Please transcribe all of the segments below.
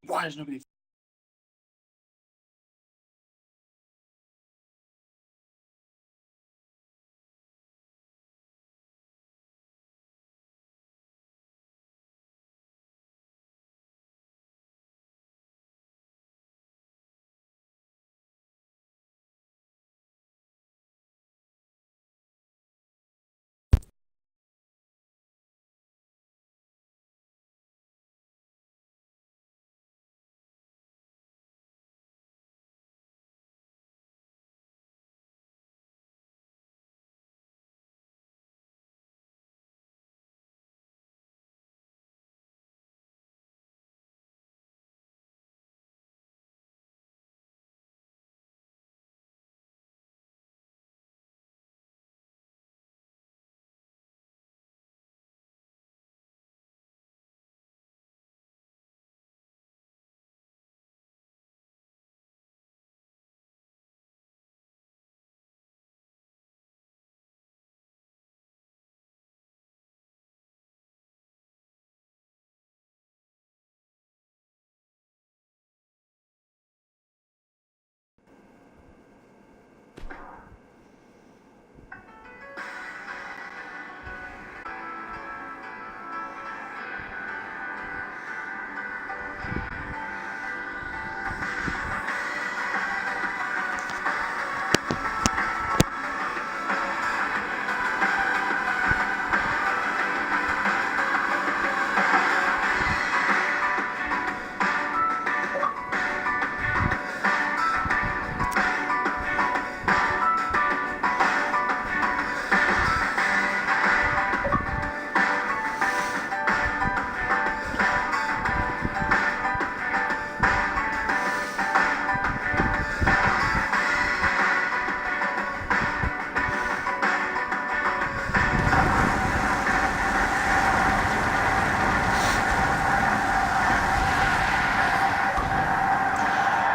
Why is nobody?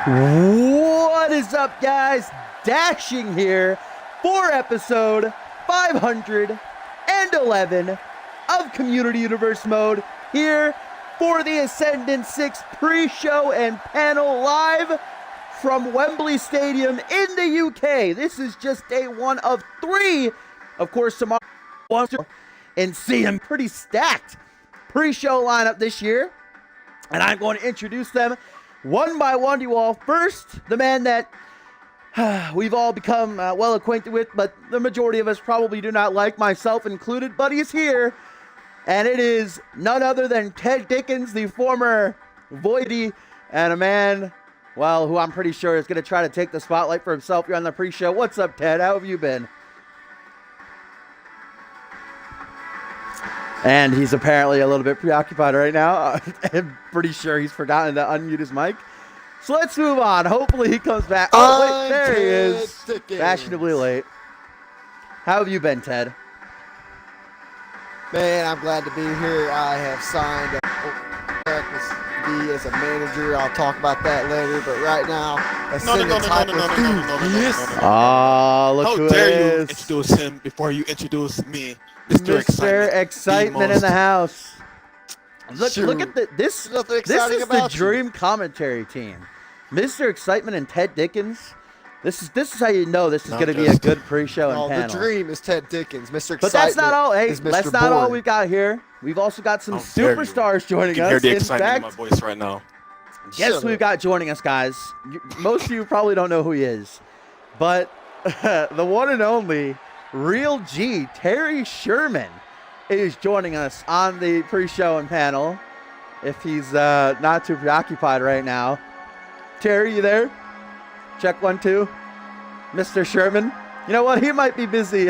What is up, guys? Dashing here for episode 511 of Community Universe Mode here for the Ascendance 6 pre-show and panel live from Wembley Stadium in the UK. This is just day one of 3. Of course, tomorrow and CMV pretty stacked pre-show lineup this year, and I'm going to introduce them one by one to you all. First, the man that we've all become well acquainted with, but the majority of us probably do not like, myself included, but he's here, and it is none other than Ted Dickens, the former Voidy, and a man, well, who I'm pretty sure is going to try to take the spotlight for himself here on the pre-show. What's up, Ted? How have you been? And he's apparently a little bit preoccupied right now. I'm pretty sure he's forgotten to unmute his mic. So let's move on. Hopefully he comes back. Oh, wait, there he is. Fashionably late. How have you been, Ted? Man, I'm glad to be here. I have signed up to be as a manager. I'll talk about that later. But right now, Ascendance Oh, look who it is. How dare you introduce him before you introduce me? Mr. Excitement in the house. Look at this. This is the dream commentary team. Mr. Excitement and Ted Dickens. This is how you know this is going to be a good pre-show and panel. The dream is Ted Dickens. Mr. Excitement. But that's not all. Hey, that's not all we've got here. We've also got some superstars joining us. I can hear the excitement in my voice right now. Guess we've got joining us, guys. Most of you probably don't know who he is, but the one and only Real G, Terry Sherman, is joining us on the pre-show and panel, if he's not too preoccupied right now. Terry, you there? Check 1, 2. Mr. Sherman. You know what? He might be busy.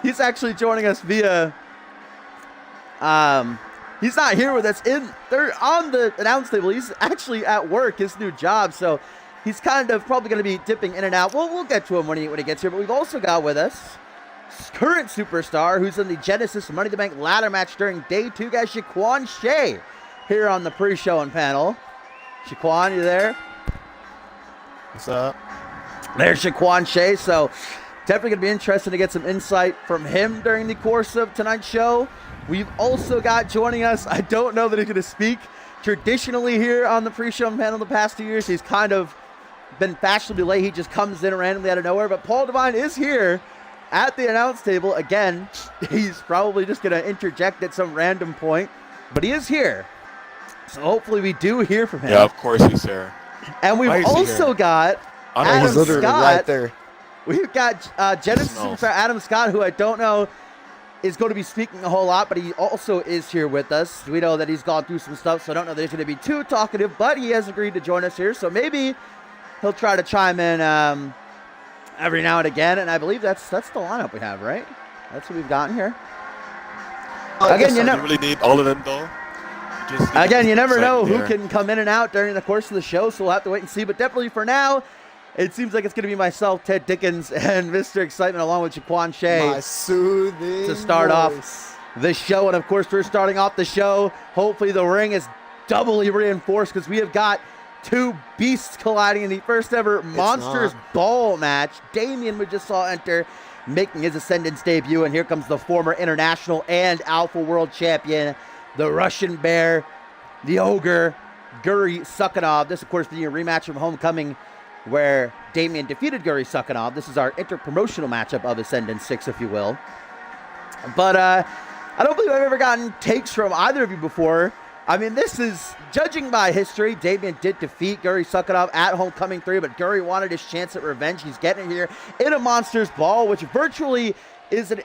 He's actually joining us via... he's not here with us. They're on the announce table. He's actually at work, his new job, so he's kind of probably going to be dipping in and out. We'll get to him when he gets here, but we've also got with us current superstar who's in the Genesis Money in the Bank ladder match during day 2, guys, Shaquan Shea, here on the pre-show and panel. Shaquan, you there? What's up? There's Shaquan Shea. So definitely going to be interesting to get some insight from him during the course of tonight's show. We've also got joining us, I don't know that he's going to speak, traditionally here on the pre-show panel the past 2 years. He's kind of been fashionably late. He just comes in randomly out of nowhere. But Paul Devine is here at the announce table. Again, he's probably just going to interject at some random point. But he is here. So hopefully we do hear from him. Yeah, of course he's here. And we've also got Adam He's literally Scott. right there. We've got Genesis superstar Adam Scott, who I don't know is going to be speaking a whole lot, but he also is here with us. We know that he's gone through some stuff, so I don't know that he's going to be too talkative, but he has agreed to join us here, so maybe he'll try to chime in every now and again, and I believe that's the lineup we have, right? That's what we've gotten here. Again, You really need all of them, though. Again, you never know who can come in and out during the course of the show, so we'll have to wait and see. But definitely for now, it seems like it's going to be myself, Ted Dickens, and Mr. Excitement, along with Jaquan Shea, My soothing to start voice. off the show. And of course, we're starting off the show. Hopefully, the ring is doubly reinforced because we have got two beasts colliding in the first ever Monsters Ball match. Damien, we just saw enter, making his Ascendance debut, and here comes the former international and Alpha World Champion, the Russian Bear, the Ogre, Guri Sukhanov. This, of course, being a rematch from Homecoming, where Damien defeated Guri Sukhanov. This is our interpromotional matchup of Ascendance 6, if you will. But I don't believe I've ever gotten takes from either of you before. I mean, this is, judging by history, Damien did defeat Guri Sukhanov at Homecoming 3, but Guri wanted his chance at revenge. He's getting it here in a Monsters Ball, which virtually is an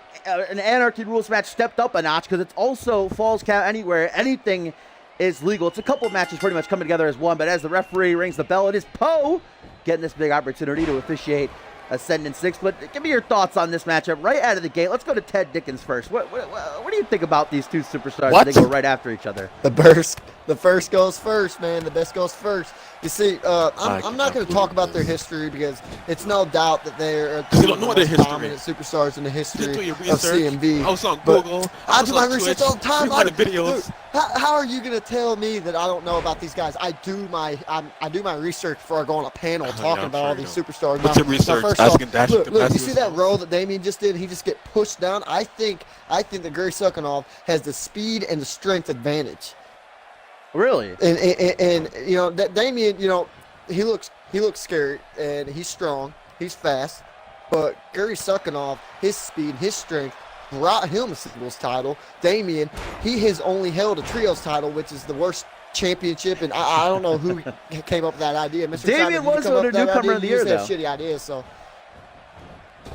Anarchy Rules match stepped up a notch because it's also Falls Count Anywhere. Anything is legal. It's a couple of matches pretty much coming together as one, but as the referee rings the bell, it is Poe getting this big opportunity to officiate Ascendance 6. But give me your thoughts on this matchup right out of the gate. Let's go to Ted Dickens first. What do you think about these two superstars as they go right after each other? The first goes first, man. The best goes first. You see, I'm not going to talk about their history because it's no doubt that they're two of the most dominant superstars in the history of CMV. I was on Google. I do my research all the time. Videos. Dude, how are you going to tell me that I don't know about these guys? I do my research before I go on a panel talking about all these superstars. What's your research? First off, look, you see that roll that Damien just did? He just get pushed down. I think that Guri Sukhanov has the speed and the strength advantage. Really? And you know that Damien, you know, he looks scary and he's strong, he's fast, but Guri Sukhanov, his speed, his strength brought him a singles title. Damien, he has only held a trios title, which is the worst championship, and I don't know who came up with that idea. Mr. Damien was a newcomer of the year, though. Shitty ideas, so.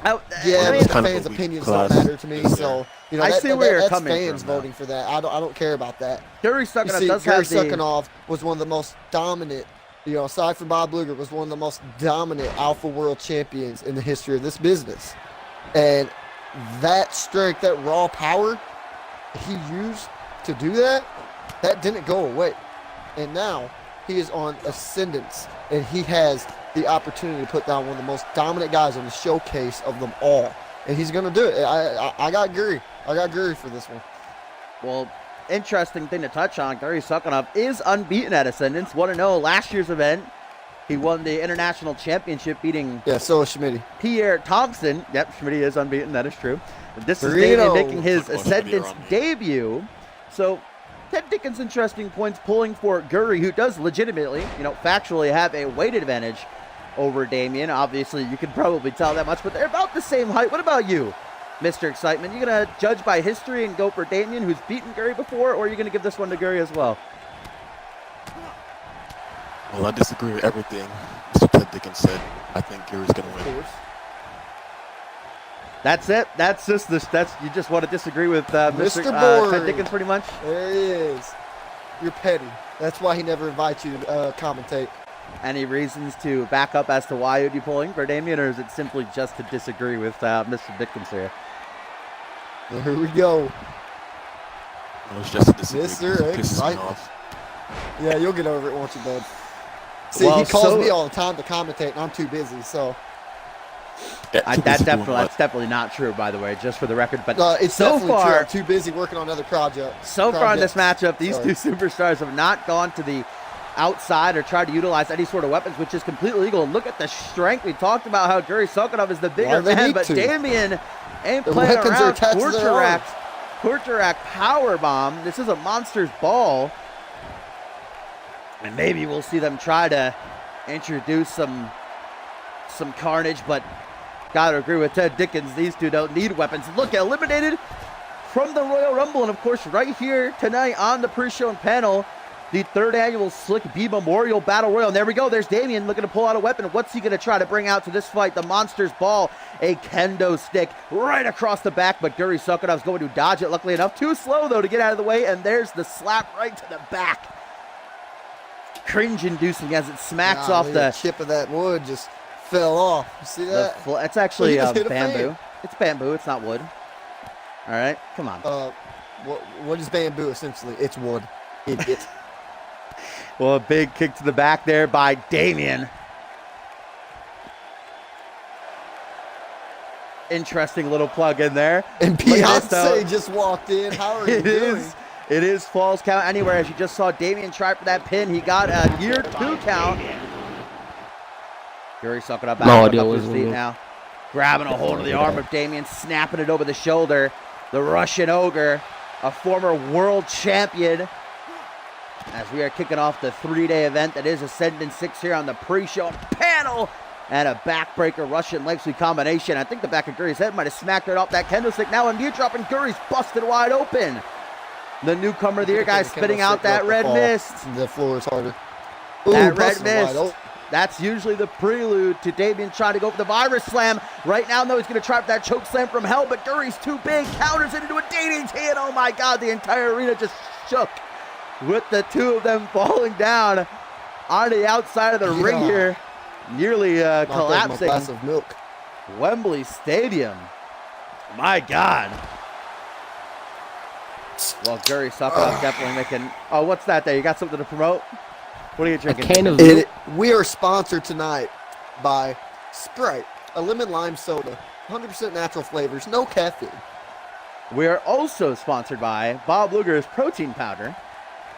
I Yeah, mean, but the fans' opinions don't matter to me, so you know I see where you're coming fans from, voting for that. I don't care about that. Guri Sukhanov You see, does Guri have the... Sukhanov was one of the most dominant, you know, aside from Bob Luger, was one of the most dominant Alpha World Champions in the history of this business. And that strength, that raw power he used to do that didn't go away. And now he is on Ascendance, and he has the opportunity to put down one of the most dominant guys on the showcase of them all. And he's going to do it. I got Guri. I got Guri for this one. Well, interesting thing to touch on, Guri Sukhanov is unbeaten at Ascendance. 1-0 last year's event. He won the International Championship, beating so is Schmitty. Pierre Thompson. Yep, Schmitty is unbeaten. That is true. This is Damien making his Ascendance debut. So, Ted Dickens' interesting points pulling for Guri, who does legitimately, you know, factually have a weight advantage over Damien. Obviously, you can probably tell that much, but they're about the same height. What about you, Mr. Excitement? You going to judge by history and go for Damien, who's beaten Guri before, or are you going to give this one to Guri as well? Well, I disagree with everything Mr. Ted Dickens said. I think Guri's going to win. That's it. That's just this. You just want to disagree with Mr. Ted Dickens, pretty much. There he is. You're petty. That's why he never invites you to commentate. Any reasons to back up as to why you'd be pulling for Damien, or is it simply just to disagree with Mr. Dickens here? Here we go. Well, it's just a disagree. Mr. Excitement. Yeah, you'll get over it, won't you, bud? See, well, he calls me all the time to commentate, and I'm too busy, so. That's definitely not true, by the way, just for the record. But it's so far, true. I'm too busy working on other projects. So far in this matchup, these two superstars have not gone to the outside or tried to utilize any sort of weapons, which is completely legal. And look at the strength. We talked about how Guri Sukhanov is the bigger man, but Damien ain't playing around. Torturak power bomb. This is a Monsters Ball. And maybe we'll see them try to introduce some carnage, but gotta agree with Ted Dickens. These two don't need weapons. Look, eliminated from the Royal Rumble. And of course, right here tonight on the pre-show and panel, the 3rd annual Slick B Memorial Battle Royal. And there we go. There's Damien looking to pull out a weapon. What's he going to try to bring out to this fight? The Monster's Ball, a kendo stick right across the back, but Guri Sokonov's going to dodge it. Luckily enough, too slow though to get out of the way. And there's the slap right to the back. Cringe-inducing as it smacks off the chip of that wood. Just fell off. You see that? It's actually bamboo. It's bamboo. It's not wood. All right, come on. What is bamboo essentially? It's wood. Idiot. Well, a big kick to the back there by Damien. Interesting little plug in there. And Beyonce just walked in. How are you doing? It is falls count anywhere. As you just saw Damien try for that pin. He got a year 2 count. Guri Sokonov back up to his feet now. Grabbing a hold of the arm of Damien, snapping it over the shoulder. The Russian Ogre, a former world champion. As we are kicking off the 3-day event that is Ascendance 6 here on the pre-show panel. And a backbreaker Russian leg sweep combination. I think the back of Guri's head might have smacked it off that kendo stick. Now a knee drop and Guri's busted wide open. The newcomer of the year guy spitting out that red mist. The floor is harder. That red mist. That's usually the prelude to Damien trying to go for the virus slam. Right now, though, he's going to try for that choke slam from hell, but Guri's too big. Counters it into a DDT, and oh my God, the entire arena just shook with the two of them falling down on the outside of the ring here, nearly collapsing. Glass of milk. Wembley Stadium. My God. Well, Guri Sokonov definitely making... Oh, what's that there? You got something to promote? What are you drinking? We are sponsored tonight by Sprite, a lemon lime soda, 100% natural flavors, no caffeine. We are also sponsored by Bob Luger's protein powder.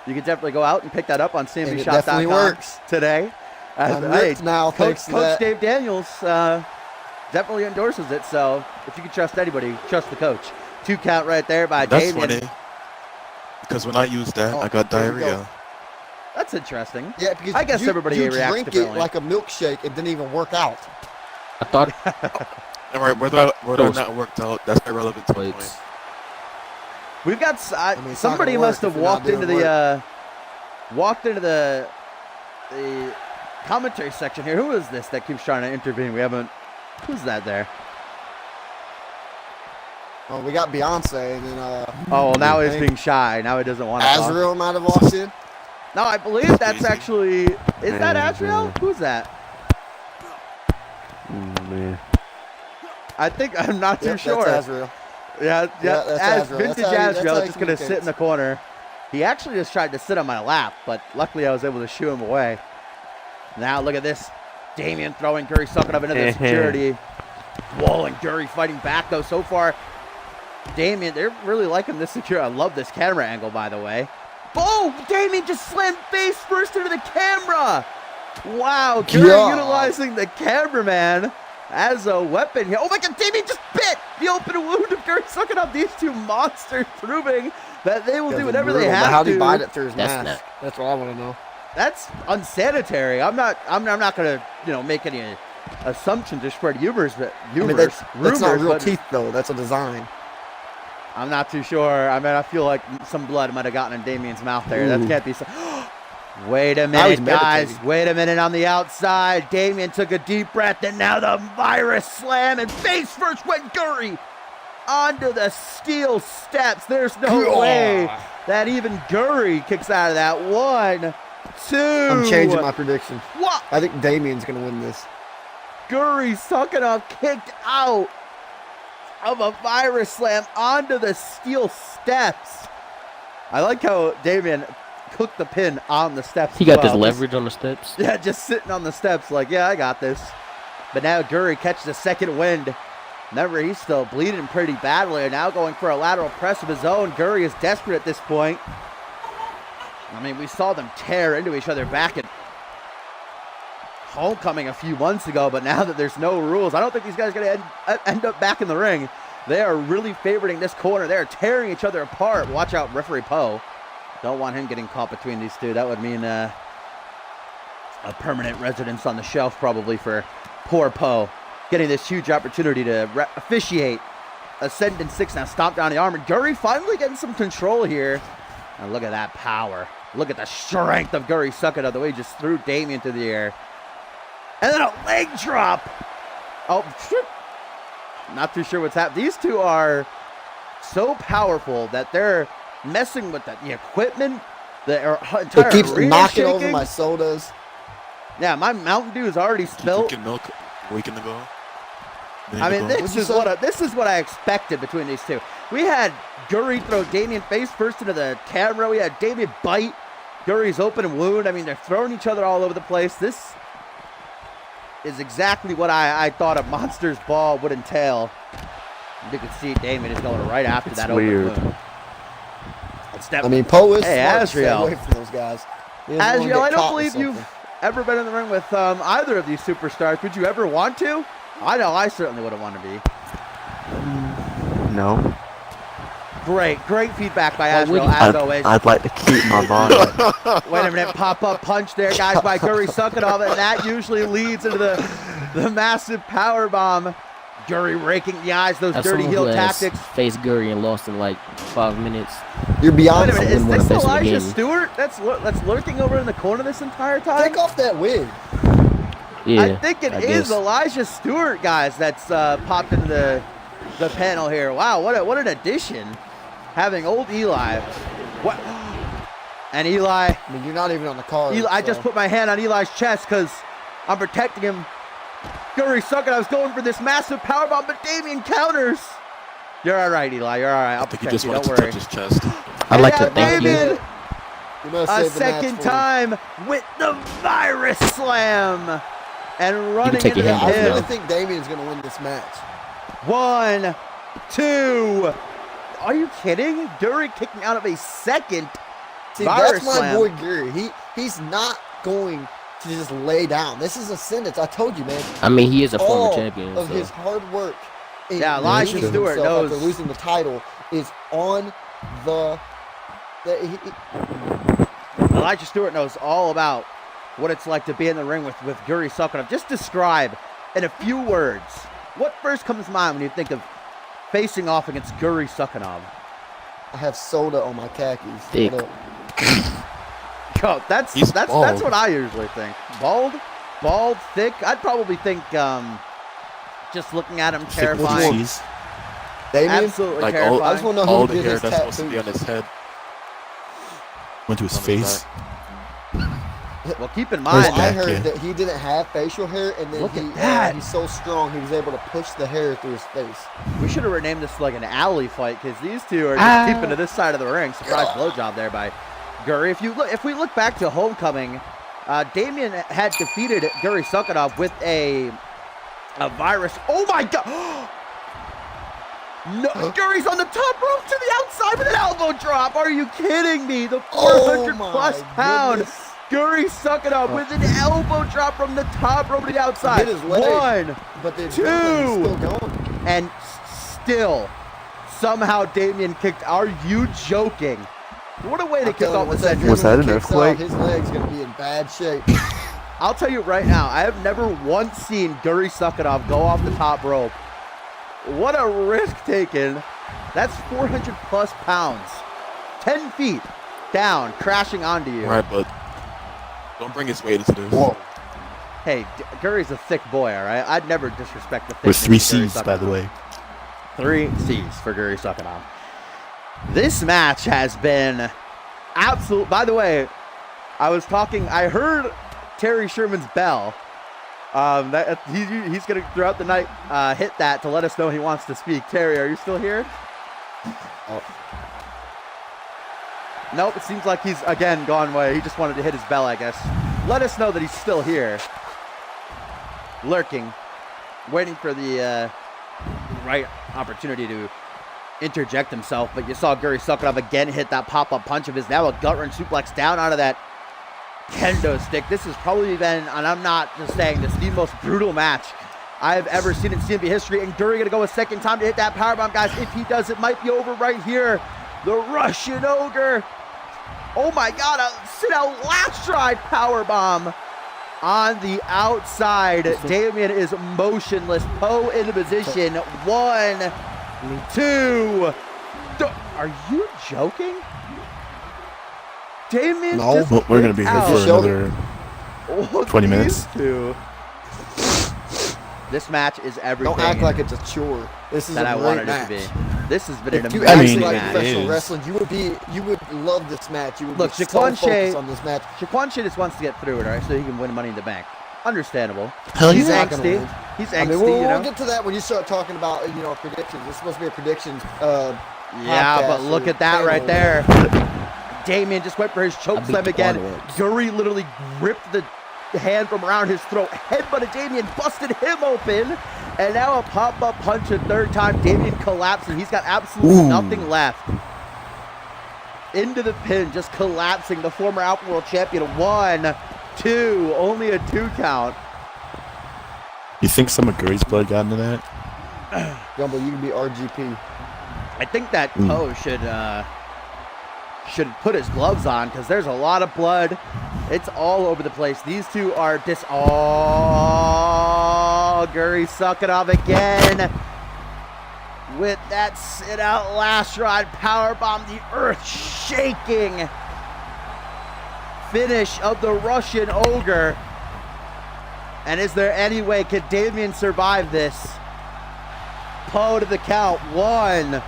You can definitely go out and pick that up on CMVshop.com today. Coach Dave Daniels definitely endorses it, so if you can trust anybody, trust the coach. 2 count right there by Damien. That's funny, because when I used that, I got diarrhea. That's interesting. Yeah, because I guess everybody reacts drink differently. It like a milkshake. It didn't even work out. I thought. All right, whether or not worked out, that's irrelevant to the point. We've got somebody must have walked into the commentary section here. Who is this that keeps trying to intervene? We haven't. Who's that there? Oh, we got Beyonce, and then. Oh, well, now he's being shy. Now he doesn't want to. Azrael might have walked in. No, I believe that's actually. Is that Azrael? Who's that? Man. I think I'm not too sure. That's Azrael. Yeah, that's Azrael. Vintage Azrael just gonna sit in the corner. He actually just tried to sit on my lap, but luckily I was able to shoo him away. Now look at this. Damien throwing Guri Sokonov into the security. Wall and Guri fighting back though. So far, Damien, they're really liking this security. I love this camera angle, by the way. Oh, Damien just slammed face first into the camera. Wow, Guri utilizing the cameraman as a weapon here. Oh my God, Damien just bit the open wound of Guri Sokonov. These two monsters proving that they will do whatever they have to. How'd he bite it through his mask? That's what I want to know. That's unsanitary. I'm not gonna make any assumptions or spread rumors, but that's not real teeth though. That's a design. I'm not too sure. I mean, I feel like some blood might have gotten in Damien's mouth there. That can't be so. Wait a minute, guys. Wait a minute on the outside. Damien took a deep breath, and now the virus slam, and face first went Guri onto the steel steps. There's no way that even Guri kicks out of that. 1, 2. I'm changing my prediction. What? I think Damien's going to win this. Guri Sokonov kicked out of a virus slam onto the steel steps. I like how Damien cooked the pin on the steps. He got this leverage on the steps. Yeah, just sitting on the steps like, yeah, I got this. But now Guri catches a second wind. Remember, he's still bleeding pretty badly. And now going for a lateral press of his own. Guri is desperate at this point. I mean, we saw them tear into each other back at Homecoming a few months ago, but now that there's no rules, I don't think these guys are going to end up back in the ring. They are really favoriting this corner. They are tearing each other apart. Watch out, referee Poe. Don't want him getting caught between these two. That would mean a permanent residence on the shelf probably for poor Poe, getting this huge opportunity to officiate Ascendance 6. Now stomp down the arm, and Guri finally getting some control here. And look at that power. Look at the strength of Guri Suckanov, the way he just threw Damien to the air. And then a leg drop. Oh, not too sure what's happening. These two are so powerful that they're messing with the equipment. The entire It keeps arena knocking shaking. over my sodas. Yeah, my Mountain Dew is already spilled. Drinking milk a week ago. I mean, this is what I expected between these two. We had Guri throw Damien face first into the camera. We had Damien bite Guri's open wound. I mean, they're throwing each other all over the place. This is exactly what I thought a Monsters Ball would entail. You can see Damien is going right after that weird. open wound. I mean, Poe is Hey, smart to stay Azriel. away from those guys. He doesn't wanna Azriel, get I don't caught with believe you've something. ever been in the ring with either of these superstars. Would you ever want to? I know I certainly wouldn't want to be. No. Great feedback by Why Azriel, wouldn't as always. I'd like to keep my body. Wait a minute, pop-up punch there, guys, by Guri Suckanov, and that usually leads into the massive power bomb. Guri raking the eyes, those As dirty someone heel who has tactics. faced Guri and lost in like 5 minutes. You're beyond Wait a minute, something. is wouldn't this wanna face him Elijah again. Stewart that's lurking over in the corner this entire time? Take off that wig. Yeah, I think it is guess. Elijah Stewart, guys, that's popped into the panel here. Wow, what an addition. Having old Eli. What? And Eli, I mean, you're not even on the card. I just so. put my hand on Eli's chest because I'm protecting him. Guri Suckanov's going for this massive powerbomb, but Damien counters. You're all right, Eli. You're all right. I I'll think he protect just you. wanted Don't to worry. touch his chest. I'd like to And thank you. Damien, You must a save the match second for time with the virus slam. And running take into your the hand him. I pin. really think Damien's going to win this match. 1, 2. Are you kidding? Guri kicking out of a second See, virus that's my slam. boy Guri. He's not going to just lay down. This is Ascendance. I told you, man. I mean, he is a All former champion. of So. his hard work in Yeah, Elijah redeeming Stewart himself knows- after losing the title is on the Elijah Stewart knows all about what it's like to be in the ring with Guri Suckanov. Just describe in a few words what first comes to mind when you think of facing off against Guri Suckanov. I have soda on my khakis. Thick. What up? Yo, that's He's that's bald. what I usually think. Bald, thick. I'd probably think just looking at him terrifying. Cheese. Damien, Absolutely Like, terrifying. I just want to know All who the did hair his that's supposed to be tattoo. on his head. Went to his On his face. Well, keep in Well, mind I that heard yeah. that he didn't have facial hair, and then Look at that. he's so strong he was able to push the hair through his face. we should have renamed this like an alley fight because these two are just keeping to this side of the ring. Surprise blowjob there by Guri. If we look back to Homecoming, Damien had defeated Guri Suckanov with a virus. Oh my god! No, Guri's on the top rope to the outside with an elbow drop. Are you kidding me? The 400 my plus pound goodness. Guri Suckanov with an elbow drop from the top rope to the outside. Hit his leg. 1, But the Two. adrenaline's still going. and still somehow Damien kicked. Are you joking? What a way to I'm kick telling off you, once the that century. Was that an adrenaline kicks earthquake? out, his leg's gonna be in bad shape. I'll tell you right now, I have never once seen Guri Suckanov go off the top rope. What a risk taken. That's 400 plus pounds. 10 feet down, crashing onto you. Right, but don't bring his weight into this. Whoa. Hey, Guri's a thick boy, all right? I'd never disrespect the thickness With 3 of Guri C's, by the Suckanov. way. 3 C's for Guri Suckanov. This match has been absolute. By the way, I heard Terry Sherman's bell. He's going to, throughout the night, hit that to let us know he wants to speak. Terry, are you still here? Oh. Nope, it seems like he's, again, gone away. He just wanted to hit his bell, I guess. Let us know that he's still here. Lurking. Waiting for the right opportunity to interject himself. But you saw Guri Suckanov again hit that pop-up punch of his. Now a gut-wrench suplex down out of that kendo stick. This has probably been, and I'm not just saying this, the most brutal match I've ever seen in CMV history. And Guri gonna go a second time to hit that powerbomb, guys. If he does, it might be over right here. The Russian Ogre. Oh my God, a sit-out last stride powerbomb. on the outside. Damian is motionless. Poe into position. 1, 2. Are you joking? Damian No. just Well, we're gonna be here out. for another What 20 these minutes. two? This match is everything Don't act like it's a chore. This is that a I great wanted match. it to be. This has been an If you amazing actually like match. professional is. wrestling, you would love this match. You would Look, be so Jaquan Shea- focused on this match. Shaquan Shea just wants to get through it, all right, so he can win Money in the Bank. Understandable. Hell He's yeah. not gonna angsty. win. He's angsty, I mean, you we'll know. get to that when you start talking about predictions. This is supposed to be a predictions. Yeah, but podcast look or at that right panel. there. Damian just went for his choke I beat slam the again. corner. Guri literally gripped the hand from around his throat. Headbutted Damian, busted him open. And now a pop-up punch a third time. Damian collapsing. He's got absolutely nothing left. Into the pin, just collapsing. The former Alpha World Champion. 1, 2. Only a 2 count. You think some of Guri's blood got into that? Gumbo, you can be RGP. I think that Poe should put his gloves on because there's a lot of blood. It's all over the place. These two are Guri sucking off again with that sit out last ride powerbomb, the earth shaking finish of the Russian Ogre. And is there any way could Damian survive this? Poe to the count. 1,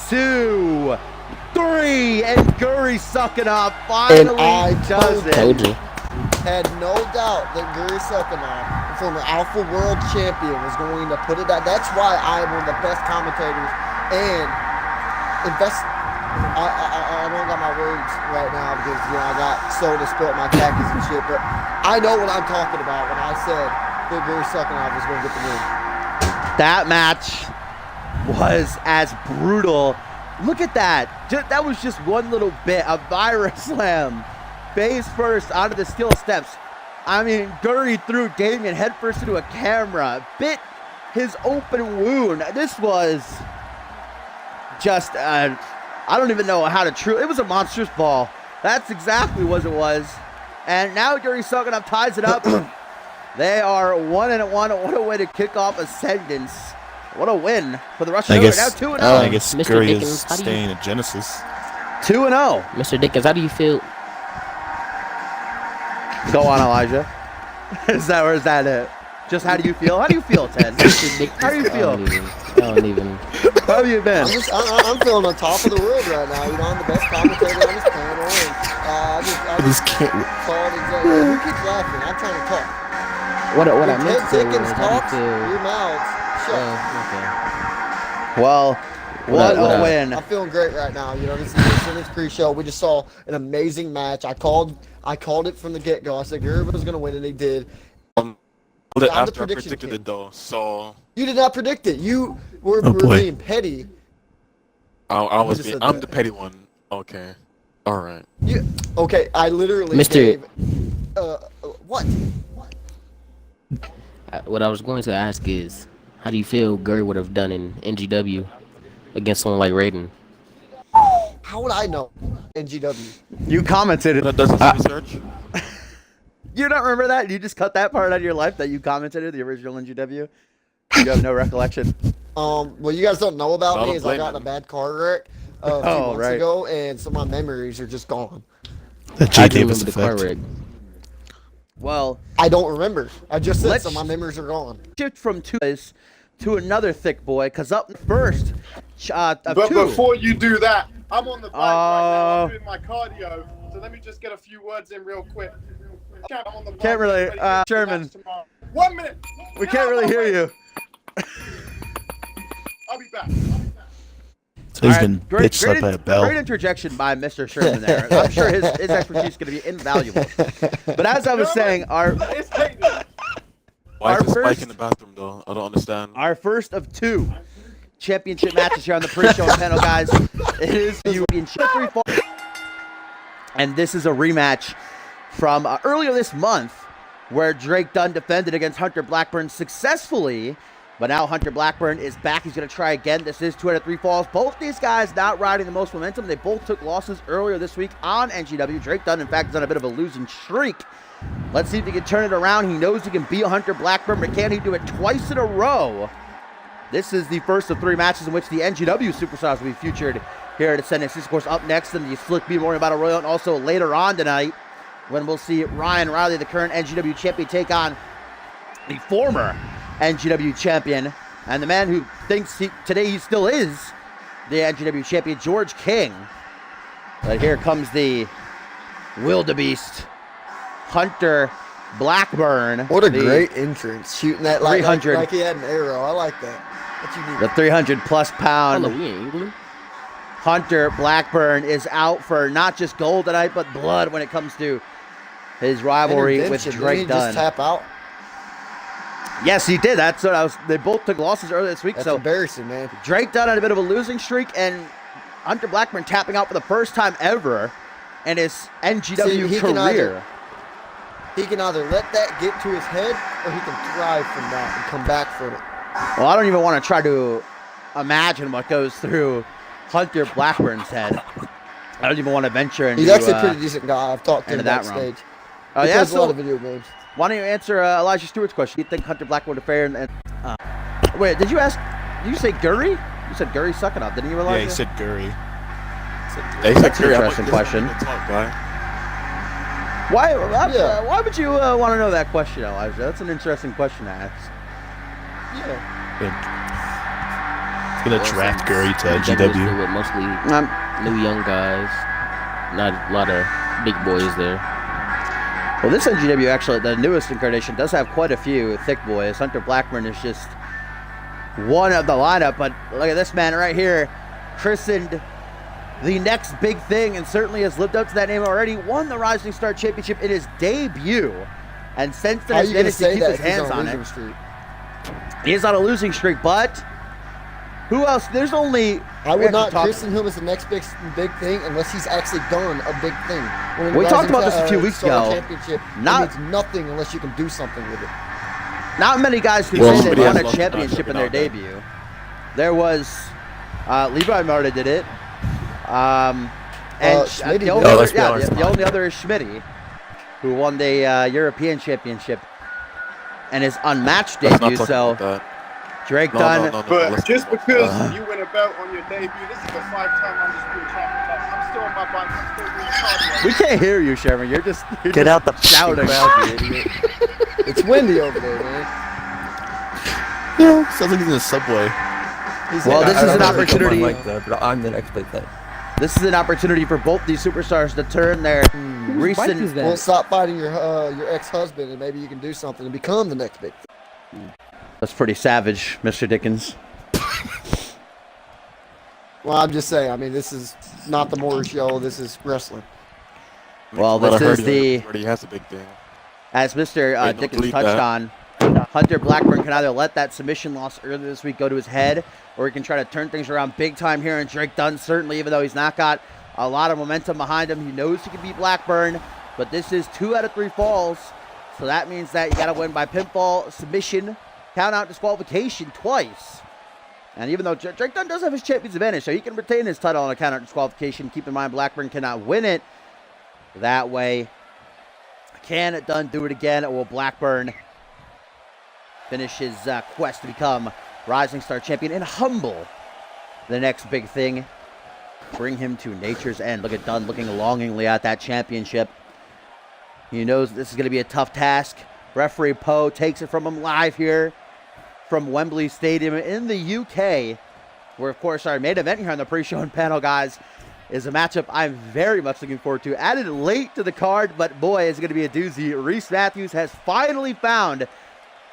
2, 3, and Guri sucking off finally does it. Told you. Had no doubt that Guri Sukanov, the former Alpha World Champion, was going to put it out. That's why I am one of the best commentators and I don't got my words right now because I got soda spilt my khakis and shit, but I know what I'm talking about when I said that Guri Sukanov was going to get the win. That match was as brutal. Look at that. That was just one little bit. A virus slam. Face first onto the steel steps. I mean, Guri threw Damian headfirst into a camera. Bit his open wound. This was just, I don't even know how to it was a monstrous ball. That's exactly what it was. And now Guri Sukanov ties it up. They are 1-1. What a way to kick off Ascendance. What a win for the Russian Ogre. Now 2-0. I guess Mr. Guri Dickens, is how do you- staying at Genesis. 2-0. Mr. Dickens, how do you feel? Go on, Elijah. Is that it? Just how do you feel? How do you feel, Ted? Mr. Dickens, How do you feel? I don't even. How have you been? I'm feeling on top of the world right now. I'm the best commentator on this panel, and I just can't. called exactly. Who keeps laughing? I'm trying to talk. What I When meant Ted to say Dickens was, how talks, do you feel? your mouths shut. Well, what What a up? win. I'm feeling great right now. This is the Ascendance pre-show. We just saw an amazing match. I called it from the get-go. I said Guri was going to win, and he did. After I prediction predicted king. it though, so You did not predict it. You were boy. being petty. I'm just said the that. petty one. Okay, all right. Okay, I literally Mr. gave. What? What I was going to ask is, how do you feel Guri would have done in NGW against someone like Raiden? How would I know? NGW. You commented. That doesn't say research. You don't remember that? You just cut that part out of your life that you commented the original NGW? You have no recollection? What you guys don't know about I me don't is I blame got in a him. bad car wreck a few months right. ago, and so my memories are just gone. The I J. do Davis remember the car effect. wreck. Well, I don't remember. I just said Let's- so. My memories are gone. shift from two to another thick boy, because up first, of But two. before you do that, I'm on the bike right now. I'm Uh, doing my cardio. So let me just get a few words in real quick. I'm on the bike, Can't really, ready to get to the Sherman. match tomorrow. 1 minute. We Get can't out really my hear way. you. I'll be back. So he's All been right, great, bitched up by a bell. Great interjection by Mr. Sherman there. I'm sure his expertise is going to be invaluable. But as I was saying, It's hated. Why Our is the spike first- in the bathroom though? I don't understand. our first of two championship matches here on the pre-show panel, guys. It is the championship free-fall. And this is a rematch from earlier this month where Drake Dunn defended against Hunter Blackburn successfully But now Hunter Blackburn is back. He's going to try again. This is 2 out of 3 falls. Both these guys not riding the most momentum. They both took losses earlier this week on NGW. Drake Dunn, in fact, is on a bit of a losing streak. Let's see if he can turn it around. He knows he can beat Hunter Blackburn, but can he do it twice in a row? This is the first of 3 matches in which the NGW Superstars will be featured here at Ascendance. This, of course, up next in the Slick B Memorial Battle Royal, and also later on tonight when we'll see Ryan Riley, the current NGW champion, take on the former NGW champion, and the man who thinks today he still is the NGW champion, George King. But here comes the wildebeest, Hunter Blackburn. What a great entrance. Shooting that like 300. Like he had an arrow. I like that. What you need. The 300-plus pound Hello, we ain't England. Hunter Blackburn is out for not just gold tonight, but blood when it comes to his rivalry with Intervention. Drake Didn't he Dunn. just tap out? Yes, he did. That's what I was. They both took losses earlier this week. That's So embarrassing, man. Drake Dunn had a bit of a losing streak, and Hunter Blackburn tapping out for the first time ever in his NGW he career. He can either let that get to his head, or he can thrive from that and come back from it. Well, I don't even want to try to imagine what goes through Hunter Blackburn's head. I don't even want to venture into He's actually a pretty decent guy. I've talked to him into that realm. backstage. Oh, He yeah, plays a lot so of video games. why don't you answer Elijah Stewart's question? Do you think Hunter Blackburn would have fared? Wait, did you ask? Did you say Gurry? You said Gurry sucking up, didn't you, Elijah? Yeah, he said Gurry. That's an interesting question. Why would you want to know that question, Elijah? That's an interesting question to ask. Yeah. Gonna draft Gurry to That was GW. with mostly new young guys. Not a lot of big boys there. Well, this NGW, actually, the newest incarnation, does have quite a few thick boys. Hunter Blackburn is just one of the lineup, but look at this man right here, christened the next big thing, and certainly has lived up to that name already. Won the Rising Star Championship in his debut, and since then has managed to keep his hands on it. He is on a losing streak, but who else? There's only... I would not christen him as the next big thing unless he's actually done a big thing. When We talked about this a few weeks Star ago. Championship, Not- it means nothing unless you can do something with it. Not many guys who Well, say somebody they won has a lost championship in their something out debut. There was Levi Marta did it. And Schmitty the did only it. other, the only other is Schmitty, who won the European Championship and his unmatched Let's not debut. talk So about that. Drake No, Dunn. no, no, no, But let's- just because you win a belt on your debut, this is the 5-time undisputed champion. I'm still on my bike. I'm still doing cardio. We can't hear you, Sherman. You're just Get out the shouting. crowd, you idiot. It's windy over there, man. Yeah, sounds like he's in a subway. Well, this is an I don't think opportunity. someone like that, but I'm the next big thing. This is an opportunity for both these superstars to turn their recent. Well, stop fighting your ex-husband, and maybe you can do something and become the next big thing. That's pretty savage, Mr. Dickens. Well, I'm just saying. I mean, this is not the Maury show. This is wrestling. Well, Well, I this heard is he the, already has a big thing. as Mr. Wait, don't Dickens delete touched that. on, Hunter Blackburn can either let that submission loss earlier this week go to his head, or he can try to turn things around big time here. And Drake Dunn, certainly, even though he's not got a lot of momentum behind him, he knows he can beat Blackburn. But this is 2 out of 3 falls, so that means that you got to win by pinfall, submission, count out, disqualification twice. And even though Drake Dunn does have his champion's advantage, so he can retain his title on a count out disqualification. Keep in mind, Blackburn cannot win it that way. Can Dunn do it again, or will Blackburn finish his quest to become Rising Star Champion and humble the next big thing? Bring him to nature's end. Look at Dunn looking longingly at that championship. He knows this is going to be a tough task. Referee Poe takes it from him live here from Wembley Stadium in the UK, where, of course, our main event here on the pre-show and panel, guys, is a matchup I'm very much looking forward to. Added late to the card, but boy, is it going to be a doozy. Reese Matthews has finally found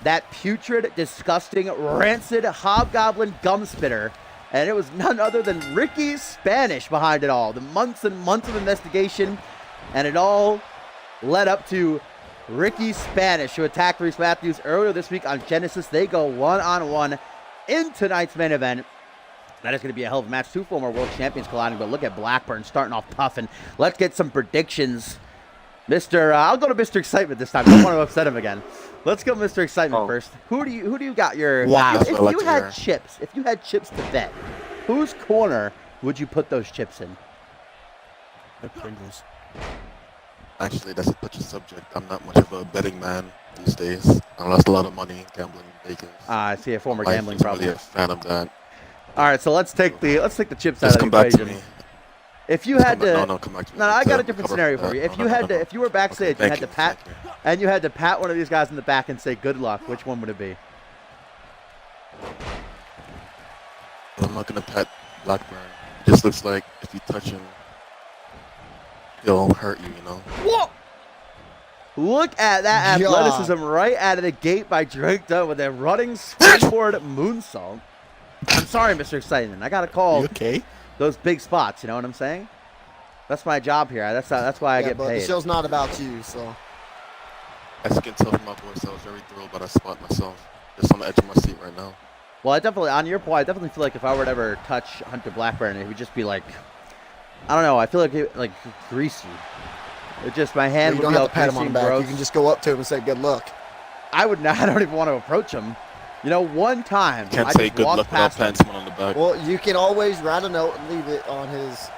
that putrid, disgusting, rancid hobgoblin gum spitter, and it was none other than Ricky Spanish behind it all. The months and months of investigation, and it all led up to Ricky Spanish, who attacked Reese Matthews earlier this week on Genesis. They go one-on-one in tonight's main event. That is going to be a hell of a match. 2 former world champions colliding, but look at Blackburn starting off tough. And let's get some predictions I'll go to Mr. Excitement this time. Don't want to upset him again. Let's go Mr. Excitement first. Who do you got your... Wow. If you had chips, to bet, whose corner would you put those chips in? Pringles. Actually, that's a touchy subject. I'm not much of a betting man these days. I lost a lot of money gambling in Vegas. I see a former My gambling wife's problem. really a fan of that. All right, so let's take the chips Just out come of the back to equation. me. If you had to... No, come back to me. No, I To got a different recover scenario from for you. that. If you had to, if you were backstage Okay, and you thank you. and you had to pat one of these guys in the back and say good luck, which one would it be? I'm not gonna pet Blackburn. It just looks like if you touch him, he'll hurt you, you know? Whoa! Look at that God. athleticism right out of the gate by Drake Dunn with a running springboard moonsault. I'm sorry, Mr. Excitement. I got to call You okay? those big spots. You know what I'm saying? That's my job here. That's why I get but paid. the show's not about you, so. As you can tell from my voice, I was very thrilled by that spot myself. Just on the edge of my seat right now. Well, on your point, I definitely feel like if I were to ever touch Hunter Blackburn, it would just be like, I don't know. I feel like greasy. It just my hand You would don't be have all to pat him on greasy the and back. gross. You can just go up to him and say good luck. I would not. I don't even want to approach him. You know, one time Can't I say just good walked luck without past him. patting someone on the back. Well, you can always write a note and leave it on his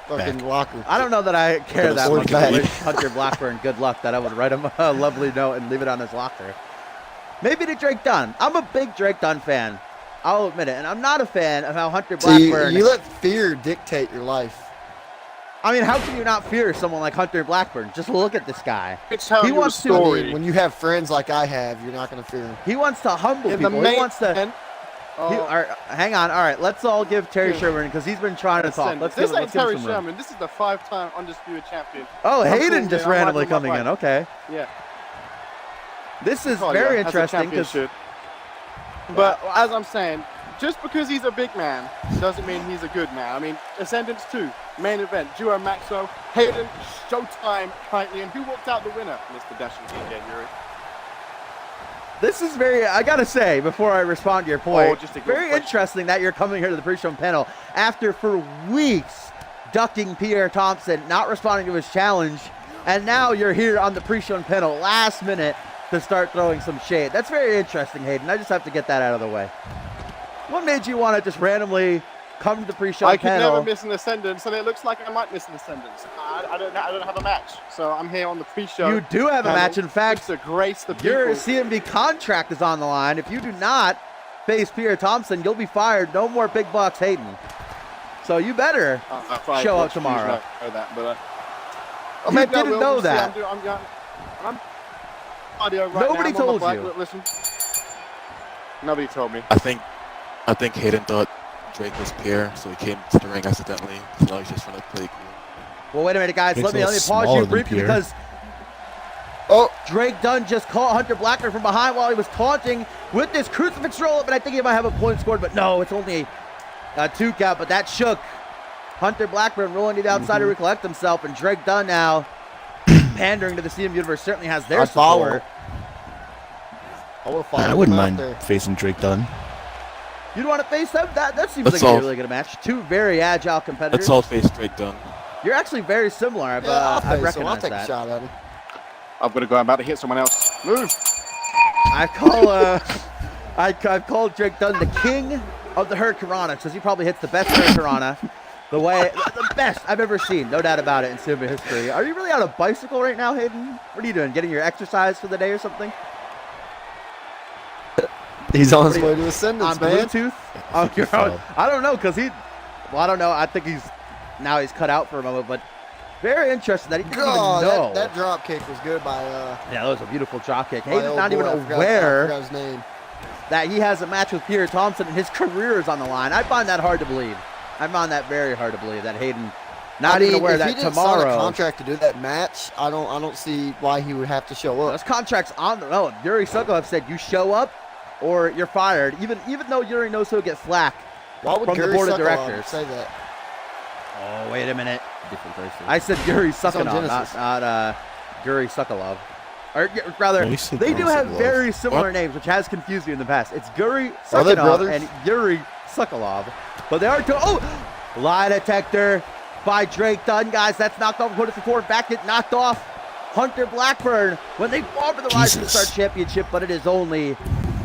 fucking locker. I don't know that I care that Or much back. to wish Hunter Blackburn good luck that I would write him a lovely note and leave it on his locker. Maybe to Drake Dunn. I'm a big Drake Dunn fan. I'll admit it. And I'm not a fan of how Hunter So Blackburn... you let fear dictate your life. I mean, how can you not fear someone like Hunter Blackburn? Just look at this guy. It's how He you wants to- I story. mean, when you have friends like I have, you're not going to fear him. He wants to humble In the people. He main wants to... event, All right, hang on. All right, let's all give Terry Yeah. Sherman, because he's been trying to talk. Let's this give him ain't Terry some room. Sherman. This is the 5-time undisputed champion. Oh, I'm Hayden cool, just man. I'm randomly riding on my coming in. bike. Okay. Yeah. This is Oh, very yeah, as a interesting champion because... should. But as I'm saying, just because he's a big man doesn't mean he's a good man. I mean, Ascendance 2, main event, duo Maxo, Hayden, Showtime, Kitely, and who walked out the winner? Mr. Dashing DJ Yuri. This is very, I gotta say, before I respond to your point, just a good very question. interesting that you're coming here to the pre-show panel after for weeks ducking Pierre Thompson, not responding to his challenge, and now you're here on the pre-show panel last minute to start throwing some shade. That's very interesting, Hayden. I just have to get that out of the way. What made you want to just randomly come to the pre-show I could panel? never miss an Ascendance, and it looks like I might miss an Ascendance. I don't have a match, so I'm here on the pre-show. You do have a panel match. In fact, just to grace the people. your CMV contract is on the line. If you do not face Pierre Thompson, you'll be fired. No more big bucks, Hayden. So you better show up tomorrow. Know that, but You maybe I didn't will. know We'll see. that. I'm audio right Nobody now. I'm on told my bike. you. Listen. Nobody told me. I think Hayden thought Drake was Pierre, so he came to the ring accidentally. So now he's just trying to play cool. Well, wait a minute, guys. Drake's Let me a pause little you smaller than briefly Pierre. because Drake Dunn just caught Hunter Blackburn from behind while he was taunting with this crucifix roll-up, and I think he might have a point scored, but no, it's only a 2 count, but that shook Hunter Blackburn rolling to the outside to recollect himself, and Drake Dunn now pandering to the CM Universe certainly has their I'd follow. support. I would follow I wouldn't him out mind there. facing Drake Dunn. You'd want to face them? That seems Let's like all- a really good match. Two very agile competitors. Let's all face Drake Dunn. You're actually very similar. I've I'll face him. I'll recognized take that. a shot at him. I've got to go. I'm about to hit someone else. Move. I've called Drake Dunn the king of the Hurricanrana because he probably hits the best Hurricanrana, the best I've ever seen, no doubt about it in CMV history. Are you really on a bicycle right now, Hayden? What are you doing? Getting your exercise for the day or something? He's on his What are way to Ascendance, On man. Bluetooth? Oh, you're on, I don't know because I don't know. I think he's cut out for a moment, but very interesting that he didn't God, even know. that drop kick was good by Yeah, that was a beautiful drop kick. my Hayden's old not even boy. I forgot aware his name. that he has a match with Pierre Thompson and his career is on the line. I find that hard to believe. I find that very hard to believe that Hayden not even aware if that he didn't sign a tomorrow contract to do that match, I don't see why he would have to show up. those contracts on the road. Yuri Sokolov said you show up or you're fired. Even though Yuri knows he'll get flack Why would from the Gary board of Sokolov directors. say that? Oh, wait a minute. Different person. I said Yuri on Sokolov, Genesis. not Yuri Sokolov. Or rather, No, you said they do Yuri have Sokolov. very similar What? names, which has confused me in the past. It's Yuri Are they Sokolov brothers? and Yuri Sokolov. But they are two. Oh, lie detector by Drake Dunn, guys. That's knocked off. Put it for forward. Back it knocked off Hunter Blackburn when they fall for the Rising Star Championship, but it is only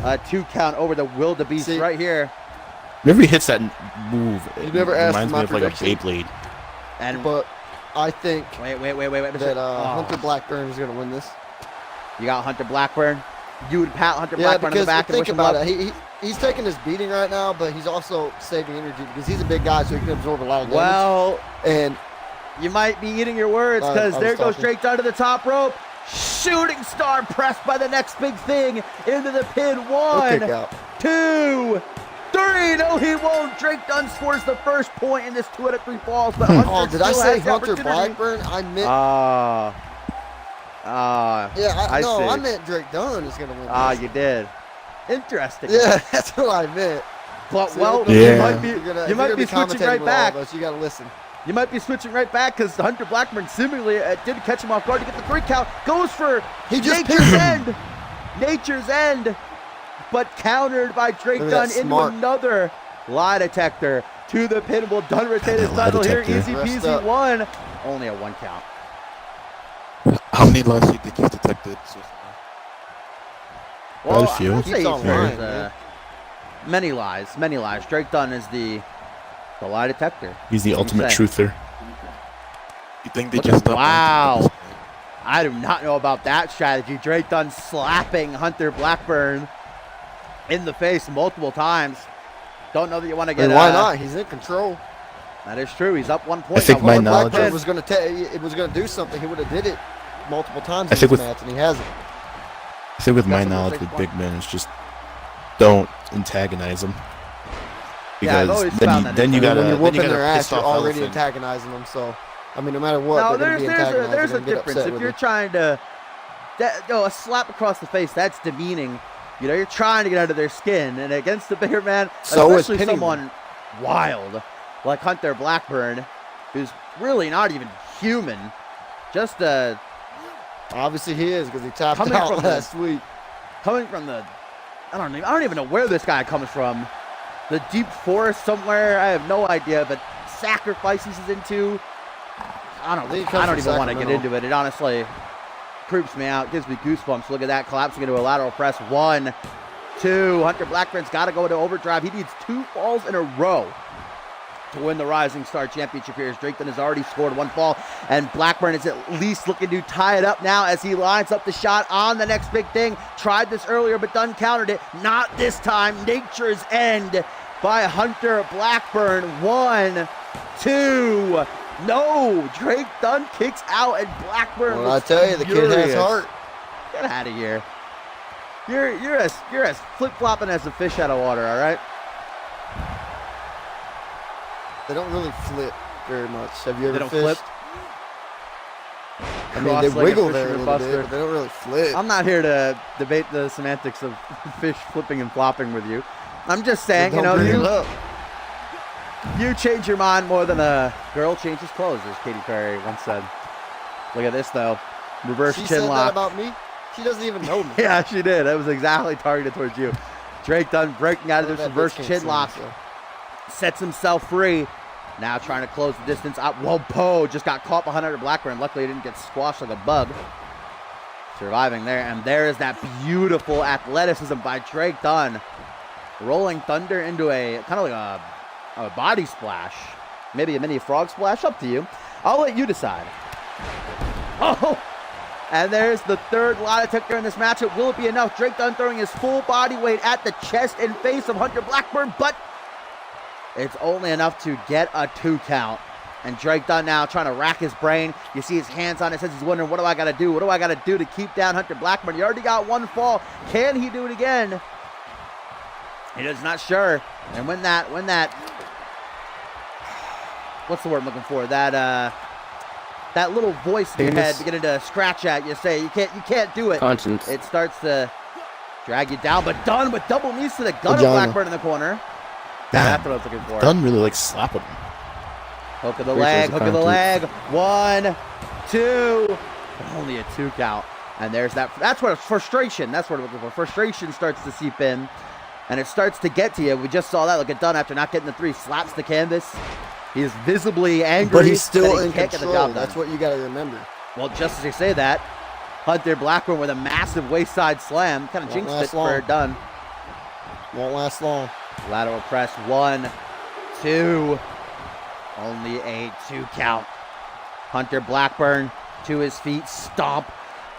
a 2 count over the Wildebeest right here. Whenever he hits that move, You it never asked reminds my me of like a prediction. Beyblade. But I think Wait. that Hunter Blackburn is going to win this. You got Hunter Blackburn. You would pat Hunter Yeah, Blackburn on the because back and think wish him about luck. it. He's taking his beating right now, but he's also saving energy because he's a big guy, so he can absorb a lot of damage. Well, And you might be eating your words because I there was goes talking. Drake Dunn to the top rope. Shooting star pressed by the next big thing into the pin. he'll 1, kick out. 2, 3. No, he won't. Drake Dunn scores the first point in this 2 out of 3 falls. But Hunter Oh, did I still say has the Hunter opportunity. Blackburn? I meant. Yeah, I meant Drake Dunn is going to win. You did. Interesting. Yeah, that's what I meant. But See, well, Yeah. you might be If you're you might gonna be switching commentating right with all back. of us, you got to listen. You might be switching right back because Hunter Blackburn seemingly did catch him off guard to get the 3 count. Goes for He just Nature's pinned End. Nature's End. But countered by Drake Look at Dunn that into smart. another lie detector to the pin. Will Dunn retain his that lie title here? detector. Easy Rest peasy up. 1. Only a 1 count. How many lies do you think he's detected so far? Quite a I few. would say Keeps on he's lying, there's, many lies. Drake Dunn is the lie detector. He's the ultimate saying. truther. You think they Look at- just stop wow. at this point? I do not know about that strategy. Drake Dunn slapping Hunter Blackburn in the face multiple times. Don't know that you want to I get. mean, why not? He's in control. That is true. He's up 1 point. I think now. my Well, knowledge Blackburn of- was going to do something. He would have did it multiple times I in think this with- match, and he hasn't. I think with my That's a knowledge big with point. big men, it's just don't antagonize them. Yeah, I've Because always found that then you it's- gotta when you're then whooping you gotta their ass, piss you're off already elephant. antagonizing them. So, I mean, no matter what, No, they're going to be antagonized. there's They're a gonna get difference. upset If with you're you. trying to, a slap across the face, that's demeaning. You know, you're trying to get under their skin, and against the bigger man, So is especially pinning someone wild like Hunter Blackburn, who's really not even human, just Obviously, he is because he tapped Coming out from the- last week. coming from the, I don't even know where this guy comes from. The deep forest somewhere, I have no idea, but sacrifices he's into. I think he don't comes from even want to get Sacramento. into it. It honestly creeps me out, gives me goosebumps. Look at that, collapsing into a lateral press. 1, 2. Hunter Blackburn's got to go into overdrive. He needs 2 falls in a row to win the Rising Star Championship here. As Drake Dunn has already scored 1 fall, and Blackburn is at least looking to tie it up now as he lines up the shot on the next big thing. Tried this earlier, but Dunn countered it. Not this time. Nature's End by Hunter Blackburn. 1, 2. No, Drake Dunn kicks out, and Blackburn. Well, I looks tell you, the kid has furious. heart. Get out of here. You're as flip flopping as a fish out of water. All right. They don't really flip very much. Have you They ever don't fished? flip. I mean, they Cross-legged wiggle there a fisherman little buster. bit, but they don't really flip. I'm not here to debate the semantics of fish flipping and flopping with you. I'm just saying, Don't bring it up. you change your mind more than a girl changes clothes, as Katy Perry once said. Look at this, though. Reverse She chin said that lock. about me. She doesn't even know me. Yeah, she did. That was exactly targeted towards you. Drake Dunn breaking out of Well, this that reverse bitch can't chin see me, lock. so. Sets himself free. Now trying to close the distance. Well, Poe just got caught behind Hunter Blackburn. Luckily, he didn't get squashed like a bug. Surviving there. And there is that beautiful athleticism by Drake Dunn. Rolling Thunder into a kind of like a body splash. Maybe a mini frog splash. Up to you. I'll let you decide. Oh! And there's the third lie detector in this matchup. Will it be enough? Drake Dunn throwing his full body weight at the chest and face of Hunter Blackburn, but it's only enough to get a 2 count. And Drake Dunn now trying to rack his brain. You see his hands on his head. He's wondering, what do I got to do? What do I got to do to keep down Hunter Blackburn? He already got 1 fall. Can he do it again? He is not sure. And when that, what's the word I'm looking for? That little voice in your head beginning to scratch at you, say you can't do it. Conscience. It starts to drag you down, but Dunn with double knees to the gut of Vagina. Blackburn in the corner. That's what I was looking for. Dunn really likes slapping him. Hook of the Pretty leg, sure hook it's of a the count, leg. 1, 2. Only a 2 count. And there's that. That's what frustration. That's what I'm looking for. Frustration starts to seep in, and it starts to get to you. We just saw that. Look at Dunn after not getting the 3, slaps the canvas. He is visibly angry. But he's still that he in can't get the control. job done. That's what you got to remember. Well, just as you say that, Hunter Blackburn with a massive wayside slam. Kind of jinxed it for Dunn. Won't last long. Lateral press, 1, 2. Only a 2 count. Hunter Blackburn to his feet, stomp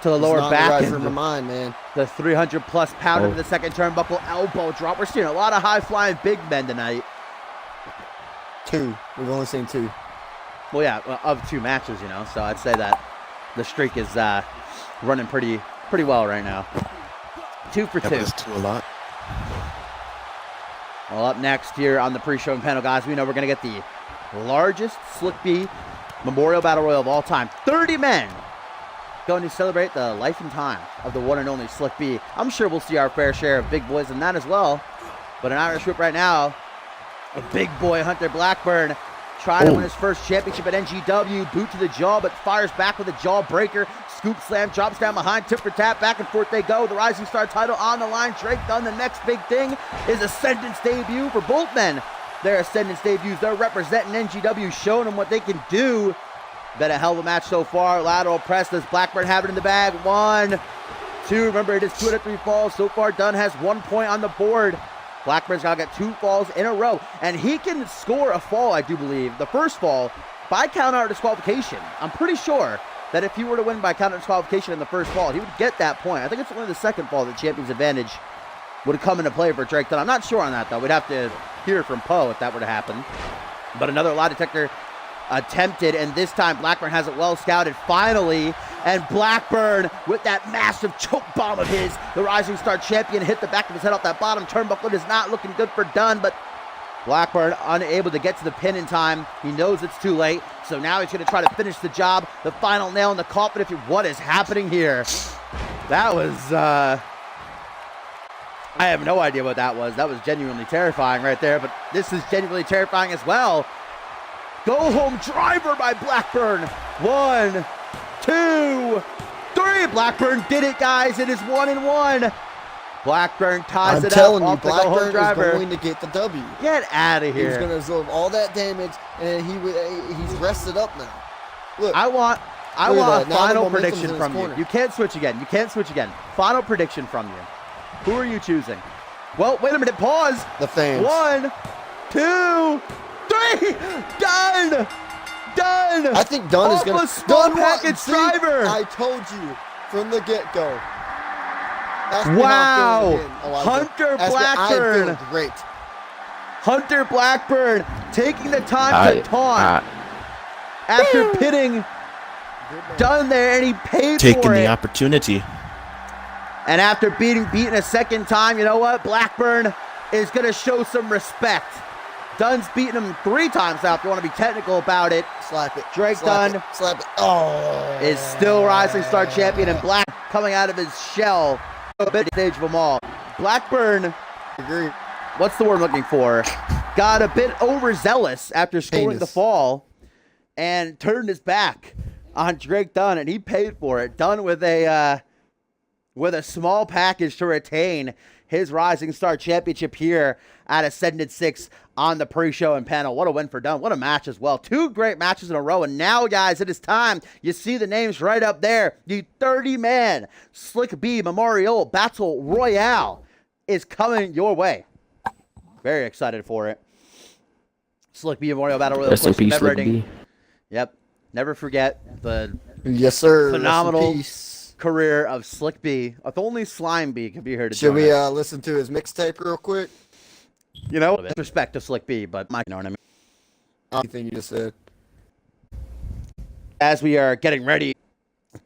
to the lower back. Right from the mind, man. The 300-plus pounder to the second turnbuckle, elbow drop. We're seeing a lot of high-flying big men tonight. 2. We've only seen 2. Well, yeah, of 2 matches, you know. So I'd say that the streak is running pretty well right now. 2 for 2. That's 2 a lot. Well, up next here on the pre-show panel, guys, we know we're going to get the largest Slick B Memorial Battle Royal of all time. 30 men going to celebrate the life and time of the one and only Slick B. I'm sure we'll see our fair share of big boys in that as well. But an Irish whip right now, a big boy Hunter Blackburn trying to win his first championship at NGW. Boot to the jaw, but fires back with a jawbreaker. Scoop slam, drops down behind, tip for tap, back and forth they go. The Rising Star title on the line. Drake Dunn, the next big thing is Ascendance debut for both men. Their Ascendance debuts, they're representing NGW, showing them what they can do. Been a hell of a match so far. Lateral press, does Blackburn have it in the bag? 1, 2, remember it is 2 out of 3 falls. So far, Dunn has 1 point on the board. Blackburn's got to get 2 falls in a row, and he can score a fall, I do believe. The first fall, by count out or disqualification. I'm pretty sure that if he were to win by count out or disqualification in the first fall, he would get that point. I think it's only the second fall that Champion's Advantage would come into play for Drake Dunn. I'm not sure on that, though. We'd have to hear from Poe if that were to happen. But another lie detector attempted, and this time Blackburn has it well scouted finally, and Blackburn with that massive choke bomb of his, the Rising Star champion, hit the back of his head off that bottom turnbuckle. It is not looking good for Dunn, but Blackburn unable to get to the pin in time. He knows it's too late, so now he's going to try to finish the job. The final nail in the coffin. What is happening here? That was I have no idea what that was. That was genuinely terrifying right there, but this is genuinely terrifying as well. Go home driver by Blackburn. 1, 2, 3. Blackburn did it, guys. It is 1-1. Blackburn ties it up off the go home driver. Blackburn is going to get the W. Get out of here. He's going to absorb all that damage, and he's rested up now. Look, I want a final prediction from you. Corner. You can't switch again. Final prediction from you. Who are you choosing? Well, wait a minute. Pause. The fans. 1, 2, 3. Done. I think Dunn is going to. Small package driver. I told you from the get-go. Wow. Hunter Blackburn. I feel great. Hunter Blackburn taking the time to taunt after pitting Dunn there, and he paid Taking for it. the opportunity. And after beaten a second time, you know what? Blackburn is going to show some respect. Dunn's beaten him 3 times now, if you want to be technical about it. Slap it. Drake Dunn Slap it. Oh. is still Rising Star champion, and Black coming out of his shell. A bit stage of them all. Blackburn, Agree. what's the word I'm looking for? Got a bit overzealous after scoring the fall and turned his back on Drake Dunn, and he paid for it. Dunn with a small package to retain his Rising Star Championship here at Ascendance 6 on the pre-show and panel. What a win for Dunn. What a match as well. 2 great matches in a row. And now, guys, it is time. You see the names right up there. The 30-man Slick B Memorial Battle Royale is coming your way. Very excited for it. Slick B Memorial Battle Royale. Rest in peace, Slick B. Yep. Never forget the phenomenal career of Slick B. If only Slime B could be here to Should we us. listen to his mixtape real quick? You know, respect to Slick B, but you know what I mean. Anything you just said. As we are getting ready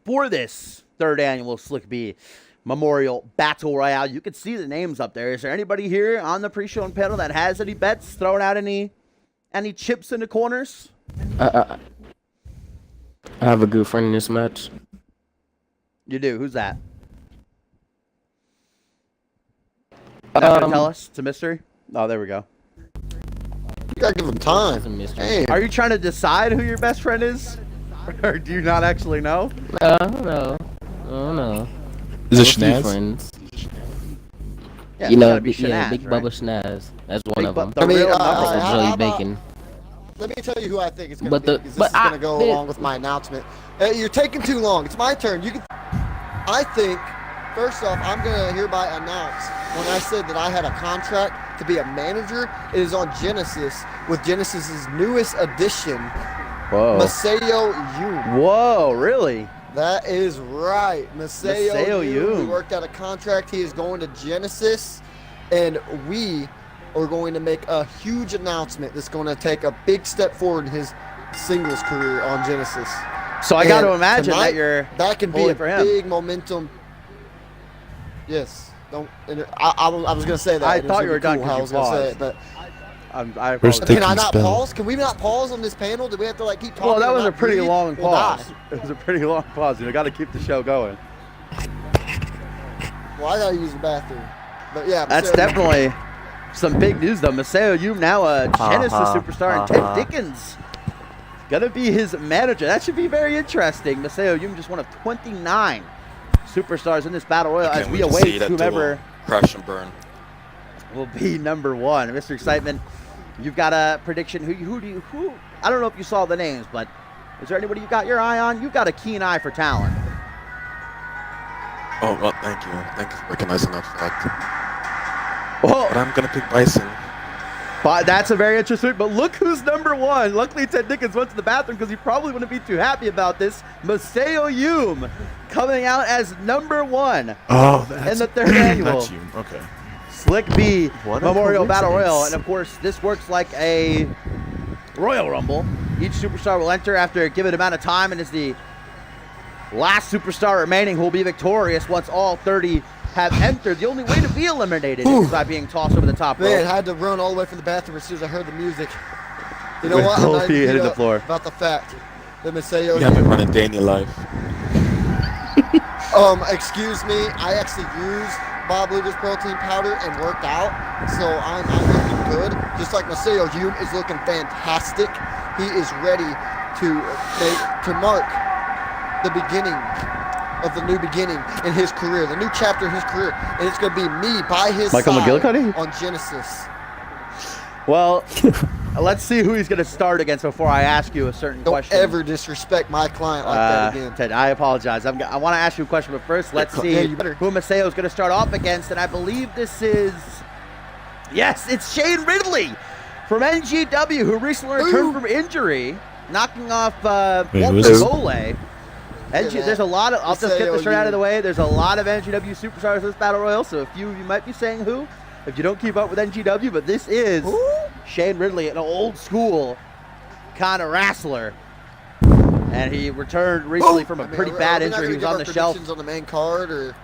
for this 3rd annual Slick B Memorial Battle Royale, you can see the names up there. Is there anybody here on the pre-show and panel that has any bets, throwing out any chips in the corners? I have a good friend in this match. You do. Who's that? Not gonna tell us? It's a mystery? Oh, there we go. You gotta give him time. It's a mystery. Hey. Are you trying to decide who your best friend is? Or do you not actually know? No. Is it Few Schnaz? friends. Yeah, You it's know, gotta be Big Shanaz, Bubba Schnaz. That's one of them. The real number one. Joey Bacon. Let me tell you who I think it's going But to be, the- because but this is going to I- go along with my announcement. You're taking too long. It's my turn. I think, first off, I'm going to hereby announce when I said that I had a contract to be a manager, it is on Genesis with Genesis's newest addition, Whoa. Maseo Yoon. Whoa, really? That is right. Maseo Maseo Yoon. Yoon. We worked out a contract. He is going to Genesis, and we are going to make a huge announcement that's going to take a big step forward in his singles career on Genesis. So I got to And imagine tonight, that can be pulling a for him. big momentum. Yes. Don't. I was going to say that. I and it was thought gonna you were be cool done how I 'cause was you going to say paused. it, but I Where's apologize. the- can I not spell. pause? Can we not pause on this panel? Do we have to like keep talking? Well, that and was a not pretty breathe? long We'll pause. die. It was a pretty long pause. You got to keep the show going. Well, I gotta use the bathroom. But yeah, That's Maseo Yoon. definitely some big news, though. Maseo Yoon, now a Genesis superstar, and Ted ha. Dickens gonna be his manager. That should be very interesting. Maseo Yoon, just one of 29 superstars in this battle royal, as Can't we wait to see await that whomever duo crash and burn. will be number one. Mr. Excitement, you've got a prediction. Who? I don't know if you saw the names, but is there anybody you got your eye on? You've got a keen eye for talent. Oh, well, thank you. Thank you for recognizing that fact. Oh, But I'm going to pick Bison. but that's a very interesting. But look who's number one. Luckily, Ted Dickens went to the bathroom because he probably wouldn't be too happy about this. Maseo Yoon coming out as number one Oh, that's in the third annual That's you. Okay. Slick B What a Memorial Battle coincidence. Royal. And of course, this works like a Royal Rumble. Each superstar will enter after a given amount of time and is the last superstar remaining who will be victorious once all 30 have entered. The only way to be eliminated is by being tossed over the top Man, I rope. had to run all the way from the bathroom as soon as I heard the music. You know With what? both I'm not feet even hitting beat the up floor. about the fact that Maseo You haven't run a day in your life. Excuse me, I actually used Bob Luger's protein powder and worked out, so I'm looking good. Just like Maseo Yoon is looking fantastic. He is ready to mark the beginning of the new beginning in his career, the new chapter in his career, and it's going to be me by his Michael side McGillicuddy? on Genesis. Well, let's see who he's going to start against before I ask you a certain Don't question. ever disrespect my client like that again. Ted, I apologize. I want to ask you a question, but first, let's Yeah, see you better. who Maseo is going to start off against. And I believe this is, yes, it's Shane Ridley from NGW, who recently returned from injury, knocking off Wait, Walter who's this? Gole. There's a lot of, I'll just get this right out of the way. There's a lot of NGW superstars in this battle royal, so a few of you might be saying who, if you don't keep up with NGW, but this is Shane Ridley, an old school kind of wrestler. And he returned recently from a pretty bad injury. He was on the shelf. On the main card, or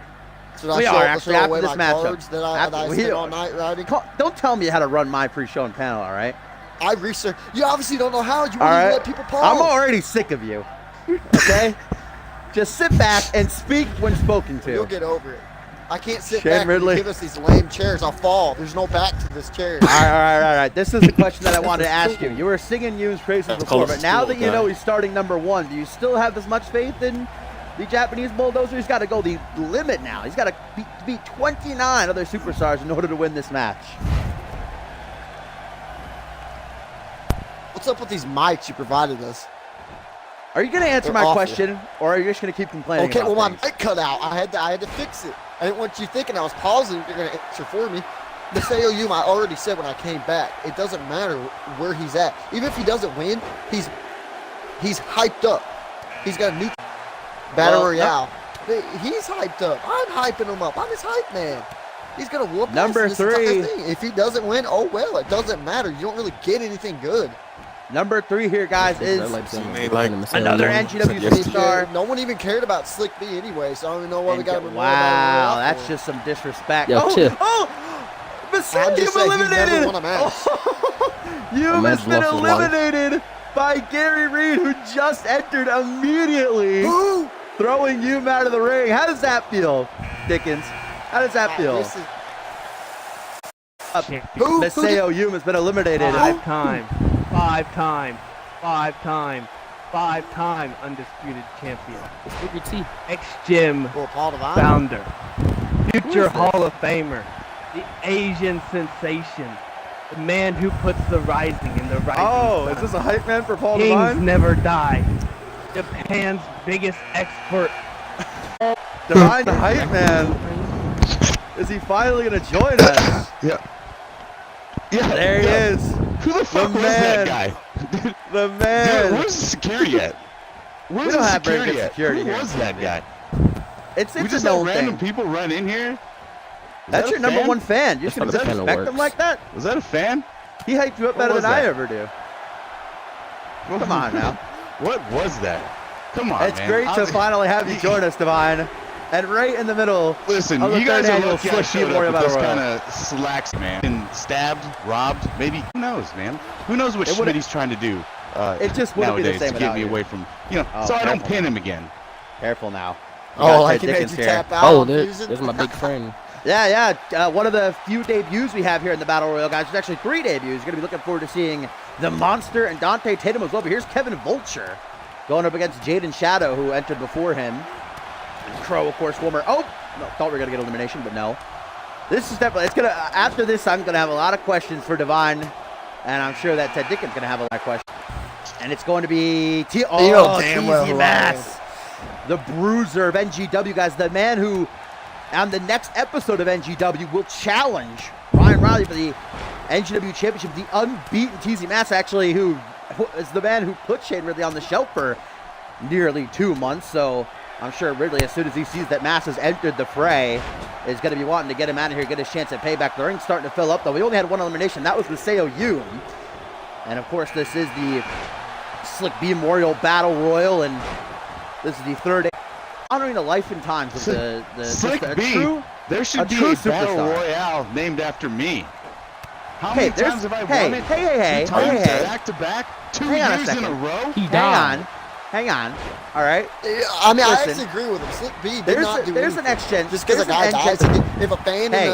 should I We show are up actually throw after away this my matchup. cards that I We spent are. all night writing? Don't tell me how to run my pre-show and panel, all right? I researched. You obviously don't know how. You All wouldn't even right. let people pause. I'm already sick of you. Okay? Just sit back and speak when spoken to. You'll get over it. I can't sit Shane back Ridley. and give us these lame chairs. I'll fall. There's no back to this chair. All right. This is the question that I wanted to ask you. You were singing Yoon's praises That's before, called but now school, that you know guy. he's starting number one, do you still have as much faith in the Japanese bulldozer? He's got to go the limit now. He's got to beat 29 other superstars in order to win this match. What's up with these mics you provided us? Are you going to answer They're my awful. question, or are you just going to keep complaining Okay, about well, my things? mic cut out. I had to fix it. I didn't want you thinking I was pausing. You're going to answer for me. Maseo Yoon, I already said when I came back, it doesn't matter where he's at. Even if he doesn't win, he's hyped up. He's got a new Battle Well, Royale. He's hyped up. I'm hyping him up. I'm his hype man. He's going to whoop Number ass in this entire 3. thing. If he doesn't win, oh well, it doesn't matter. You don't really get anything good. Number 3 here, guys, is another NGW Yes, superstar. Yeah, no one even cared about Slick B anyway, so I don't even know why we got him. Wow, that's just some disrespect. Yo, chill. Maseo, I'm just you've saying, he's never eliminated. won a match. You have man's been lost his life. eliminated by Gary Reed, who just entered immediately, Who? throwing you out of the ring. How does that feel, Dickens? How does that feel? This is- Who? Maseo Yoon has been eliminated. Five-time undisputed champion. Ex-Gym Well, Paul Devine. founder. Future Hall of Famer. The Asian sensation. The man who puts the rising in the rising Oh, sun. is this a hype man for Paul Kings Devine? never die. Japan's biggest expert. Devine the hype man. Is he finally gonna join us? Yeah. Yeah. There he yeah. is. Who the fuck was man. that guy? The Dude, man. where's the security at? Where's don't the have very security good at? security Who here was in that CMV. guy? It's We a just let known random thing. people run in here? Is That's that your a number fan? one fan. You That's can how the panel respect him works. like that. Was that a fan? He hyped you up What better was than I that? ever do. Come on now. What was that? Come on, It's man. great to finally have you join us, Divine. And right in the middle Listen, of the you guys third are annual lucky I Slick showed Memorial up with Battle this Royal. kind of slacks, man. And stabbed, robbed, maybe. Who knows, man? Who knows what It would've- Schmitty's trying to do It just wouldn't be the nowadays same to get without me you. away from, Oh, so I don't careful pin now. him again. Careful now. You Oh, got like Ted he made Dickens you here. tap out. Oh, on there's Fusion? my big friend. Yeah. One of the few debuts we have here in the Battle Royal, guys. There's actually 3 debuts. You're going to be looking forward to seeing the Monster and Dante Tatum as well. But here's Kevin Vulture going up against Jaden Shadow, who entered before him. Crow, of course, former. Oh, no, thought we were going to get elimination, but no. This is definitely, it's going to, after this, I'm going to have a lot of questions for Divine. And I'm sure that Ted Dickens going to have a lot of questions. And it's going to be You know damn well TZ who I Mass, the bruiser of NGW, guys. The man who, on the next episode of NGW, will challenge Ryan Riley for the NGW Championship. The unbeaten TZ Mass, actually, who is the man who put Shane Ridley on the shelf for nearly 2 months. So I'm sure Ridley, as soon as he sees that Mass has entered the fray, is going to be wanting to get him out of here, get his chance at payback. The ring's starting to fill up, though. We only had 1 elimination. That was with Seo Yoon. And, of course, this is the Slick B Memorial Battle Royal, and this is the 3rd honoring the life and times of the Slick just a B, true, there a should be true a battle superstar. royale named after me. How Hey, many there's- times have I hey, won it? hey, 2 times hey. back to back? 2 Hang on a years in a second. row? He died. Hang on. All right. I mean, I Listen, actually agree with him. Slick B did There's not do there's an anything. X-Gen. Just because a there's guy an dies, X-Gen- if a fan, Hey.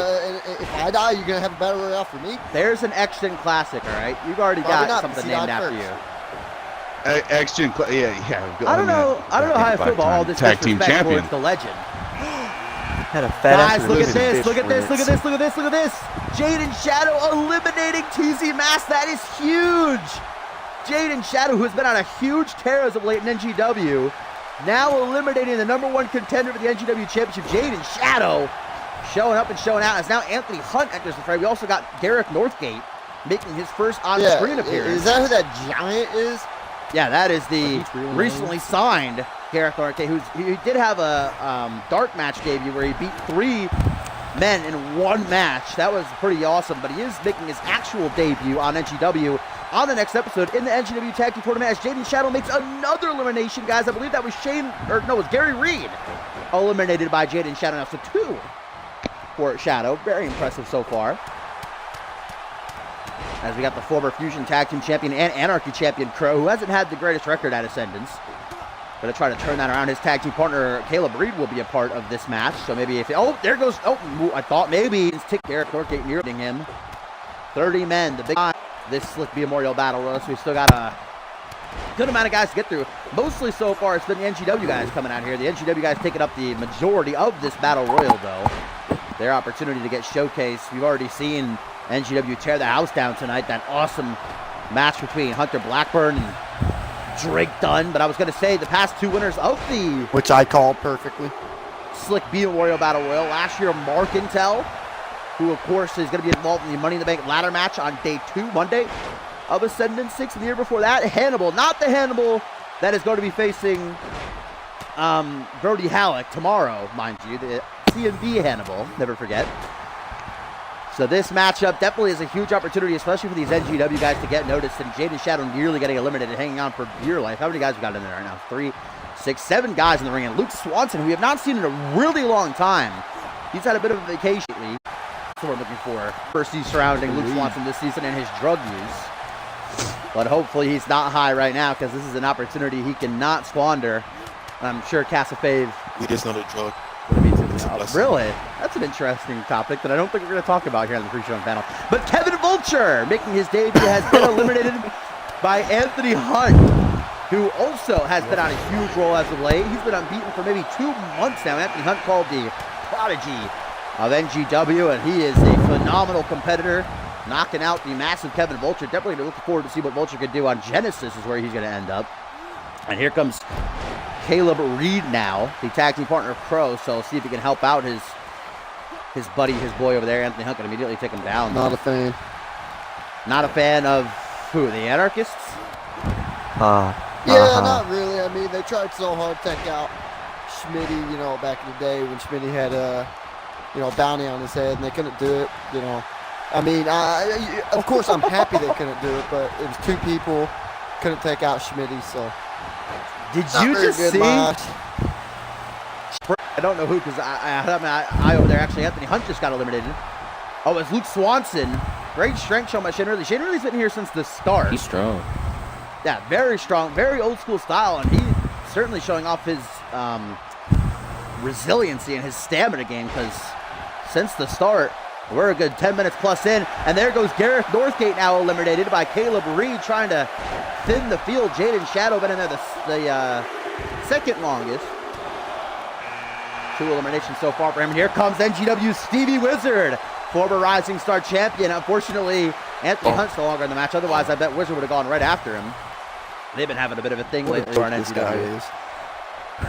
if I die, you're gonna have a battle royale for me. There's an X-Gen Classic, all right? You've already Probably got not, something because he named died after first. you. X-Gen, yeah. I don't know how I feel about all this tag team disrespect champion. towards the legend. Had a fat Guys, ass look at release this, bitch look at this, for look at it. this, look at this, look at this. Jaden Shadow eliminating TZ Mass. That is huge. Jaden Shadow, who has been on a huge tear as of late in NGW, now eliminating the #1 contender for the NGW Championship, Jaden Shadow, showing up and showing out. As now Anthony Hunt enters the fray. We also got Gareth Northgate making his first on-screen appearance. Is that who that giant is? Yeah, that is the Are these real recently names? signed Gareth Northgate, he did have a dark match debut where he beat 3 men in 1 match. That was pretty awesome, but he is making his actual debut on NGW on the next episode in the NGW Tag Team Tournament as Jaden Shadow makes another elimination, guys. I believe that was it was Gary Reed eliminated by Jaden Shadow now, so 2 for Shadow. Very impressive so far. As we got the former Fusion Tag Team Champion and Anarchy Champion Crow, who hasn't had the greatest record at Ascendance. Going to try to turn that around. His tag team partner, Caleb Reed, will be a part of this match. So maybe if... Oh, there goes... Oh, I thought maybe... Tick Gareth Northgate near him. 30 men, the big... This Slick B Memorial Battle Royal. So we still got a good amount of guys to get through. Mostly so far, it's been the NGW guys coming out here. The NGW guys taking up the majority of this Battle Royal, though. Their opportunity to get showcased. We've already seen NGW tear the house down tonight. That awesome match between Hunter Blackburn and Drake Dunn. But I was going to say the past 2 winners of the Which I called perfectly. Slick B Memorial Battle Royal. Last year, Mark Intel, who of course is going to be involved in the Money in the Bank ladder match on day 2, Monday, of Ascendance 6. And the year before that, Hannibal. Not the Hannibal that is going to be facing Brody Halleck tomorrow, mind you. The CMV Hannibal, never forget. So this matchup definitely is a huge opportunity, especially for these NGW guys to get noticed. And Jaden Shadow nearly getting eliminated, hanging on for dear life. How many guys we got in there right now? 3, 6, 7 guys in the ring. And Luke Swanson, who we have not seen in a really long time. He's had a bit of a vacation lately. That's what we're looking for. First surrounding Luke Swanson this season and his drug use. But hopefully he's not high right now, because this is an opportunity he cannot squander. I'm sure Casafave... Weed is not a drug. It's a blessing. Really? That's an interesting topic that I don't think we're going to talk about here on the pre-show panel. But Kevin Vulture, making his debut, has been eliminated by Anthony Hunt, who also has been on a huge roll as of late. He's been unbeaten for maybe 2 months now. Anthony Hunt, called the prodigy of NGW, and he is a phenomenal competitor. knocking out the massive Kevin Vulture. Definitely looking forward to see what Vulture could do on Genesis is where he's going to end up. And here comes Caleb Reed now, the tag team partner of Crow. So see if he can help out his buddy, his boy over there. Anthony Hunt can immediately take him down. Not a fan. Not a fan of who? The Anarchists? Yeah, not really. I mean, they tried so hard to take out Schmitty, you know, back in the day when Schmitty had a, you know, bounty on his head, and they couldn't do it, you know. I mean, of course, I'm happy they couldn't do it, but it was two people, couldn't take out Schmitty, so. Did you just see? Match. I don't know who, because I over there, actually, Anthony Hunt just got eliminated. Oh, it's Luke Swanson. Great strength shown by Shane Ridley. Shane Ridley's been here since the start. He's strong. Yeah, very strong, very old school style, and he's certainly showing off his resiliency and his stamina game, because since the start, we're a good 10 minutes plus in, and there goes Gareth Northgate now eliminated by Caleb Reed trying to thin the field. Jaden Shadow been in there the second longest. 2 eliminations so far for him. And here comes NGW's Stevie Wizard, former Rising Star champion. Unfortunately, Anthony Hunt's no longer in the match. Otherwise, I bet Wizard would have gone right after him. They've been having a bit of a thing lately on NGW.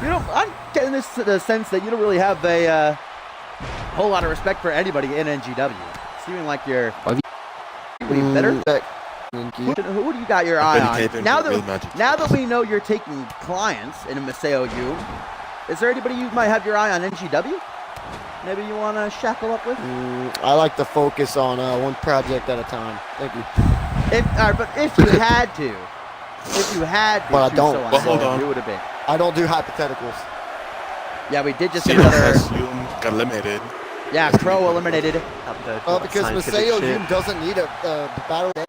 You know, I'm getting the sense that you don't really have a whole lot of respect for anybody in NGW. Seeming like you're bitter. Who do you got your eye on? Now that we know you're taking clients in Maseo U, is there anybody you might have your eye on NGW? Maybe you want to shackle up with? I like to focus on one project at a time. Thank you. But if you had to, but I don't. So but hold on. Who would it be? I don't do hypotheticals. Yeah, we did just get another. Got eliminated. Yeah, Crow eliminated. Because Maseo Yum doesn't need a battle to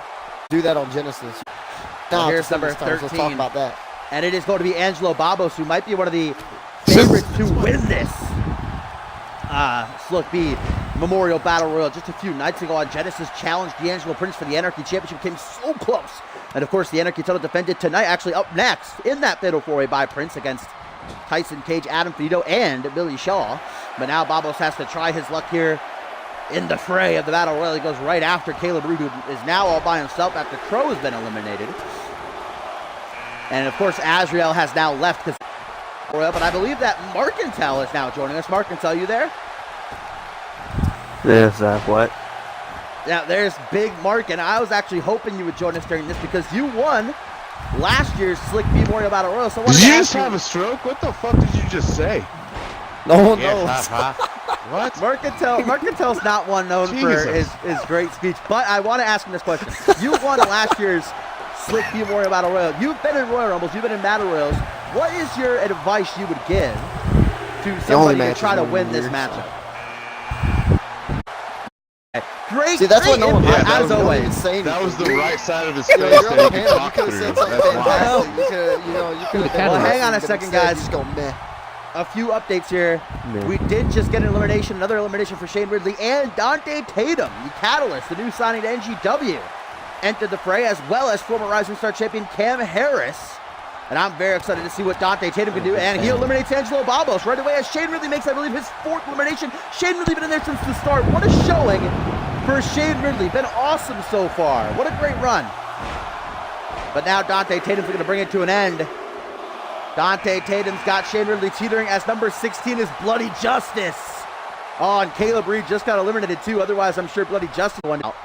do that on Genesis. Well, here's number 13. Let's talk about that. And it is going to be Angelo Babos, who might be one of the favorites to win this Slook B Memorial Battle Royal. Just a few nights ago on Genesis, challenged D'Angelo Prince for the Anarchy Championship, came so close. And of course, the Anarchy title defended tonight, actually up next in that fatal four-way by Prince against Tyson Cage, Adam Finito, and Billy Shaw. But now Babos has to try his luck here in the fray of the Battle Royal. He goes right after Caleb Reed, who is now all by himself after Crow has been eliminated. And of course, Azrael has now left because Royal, but I believe that Markentel is now joining us. Markentel, you there? There's what? Yeah, there's Big Mark, and I was actually hoping you would join us during this because you won last year's Slick B Memorial Battle Royal. So did you just have a stroke? What the fuck did you just say? No one knows. What? Markentel's not one known for his great speech, but I want to ask him this question. You won last year's Slick B Memorial Battle Royal. You've been in Royal Rumbles. You've been in Battle Royals. What is your advice you would give to somebody to try to win this matchup? Great. See, that's what no one as always. That was the right side of his face You're that on he the could panel. You talk could through. have said something That's why. fantastic. You could have. Well, hang on a second, guys. Just go meh. A few updates here. We did just get an elimination, another elimination for Shane Ridley and Dante Tatum, the Catalyst, the new signing to NGW, entered the fray, as well as former Rising Star champion Cam Harris. And I'm very excited to see what Dante Tatum can do. And he eliminates Angelo Babos right away as Shane Ridley makes, I believe, his 4th elimination. Shane Ridley been in there since the start. What a showing for Shane Ridley. Been awesome so far. What a great run. But now Dante Tatum's going to bring it to an end. Dante Tatum's got Shane Ridley teetering as number 16 is Bloody Justice. Oh, and Caleb Reed just got eliminated too. Otherwise, I'm sure Bloody Justice won out.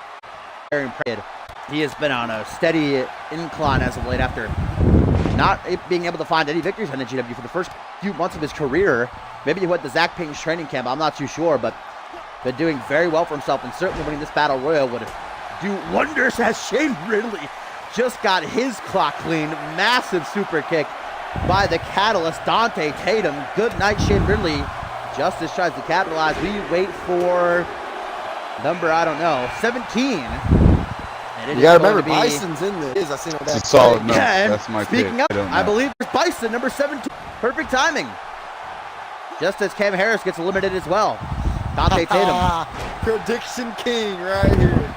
He has been on a steady incline as of late after not being able to find any victories on NGW for the first few months of his career. Maybe he went to Zach Payton's training camp. I'm not too sure, but been doing very well for himself, and certainly winning this Battle Royal would do wonders as Shane Ridley just got his clock clean. Massive super kick by the Catalyst, Dante Tatum. Good night, Shane Ridley. Justice tries to capitalize. We wait for number, I don't know, 17. You gotta remember, Bison's in this. I seen all that. It's a solid number. Yeah, That's my speaking pick. of, I believe it's Bison, number 17. Perfect timing. Just as Cam Harris gets eliminated as well. Dante Tatum. Prediction king right here.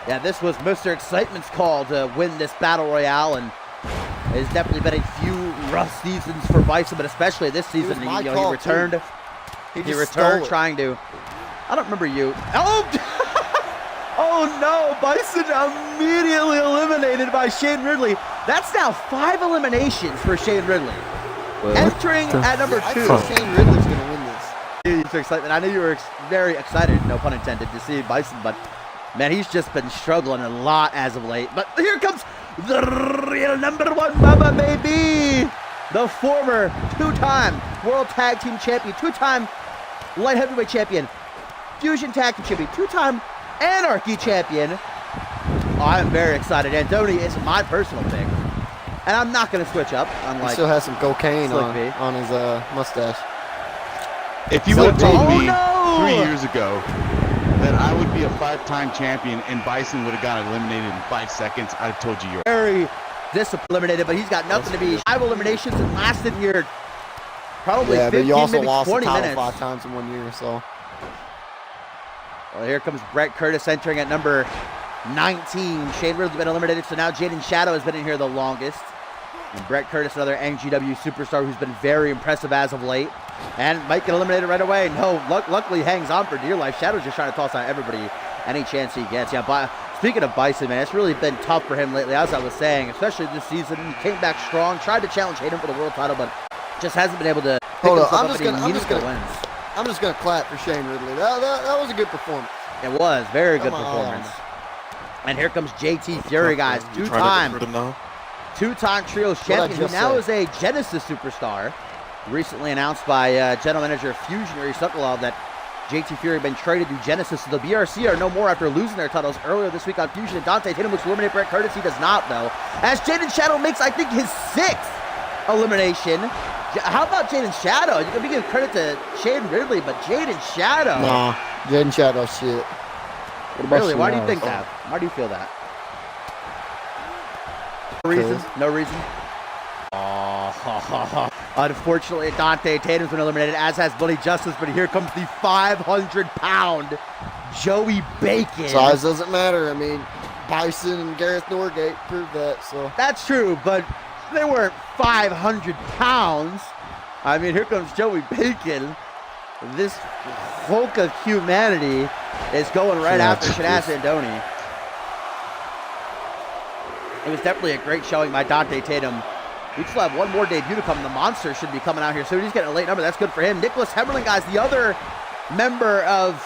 Yeah, this was Mr. Excitement's call to win this Battle Royale, and it's definitely been a few rough seasons for Bison, but especially this season. He returned. He returned trying to. I don't remember you. Oh, Oh no, Bison immediately eliminated by Shane Ridley. That's now 5 eliminations for Shane Ridley. Entering at number 2. I think Shane Ridley's going to win this. Your excitement. I know you were very excited, no pun intended, to see Bison, but man, he's just been struggling a lot as of late. But here comes the real number 1 Bubba, baby! The former 2-time World Tag Team Champion, 2-time Light Heavyweight Champion, Fusion Tag Team Champion, 2-time Anarchy Champion. Oh, I'm very excited. Andoni is my personal pick. And I'm not going to switch up, unlike He still has some cocaine Slick on V. his mustache. If you would have told me no! 3 years ago that I would be a 5-time champion and Bison would have gotten eliminated in 5 seconds, I'd have told you you're very eliminated, but he's got nothing to be. 5 eliminations and lasted here probably Yeah, 15, but you also maybe lost the 20 title minutes. 5 times in 1 year, so. Well, here comes Brett Curtis entering at number 19. Shane Ridley's been eliminated, so now Jaden Shadow has been in here the longest. And Brett Curtis, another NGW superstar who's been very impressive as of late. And might get eliminated right away. No, luckily hangs on for dear life. Shadow's just trying to toss out everybody any chance he gets. Yeah, speaking of Bison, man, it's really been tough for him lately, as I was saying, especially this season. He came back strong, tried to challenge Hayden for the world title, but just hasn't been able to pick Hold on, himself I'm up just any gonna- meaningful wins. I'm just going to clap for Shane Ridley. That was a good performance. It was very good Come on. performance. And here comes JT Fury, guys, You trying to get rid of him now? two-time trios What'd I champion, who just now say? is a Genesis superstar. Recently announced by general manager of Fusion, Yuri Sokolov, that JT Fury had been traded to Genesis. So the BRC are no more after losing their titles earlier this week on Fusion. And Dante Tatum looks to eliminate Brett Curtis. He does not, though. As Jaden Shadow makes, I think, his 6th elimination. How about Jaden Shadow? You can give credit to Shane Ridley, but Jaden Shadow. Nah, Jaden Shadow shit. Really? Why do you think that? Why do you feel that? No reason? No reason? Oh, unfortunately, Dante Tatum's been eliminated, as has Bloody Justice, but here comes the 500-pound Joey Bacon. Size doesn't matter. I mean, Bison and Gareth Norgate proved that, so. That's true, but they weren't 500 pounds. I mean, here comes Joey Bacon. This Hulk of humanity is going right after Shanaz Andoni. It was definitely a great showing by Dante Tatum. We still have one more debut to come. The Monster should be coming out here soon. He's getting a late number. That's good for him. Nicholas Hemmerling, guys, the other member of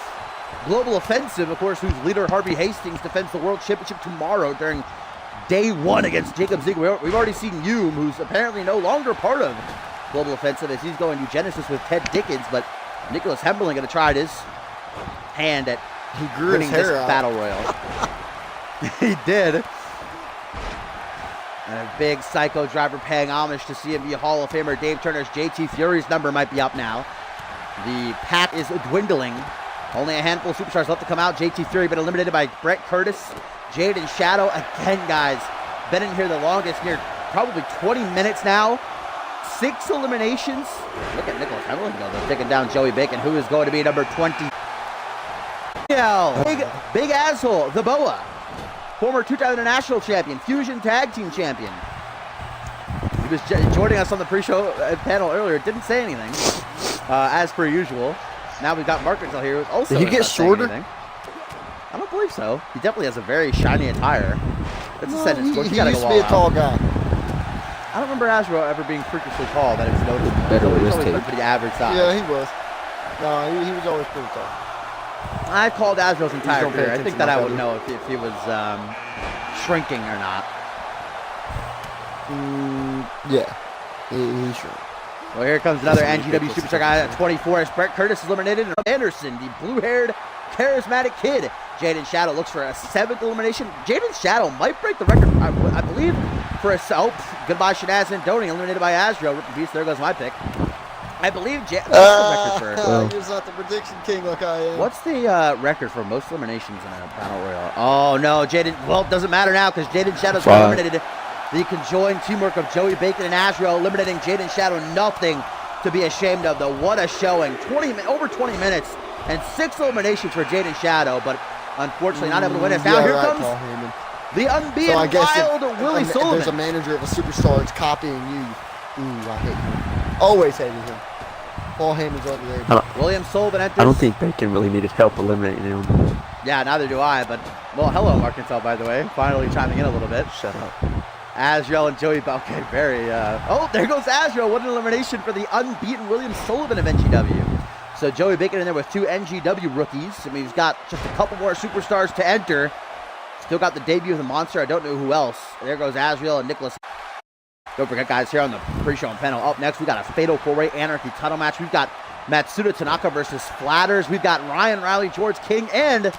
Global Offensive, of course, whose leader Harvey Hastings defends the World Championship tomorrow during day 1 against Jacob Ziegler. We've already seen Hume, who's apparently no longer part of Global Offensive, as he's going to Genesis with Ted Dickens. But Nicholas Hemmerling going to try his hand at winning this battle royal. He did. And a big psycho driver paying homage to CMV Hall of Famer Dave Turner's JT Fury's number might be up now. The pack is dwindling. Only a handful of superstars left to come out. JT Fury been eliminated by Brett Curtis. Jaden Shadow, again, guys, been in here the longest, here probably 20 minutes now. 6 eliminations. Look at Nicholas Hemmerling, though, taking down Joey Bacon, who is going to be number 20. Big asshole, the Boa. Former 2-time international champion, Fusion Tag Team champion. He was joining us on the pre-show panel earlier. Didn't say anything, as per usual. Now we've got Mark Martintel here, who's also. Did he get shorter? I don't believe so. He definitely has a very shiny attire. That's Ascendance. He You gotta used go to be a all tall out. guy. I don't remember Azrael ever being freakishly tall that it's noticeable. Better He's wrist always been tape. pretty average size. Yeah, he was. No, he was always pretty tall. I called Azrael's entire don't pay career. I think attention that I to would that. know if he was shrinking or not. Yeah, he's sure. Well, here comes another NGW superstar guy at 24 as Brett Curtis is eliminated. And Anderson, the blue-haired, charismatic kid. Jaden Shadow looks for a 7th elimination. Jaden Shadow might break the record, I believe, for a... Oh, goodbye, Shanaz Andoni, eliminated by Azrael. Rip in peace, there goes my pick. I believe what's the record for... You're not the prediction king like I am. What's the record for most eliminations in a battle royal? Oh, no, Jaden... Well, it doesn't matter now because Jaden Shadow's been eliminated. The conjoined teamwork of Joey Bacon and Azrael eliminating Jaden Shadow. Nothing to be ashamed of, though. What a showing. Over 20 minutes and 6 eliminations for Jaden Shadow, but unfortunately not able to win this. Now here comes the unbeaten wild Willie Sullivan. There's a manager of a superstar that's copying you. Ooh, I hate him. Always hated him. Paul Heyman's underrated. William Sullivan enters. I don't think Bacon really needed help eliminating him. Yeah, neither do I, but, well, hello, Arkansas, by the way. Finally chiming in a little bit. Shut up. Azrael and Joey, okay, oh, there goes Azrael. What an elimination for the unbeaten William Sullivan of NGW. So Joey Bacon in there with 2 NGW rookies. I mean, he's got just a couple more superstars to enter. Still got the debut of the Monster. I don't know who else. There goes Azrael and Nicholas. Don't forget, guys, here on the pre-show and panel. Up next, we got a Fatal 4-Way Anarchy title match. We've got Matsuda Tanaka versus Flatters. We've got Ryan Riley, George King, and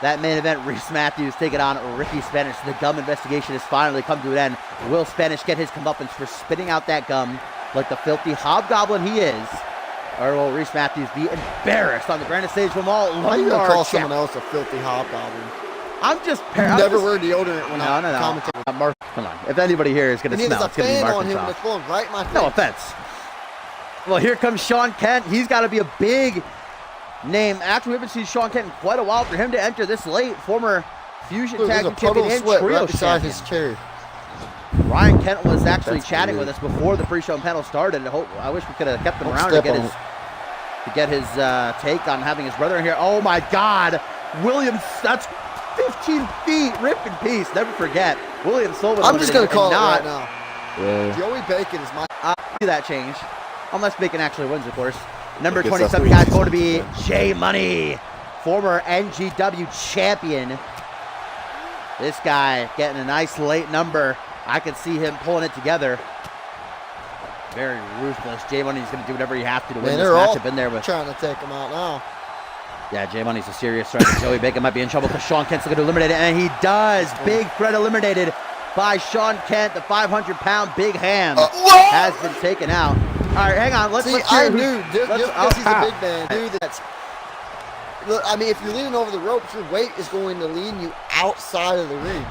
that main event, Reese Matthews taking on Ricky Spanish. The gum investigation has finally come to an end. Will Spanish get his comeuppance for spitting out that gum like the filthy hobgoblin he is? Or will Reese Matthews be embarrassed on the grandest stage of them all? Why are you going to call someone else a filthy hobgoblin? I'm just... Never wear deodorant when I'm No. commentating. Come on. If anybody here is going to smell, it's going to be Mark him, it's going right in my face. No offense. Well, here comes Sean Kent. He's got to be a big name. Actually, we haven't seen Sean Kent in quite a while. For him to enter this late, former Fusion Tag Team Champion and Trios beside Champion. his chair. Ryan Kent was actually chatting with us before the pre-show and panel started. I wish we could have kept him around to get his take on having his brother in here. Oh my God, Williams! That's 15 feet. Rip in peace. Never forget, William Sullivan. I'm just gonna call it right now. Yeah. Joey Bacon is my. See that change, unless Bacon actually wins, of course. Number I guess that's 27, the guys, easy going to be something. Jay Money, former NGW champion. This guy getting a nice late number. I could see him pulling it together. Very ruthless. Jay Money's going to do whatever he has to win this matchup. Been there with trying to take him out now. Yeah, Jay Money's a serious threat. Joey Bacon might be in trouble because Sean Kent's looking to eliminate it, and he does. Big threat eliminated by Sean Kent. The 500-pound big ham has been taken out. All right, hang on. Let's I hear knew just because he's a big man. I knew that. Look, I mean, if you're leaning over the ropes, your weight is going to lean you outside of the ring.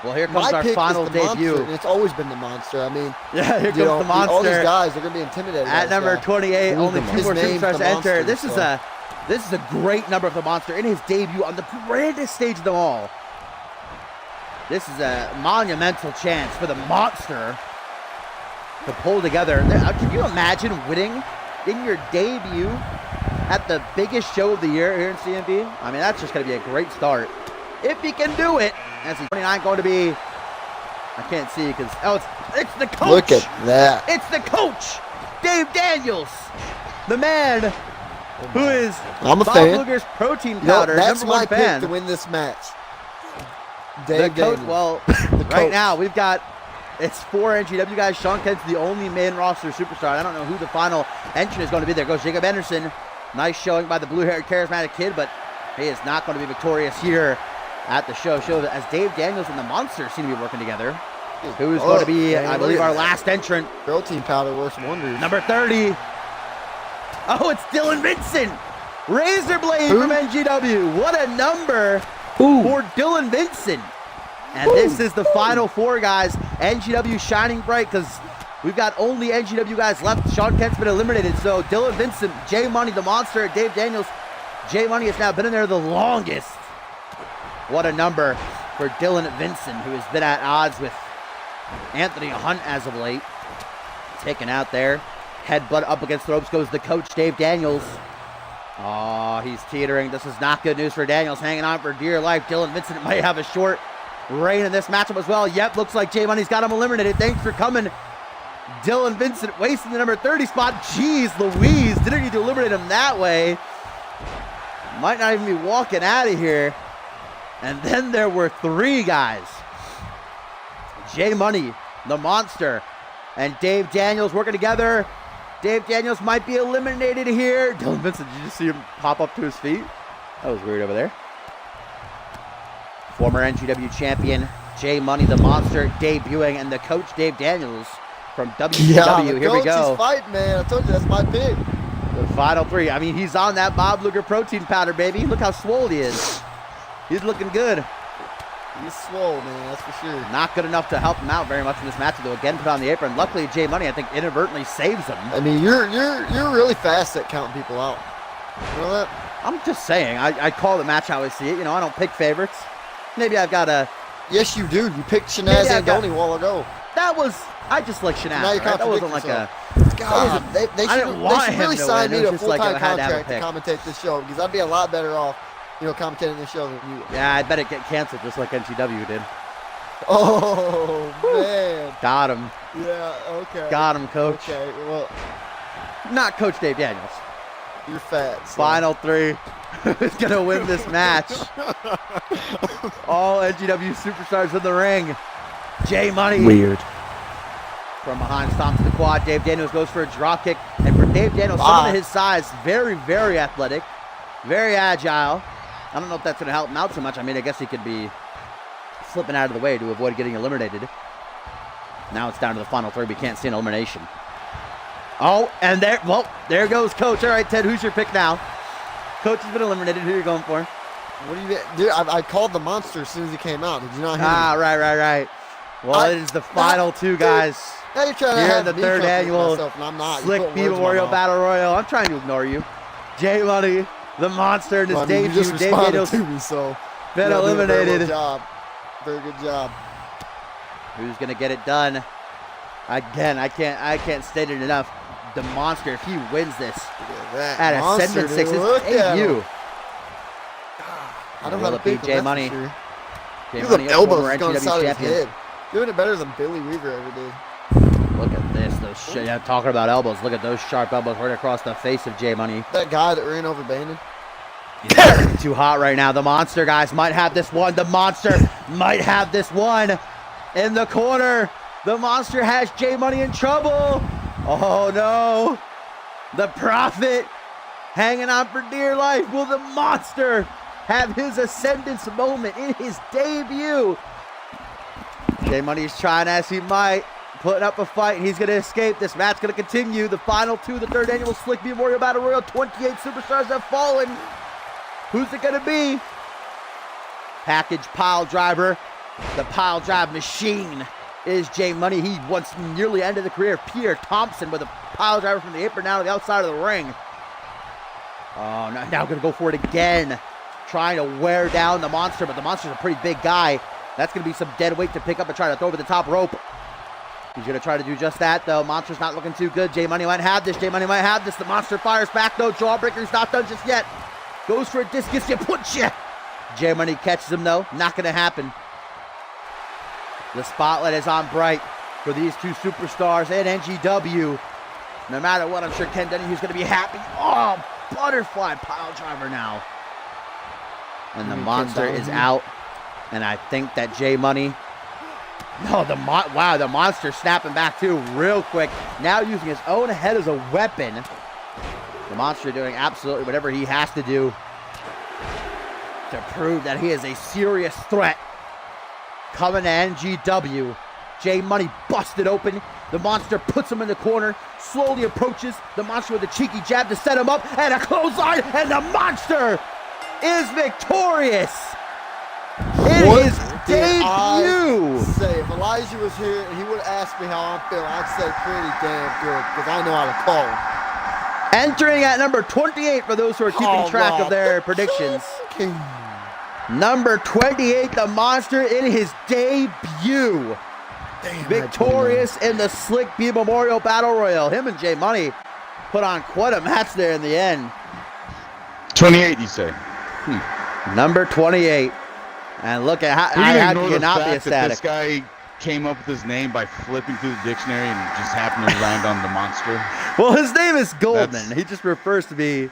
Well, here comes our final debut. Monster, and it's always been the Monster. I mean, yeah, here comes the Monster. All these guys, they're going to be intimidated. At number 28, only 2 more superstars to enter. This is a great number of the Monster in his debut on the grandest stage of them all. This is a monumental chance for the Monster to pull together. Can you imagine winning in your debut at the biggest show of the year here in CMV? I mean, that's just going to be a great start. If he can do it. As he's 29 going to be, I can't see because, it's the coach. Look at that. It's the coach, Dave Daniels, the man who is I'm a Bob fan. Luger's protein powder, that's number 1 my fan. pick to win this match. The Dave coach, Daniels. well, right now we've got, it's 4 NGW guys. Sean Kent's the only main roster superstar. I don't know who the final entrant is going to be. There goes Jacob Anderson. Nice showing by the blue-haired charismatic kid, but he is not going to be victorious here at the show that as Dave Daniels and the Monster seem to be working together. Who's going to be, I believe, our last entrant. Protein powder works wonders. Number 30. Oh, it's Dylan Vincent. Razorblade from NGW. What a number for Dylan Vincent. And this is the final 4, guys. NGW shining bright because we've got only NGW guys left. Sean Kent's been eliminated. So Dylan Vincent, Jay Money, the Monster, Dave Daniels. Jay Money has now been in there the longest. What a number for Dylan Vincent, who has been at odds with Anthony Hunt as of late. Taken out there. Headbutt up against the ropes goes the coach, Dave Daniels. Oh, he's teetering. This is not good news for Daniels. Hanging on for dear life. Dylan Vincent might have a short reign in this matchup as well. Yep, looks like Jay Money's got him eliminated. Thanks for coming, Dylan Vincent, wasting the number 30 spot. Jeez Louise, didn't need to eliminate him that way. Might not even be walking out of here. And then there were 3 guys. Jay Money, the Monster, and Dave Daniels working together. Dave Daniels might be eliminated here. Dylan Vincent, did you just see him pop up to his feet? That was weird over there. Former NGW champion Jay Money, the Monster, debuting, and the coach Dave Daniels from WCW. Here we go. He's fighting, man. I told you that's my pick. The final 3. I mean, he's on that Bob Luger protein powder, baby. Look how swole he is. He's looking good. He's swole, man, that's for sure. Not good enough to help him out very much in this match, though. Again, put on the apron. Luckily, Jay Money, I think, inadvertently saves him. I mean, you're really fast at counting people out. You know that? I'm just saying. I call the match how I see it. You know, I don't pick favorites. Maybe I've got a... Yes, you do. You picked Shanaz Andoni a while ago. That was... I just like Shanaz. Now you right? That wasn't like yourself. a... God, they should really sign me to a full-time like contract to commentate this show because I'd be a lot better off commentating the show than you will. Yeah, I bet it get canceled just like NGW did. Oh, man. Got him. Yeah, okay. Got him, Coach. Okay, well, Not Coach Dave Daniels. you're fat. So. Final three. Who's going to win this match? All NGW superstars in the ring. J Money. Weird. From behind, stomps the quad. Dave Daniels goes for a drop kick. And for Dave Daniels, someone of his size, very, very athletic, very agile. I don't know if that's going to help him out so much. I mean, I guess he could be slipping out of the way to avoid getting eliminated. Now it's down to the final three. We can't see an elimination. Oh, and there goes Coach. All right, Ted, who's your pick now? Coach has been eliminated. Who are you going for? What do you Dude, I called the monster as soon as he came out. Did you not hear me? Right. Well, it is the final two, guys. Now you're trying to Here have in the me third contradict annual myself, and I'm not. You Slick put B words in my Memorial mouth. Battle Royal. I'm trying to ignore you. J Money, the monster, in his Well, I mean, you debut. just Dave responded Daniels to me, so been you're doing a very eliminated. good job. Very good job. Who's gonna get it done? Again, I can't state it enough. The monster, if he wins this Look at that at monster, Ascendance dude. 6, his Look at him. debut. I don't know Will how to it be beat him, J that's for Money? sure. J Look Money, at a elbows former going NGW inside of his champion. head. Doing it better than Billy Weaver ever did. Look at this. Talking about elbows. Look at those sharp elbows right across the face of J Money. That guy that ran over Bandon. Too hot right now. The monster, guys, might have this one. The monster might have this one. In the corner, the monster has J Money in trouble. Oh no. The Prophet hanging on for dear life. Will the monster have his Ascendance moment in his debut? J Money's trying as he might, putting up a fight, and he's going to escape. This match going to continue. The final two, the third annual Slick B Memorial Battle Royal. 28 superstars have fallen. Who's it going to be? Package pile driver. The pile drive machine is J Money. He once nearly ended the career of Pierre Thompson with a pile driver from the apron down to the outside of the ring. Oh, now going to go for it again. Trying to wear down the monster, but the monster's a pretty big guy. That's going to be some dead weight to pick up and try to throw over the top rope. He's going to try to do just that, though. Monster's not looking too good. J Money might have this. J Money might have this. The monster fires back, though. Jawbreaker's not done just yet. Goes for a discus. You put you. J Money catches him, though. Not going to happen. The spotlight is on bright for these two superstars and NGW. No matter what, I'm sure Ken Denny's going to be happy. Oh, butterfly pile driver now. And the monster is out. And I think that J Money. No, the monster snapping back too real quick. Now using his own head as a weapon. The monster doing absolutely whatever he has to do to prove that he is a serious threat. Coming to NGW. J Money busted open. The monster puts him in the corner. Slowly approaches the monster with a cheeky jab to set him up. And a clothesline. And the monster is victorious. In his debut. Say, if Elijah was here and he would have asked me how I'm feeling, I'd say pretty damn good because I know how to call him. Entering at number 28 for those who are keeping track of their predictions. Number 28, the monster in his debut. Victorious in the Slick B Memorial Battle Royal. Him and J Money put on quite a match there in the end. 28, you say? Number 28. And look at how Ignore you the cannot be fact that ecstatic. this guy came up with his name by flipping through the dictionary and just happened to land on the monster. Well, his name is Goldman. He just prefers to be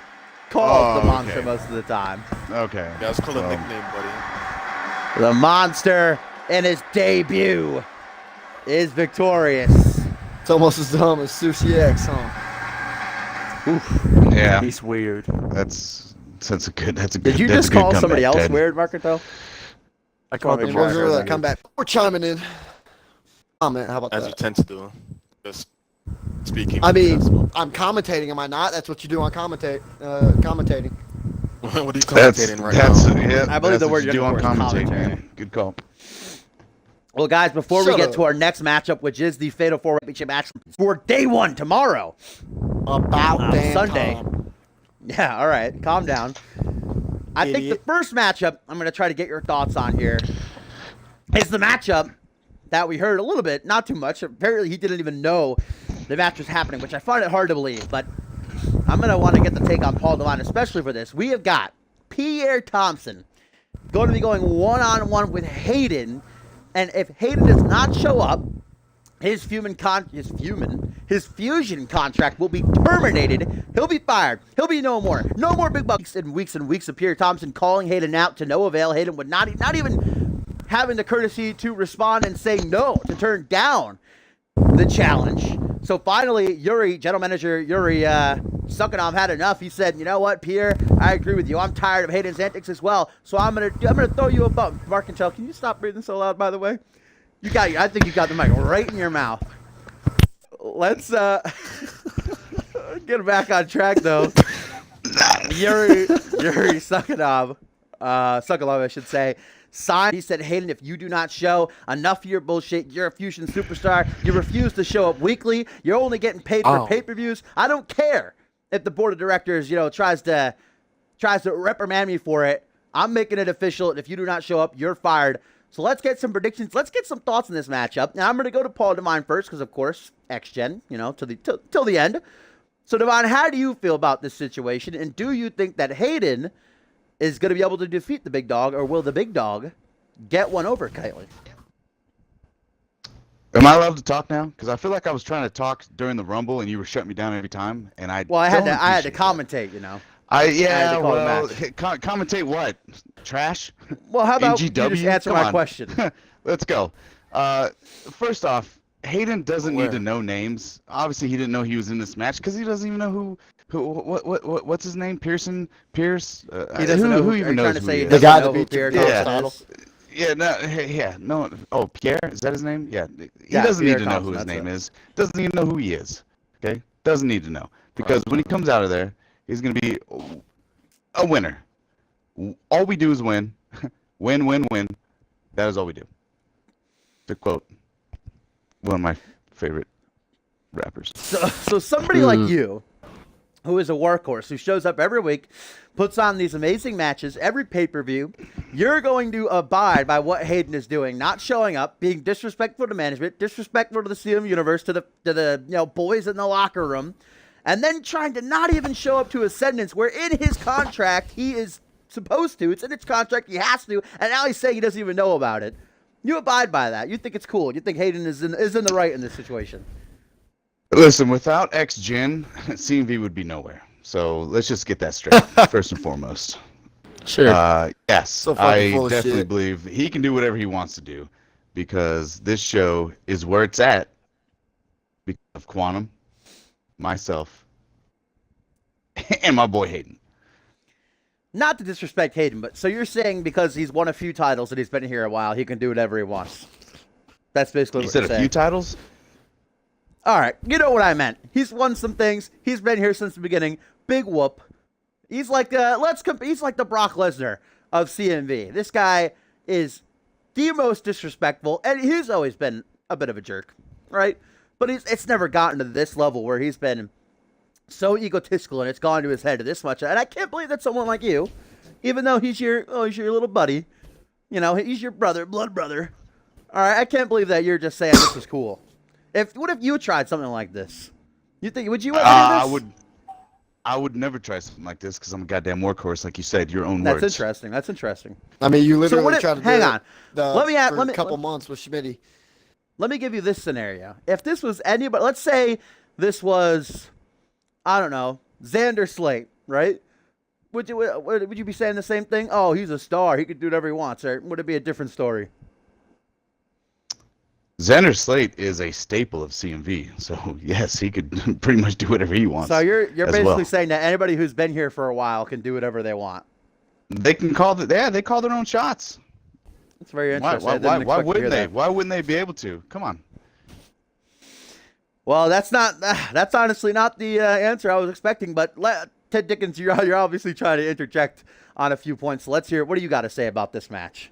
called the monster okay. most of the time. Okay. Yeah, it's called a nickname, buddy. The monster in his debut is victorious. It's almost as dumb as Sushi X, huh? Oof. Yeah. He's weird. That's a good. Did you that's just a good call somebody comeback, else Ted. weird, Marketo? I called Hey, him We're Mark, gonna as come back. We're chiming in. Comment. How about As you that? tend to do. Just speaking. I mean, That's I'm commentating, am I not? That's what you do on commentating. what are you That's commentating right now? yeah. I believe that's the what word you you're do on looking for is commentating, commentary. man. Good call. Well, guys, before we Shut get up. to our next matchup, which is the Fatal 4 Championship match for day one tomorrow. About damn Sunday. time. Yeah, all right. Calm down. I think the Idiot. first matchup I'm going to try to get your thoughts on here is the matchup that we heard a little bit, not too much. Apparently, he didn't even know the match was happening, which I find it hard to believe. But I'm going to want to get the take on Paul Devine, especially for this. We have got Pierre Thompson going to be going one-on-one with Hayden, and if Hayden does not show up, his fusion contract will be terminated. He'll be fired. He'll be no more. No more big bucks in weeks and weeks of Pierre Thompson calling Hayden out to no avail. Hayden would not even having the courtesy to respond and say no, to turn down the challenge. So finally, General Manager Yuri Sukanov had enough. He said, "You know what, Pierre? I agree with you. I'm tired of Hayden's antics as well. So I'm gonna throw you a bone." Mark and Chell, can you stop breathing so loud? By the way, I think you got the mic right in your mouth. Let's get back on track though. Yuri Sukanov, I should say. Signed. He said, "Hayden, if you do not show enough of your bullshit, you're a fusion superstar. You refuse to show up weekly. You're only getting paid for pay-per-views. I don't care if the board of directors, tries to reprimand me for it. I'm making it official. And if you do not show up, you're fired." So let's get some predictions. Let's get some thoughts on this matchup. Now I'm going to go to Paul Devine first because, of course, X-Gen, till the end. So Devine, how do you feel about this situation? And do you think that Hayden is going to be able to defeat the big dog, or will the big dog get one over Kylie? Am I allowed to talk now? Because I feel like I was trying to talk during the Rumble, and you were shutting me down every time. And I had to commentate, commentate what? Trash? Well, how about NGW? you just answer my question? Let's go. First off, Hayden doesn't need to know names. Obviously, he didn't know he was in this match because he doesn't even know what's his name? Pierce? He doesn't know who even knows who he is. The guy that beat Pierre Pierre Thompson is. No. Oh, Pierre? Is that his name? Yeah. He Yeah, doesn't Pierre need to know Thompson, who his that's name it. is. Doesn't even know who he is. Okay? Doesn't need to know. Because when he comes out of there, he's going to be a winner. All we do is win. Win, win, win. That is all we do. To quote one of my favorite rappers. So somebody like you, who is a workhorse, who shows up every week, puts on these amazing matches every pay-per-view, you're going to abide by what Hayden is doing, not showing up, being disrespectful to management, disrespectful to the CMV universe, to the boys in the locker room, and then trying to not even show up to Ascendance, where in his contract he is supposed to. It's in his contract, he has to, and now he's saying he doesn't even know about it. You abide by that. You think it's cool. You think Hayden is in the right in this situation. Listen, without X-Gen, CMV would be nowhere. So let's just get that straight, first and foremost. Sure. Yes, So fucking I full of definitely shit. believe he can do whatever he wants to do because this show is where it's at because of Quantum, myself, and my boy Hayden. Not to disrespect Hayden, but so you're saying because he's won a few titles and he's been here a while, he can do whatever he wants. That's basically You what said you're a saying. few titles? All right, you know what I meant. He's won some things. He's been here since the beginning. Big whoop. He's like he's like the Brock Lesnar of CMV. This guy is the most disrespectful, and he's always been a bit of a jerk, right? But it's never gotten to this level where he's been so egotistical and it's gone to his head this much. And I can't believe that someone like you, even though he's your little buddy, he's your blood brother. All right, I can't believe that you're just saying this is cool. What if you tried something like this? Would you ever do this? I would never try something like this because I'm a goddamn workhorse, like you said. Your own That's words. interesting. That's interesting. I mean, you literally what if- tried to hang do on. it Let me a couple months with Schmitty. Let me give you this scenario. If this was anybody, let's say this was, I don't know, Xander Slate, right? Would you be saying the same thing? Oh, he's a star. He could do whatever he wants. Or would it be a different story? Xander Slate is a staple of CMV, so yes, he could pretty much do whatever he wants. So you're as basically well. saying that anybody who's been here for a while can do whatever they want. They can call they call their own shots. That's very Why interesting. I didn't expect to hear wouldn't they? that. Why wouldn't they be able to? Come on. Well, that's honestly not the answer I was expecting. But Ted Dickens, you're obviously trying to interject on a few points. So let's hear. What do you got to say about this match?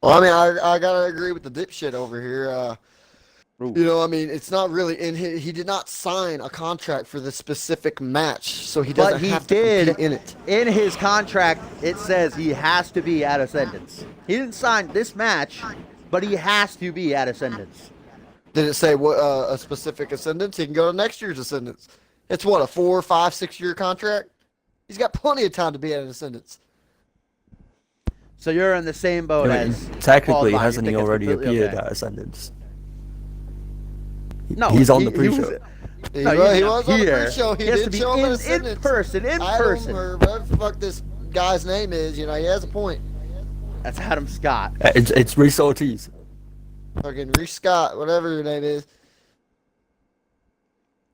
Well, I mean, I gotta agree with the dipshit over here. I mean, it's not really in his, he did not sign a contract for this specific match, so he doesn't have to compete in it. In his contract, it says he has to be at Ascendance. He didn't sign this match, but he has to be at Ascendance. Did it say what a specific Ascendance? He can go to next year's Ascendance. It's what, a 4, 5, 6 year contract? He's got plenty of time to be at an Ascendance. So you're in the same boat as Paul Technically, Devine. You hasn't he think it's already completely appeared okay? at Ascendance? No, He's on the he was- pre-show. No, he you was on the here. pre-show. He has did to be show up at in Ascendance. person. In Adam, person. or whatever the fuck this guy's name is, you know, he has a point. That's Adam Scott. It's Reese Ortiz. Fucking Reese Scott, whatever your name is.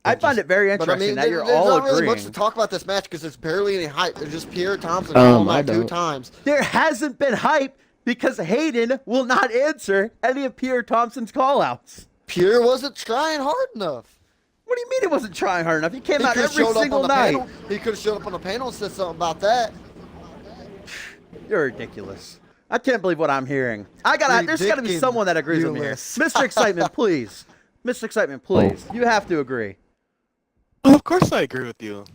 I find it very But I interesting mean, that you're there's all not really agreeing. much to talk about this match because there's barely any hype. There's just Pierre Thompson calling I out 2 don't. times. There hasn't been hype because Hayden will not answer any of Pierre Thompson's callouts. Pierre wasn't trying hard enough. What do you mean he wasn't trying hard enough? He came He out could have every showed up single on the night. panel. He could have showed up on the panel and said something about that. You're ridiculous. I can't believe what I'm hearing. There's got to be someone that agrees with me here. Ridiculous. Mr. Excitement, please. Mr. Excitement, please. You have to agree. Well, of course I agree with you.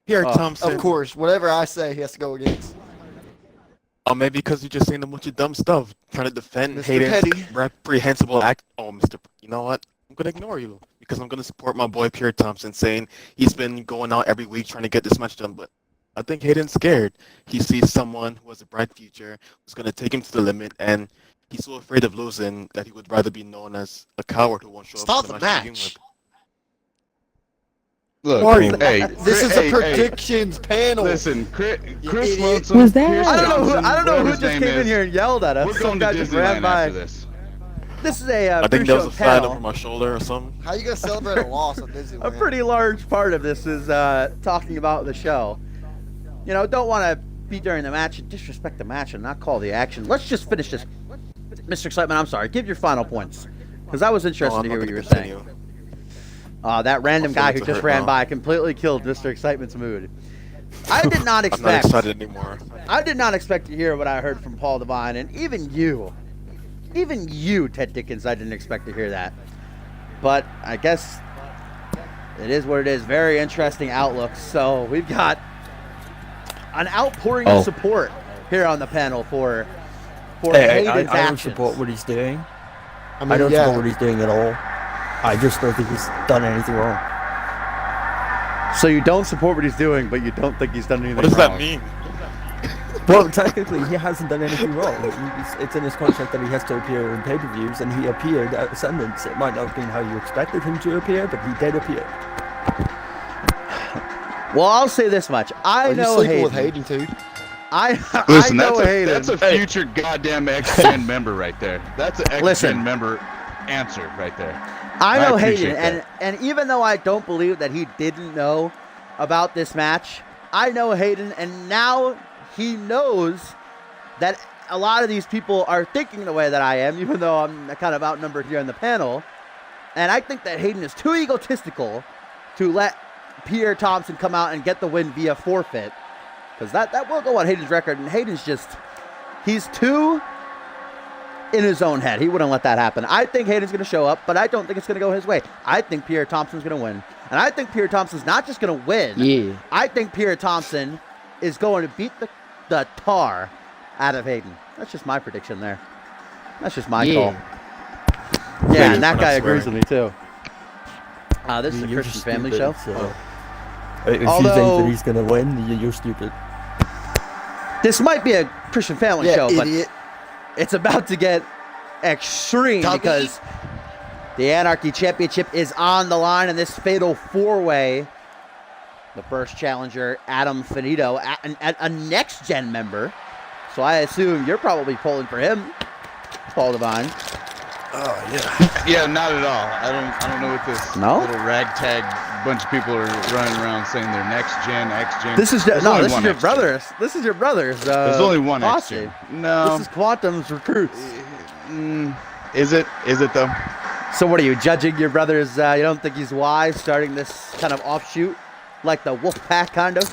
Pierre Thompson. Of course, whatever I say, he has to go against. Oh, maybe because you just saying a bunch of dumb stuff, trying to defend Mr. Hayden's Petty. reprehensible act. Oh, you know what? I'm gonna ignore you because I'm gonna support my boy Pierre Thompson, saying he's been going out every week trying to get this match done. But I think Hayden's scared. He sees someone who has a bright future, who's gonna take him to the limit, and he's so afraid of losing that he would rather be known as a coward who won't show Stop up to the the match. to begin match. with. Look, hey, This is hey, a predictions panel. Listen, Chris idiot. Lonesome, Who's that? Pierce I don't know Johnson, who whatever who his just name came in is, here and yelled at us. We're Some going guy to just ran Disneyland by. after this. This is a I think there pre-show was a fan panel. over my shoulder or something. How you gonna celebrate a loss on Disneyland? A pretty large part of this is talking about the show. You know, don't want to be during the match and disrespect the match and not call the action. Let's just finish this. Mr. Excitement, I'm sorry. Give your final points. Because I was interested I'm to hear not what you were gonna saying. continue. That random I'm guy feeling who to just hurt ran now. by completely killed Mr. Excitement's mood. I did not I'm not expect. excited anymore. I did not expect to hear what I heard from Paul Devine, and even you, Ted Dickens, I didn't expect to hear that. But I guess it is what it is. Very interesting outlook. So we've got an outpouring of support here on the panel for Hayden's I don't actions. support what he's doing. I mean, I don't yeah. support what he's doing at all. I just don't think he's done anything wrong. So you don't support what he's doing, but you don't think he's done anything What does wrong. that mean? Well, technically, he hasn't done anything wrong. It's in his contract that he has to appear in pay-per-views, and he appeared at Ascendance. It might not have been how you expected him to appear, but he did appear. Well, I'll say this much. I Are you know sleeping Hayden. with Hayden too? Listen, I know Hayden. that's a future goddamn X-Gen member right there. That's an X-Gen Listen. member answer right there. I know appreciate Hayden, that. and even though I don't believe that he didn't know about this match, I know Hayden, and now he knows that a lot of these people are thinking the way that I am, even though I'm kind of outnumbered here on the panel. And I think that Hayden is too egotistical to let Pierre Thompson come out and get the win via forfeit, because that will go on Hayden's record, and Hayden's he's too in his own head. He wouldn't let that happen. I think Hayden's going to show up, but I don't think it's going to go his way. I think Pierre Thompson's going to win. And I think Pierre Thompson's not just going to win. Yeah. I think Pierre Thompson is going to beat the tar out of Hayden. That's just my prediction there. That's just my call. Yeah, and that guy agrees with me too. This is a You're Christian just family stupid, show. so- If you Although- think that he's gonna win, you're stupid. This might be a Christian family Yeah, show, idiot. but it's about to get extreme Dummy. because the Anarchy Championship is on the line in this fatal four-way. The first challenger, Adam Finito, a next-gen member. So I assume you're probably pulling for him, Paul Devine. Oh yeah. Yeah, not at all. I don't know what this No? little ragtag bunch of people are running around saying they're next gen, X gen. This is There's no, only this is one your X-Gen. brothers. This is your brothers. There's only one X posse. gen. No. This is Quantum's recruits. Is it? Is it though? So what are you judging your brothers? You don't think he's wise starting this kind of offshoot, like the Wolfpack kind of?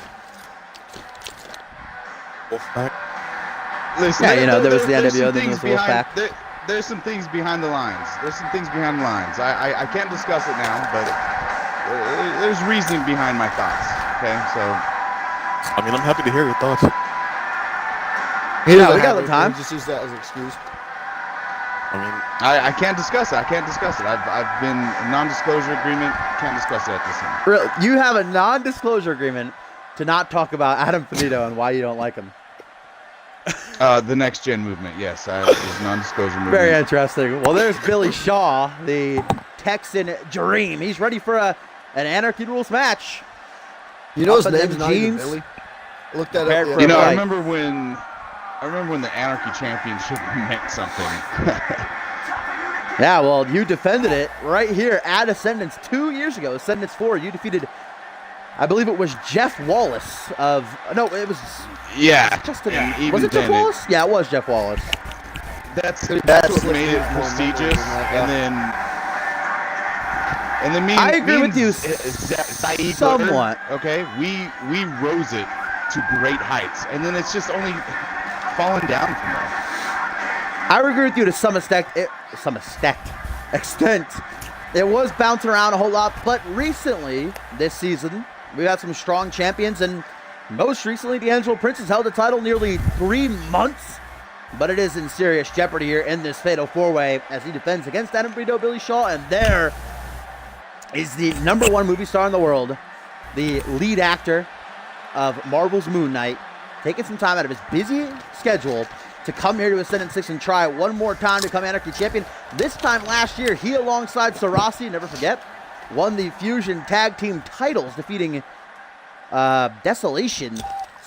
Wolfpack. Listen, Yeah, you know, there was the there's NWO, some then things there was behind. Wolfpack. There's some things behind the lines. There's some things behind the lines. I can't discuss it now, but there's reasoning behind my thoughts. Okay, so I mean, I'm happy to hear your thoughts. Yeah, we got the time. Just use that as an excuse. I mean, I can't discuss it. I can't discuss it. I've been non-disclosure agreement. Can't discuss it at this time. Really, you have a non-disclosure agreement to not talk about Adam Finito and why you don't like him. The next gen movement, yes. There's non-disclosure movement. Very interesting. Well, there's Billy Shaw, the Texan Dream. He's ready for an Anarchy Rules match. You know his Up in name's them not even jeans. Billy. Look that Prepared up. for You know, Right. I remember when the Anarchy Championship meant something. Yeah, well, you defended it right here at Ascendance 2 years ago. Ascendance 4, you defeated, I believe it was Jeff Wallace of, no, it was Yeah. Justin. Yeah, Was even it Jeff then, Wallace? Yeah, it was Jeff Wallace. That's That's what made it more memory prestigious, than that, and then me. I and- agree me with you and Saeed somewhat. Butler, okay, we rose it to great heights, and then it's just only fallen down from there. I would agree with you to some extent. It was bouncing around a whole lot, but recently, this season, we've had some strong champions, and most recently, D'Angelo Prince has held the title nearly 3 months, but it is in serious jeopardy here in this fatal four-way as he defends against Adam Brito, Billy Shaw, and there is the #1 movie star in the world, the lead actor of Marvel's Moon Knight, taking some time out of his busy schedule to come here to Ascendant 6 and try one more time to become Anarchy Champion. This time last year, he alongside Sarasi, never forget, won the Fusion Tag Team titles, defeating Desolation.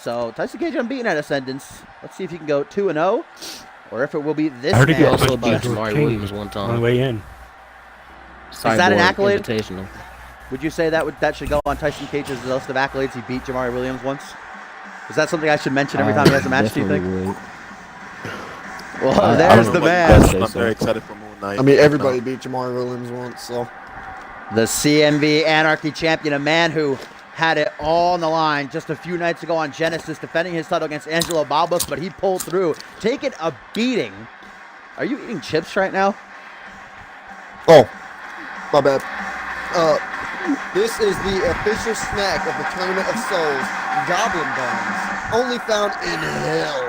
So Tyson Cage unbeaten at Ascendance. Let's see if he can go 2-0, or if it will be this He man. also beat Jamari Williams one On the time. way in. Is that an Cyborg accolade? Invitational. Would you say that should go on Tyson Cage's list of accolades? He beat Jamari Williams once. Is that something I should mention every time he has a match, do you think? Definitely would. Well, I there's don't the know man. what- I'm very excited for Moon Knight. I mean, everybody beat Jamari Williams once, so. The CMV Anarchy Champion, a man who had it all on the line just a few nights ago on Genesis, defending his title against Angelo Babos, but he pulled through, taking a beating. Are you eating chips right now? Oh, my bad. This is the official snack of the Tournament of Souls, Goblin Bombs, only found in hell.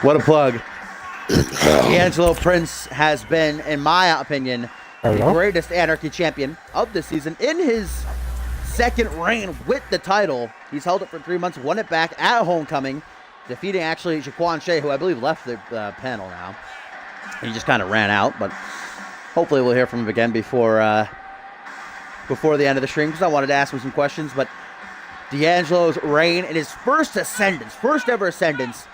What a plug. D'Angelo Prince has been, in my opinion, the greatest Anarchy Champion of the season. In his second reign with the title, he's held it for 3 months, won it back at Homecoming, defeating actually Jaquan Shea, who I believe left the panel now. He just kind of ran out, but hopefully we'll hear from him again before the end of the stream, because I wanted to ask him some questions. But D'Angelo's reign in his first ever Ascendance,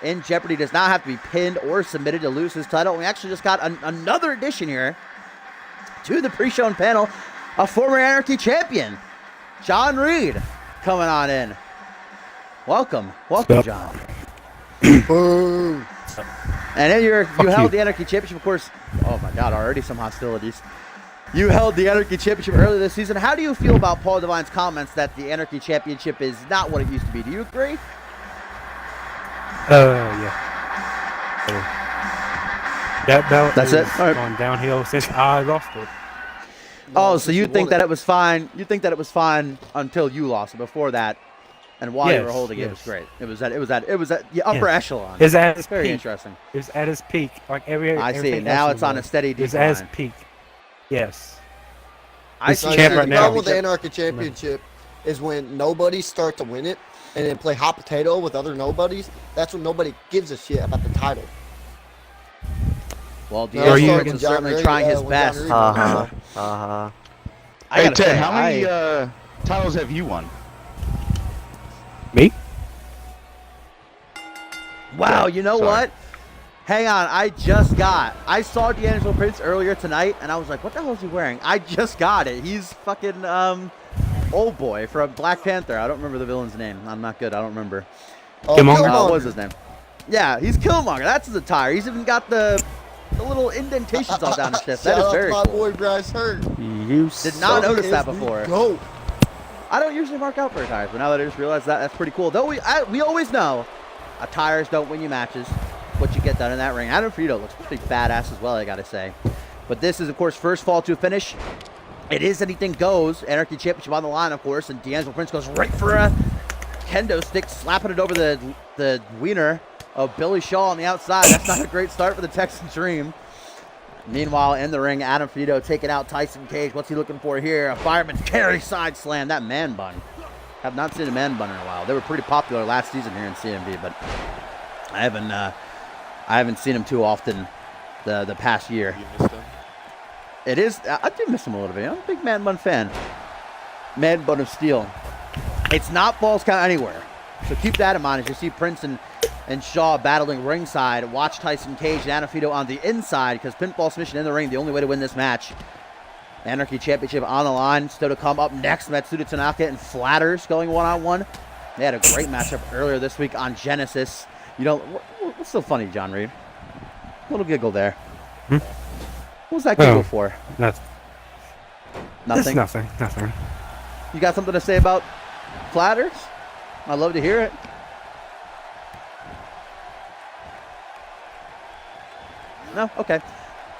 in jeopardy, does not have to be pinned or submitted to lose his title. We actually just got another addition here to the pre-shown panel, a former Anarchy Champion, John Reed, coming on in. Welcome, John. Boom. And then you held the Anarchy Championship, of course. Oh my God, already some hostilities. You held the Anarchy Championship earlier this season. How do you feel about Paul Devine's comments that the Anarchy Championship is not what it used to be? Do you agree? Yeah. That belt That's it? has All right. gone downhill since I lost it. Oh, so you think that it was fine? You think that it was fine until you lost it. Before that, and while you were Yes, holding it, it was yes. great. It was at the upper echelon. It's at its Very peak. interesting. It's at its peak. Like every. I see. everything Now else it's on a was. steady It's at its decline. peak. Yes. I It's see. Like, champ the right now. problem with the Anarchy Championship is when nobodies start to win it and then play hot potato with other nobodies. That's when nobody gives a shit about the title. Well, No, D'Angelo starting Prince when is John certainly Reed, trying his when John best. Reed I Hey gotta Ted, say, how many titles have you won? Me? Wow, you know Sorry. what? Hang on, I saw D'Angelo Prince earlier tonight, and I was like, what the hell is he wearing? I just got it. He's fucking old boy from Black Panther. I don't remember the villain's name. I'm not good. I don't remember. Killmonger. What was his name? Yeah, he's Killmonger. That's his attire. He's even got the little indentations all down his chest. That Shout is out very to my cool. boy Bryce Hurt. Did not notice that before. Go. I don't usually mark out for attires, but now that I just realized that, that's pretty cool. Though we always know attires don't win you matches. What you get done in that ring. Adam Frito looks pretty badass as well, I gotta say. But this is, of course, first fall to a finish. It is anything goes. Anarchy Championship on the line, of course, and D'Angelo Prince goes right for a kendo stick, slapping it over the wiener of Billy Shaw on the outside. That's not a great start for the Texan Dream. Meanwhile, in the ring, Adam Frito taking out Tyson Cage. What's he looking for here? A fireman's carry side slam. That man bun. Have not seen a man bun in a while. They were pretty popular last season here in CMV, but I haven't seen them too often the past year. You missed them? It is. I do miss them a little bit. I'm a big man bun fan. Man bun of steel. It's not falls count anywhere. So keep that in mind as you see Prince and Shaw battling ringside. Watch Tyson Cage and Anafito on the inside because pinfall submission in the ring, the only way to win this match. Anarchy Championship on the line. Still to come up next, Matsuda Tanaka and Flatters going one-on-one. They had a great matchup earlier this week on Genesis. You know, what's so funny, John Reed? A little giggle there. Hmm? What was that giggle for? Nothing. Nothing? It's nothing. You got something to say about Flatters? I'd love to hear it. No? Okay.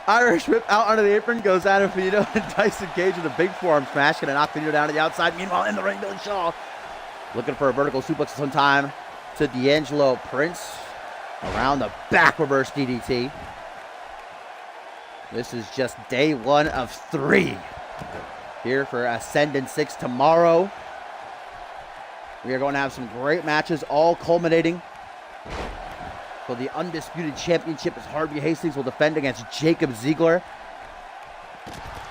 Irish whip out under the apron goes Adam Finito and Tyson Cage with a big forearm smash. Gonna knock Finito down to the outside. Meanwhile, in the ring, Billy Shaw looking for a vertical suplex some time to D'Angelo Prince. Around the back reverse DDT. This is just day 1 of 3 here for Ascendance 6 tomorrow. We are going to have some great matches, all culminating for the undisputed championship as Harvey Hastings will defend against Jacob Ziegler.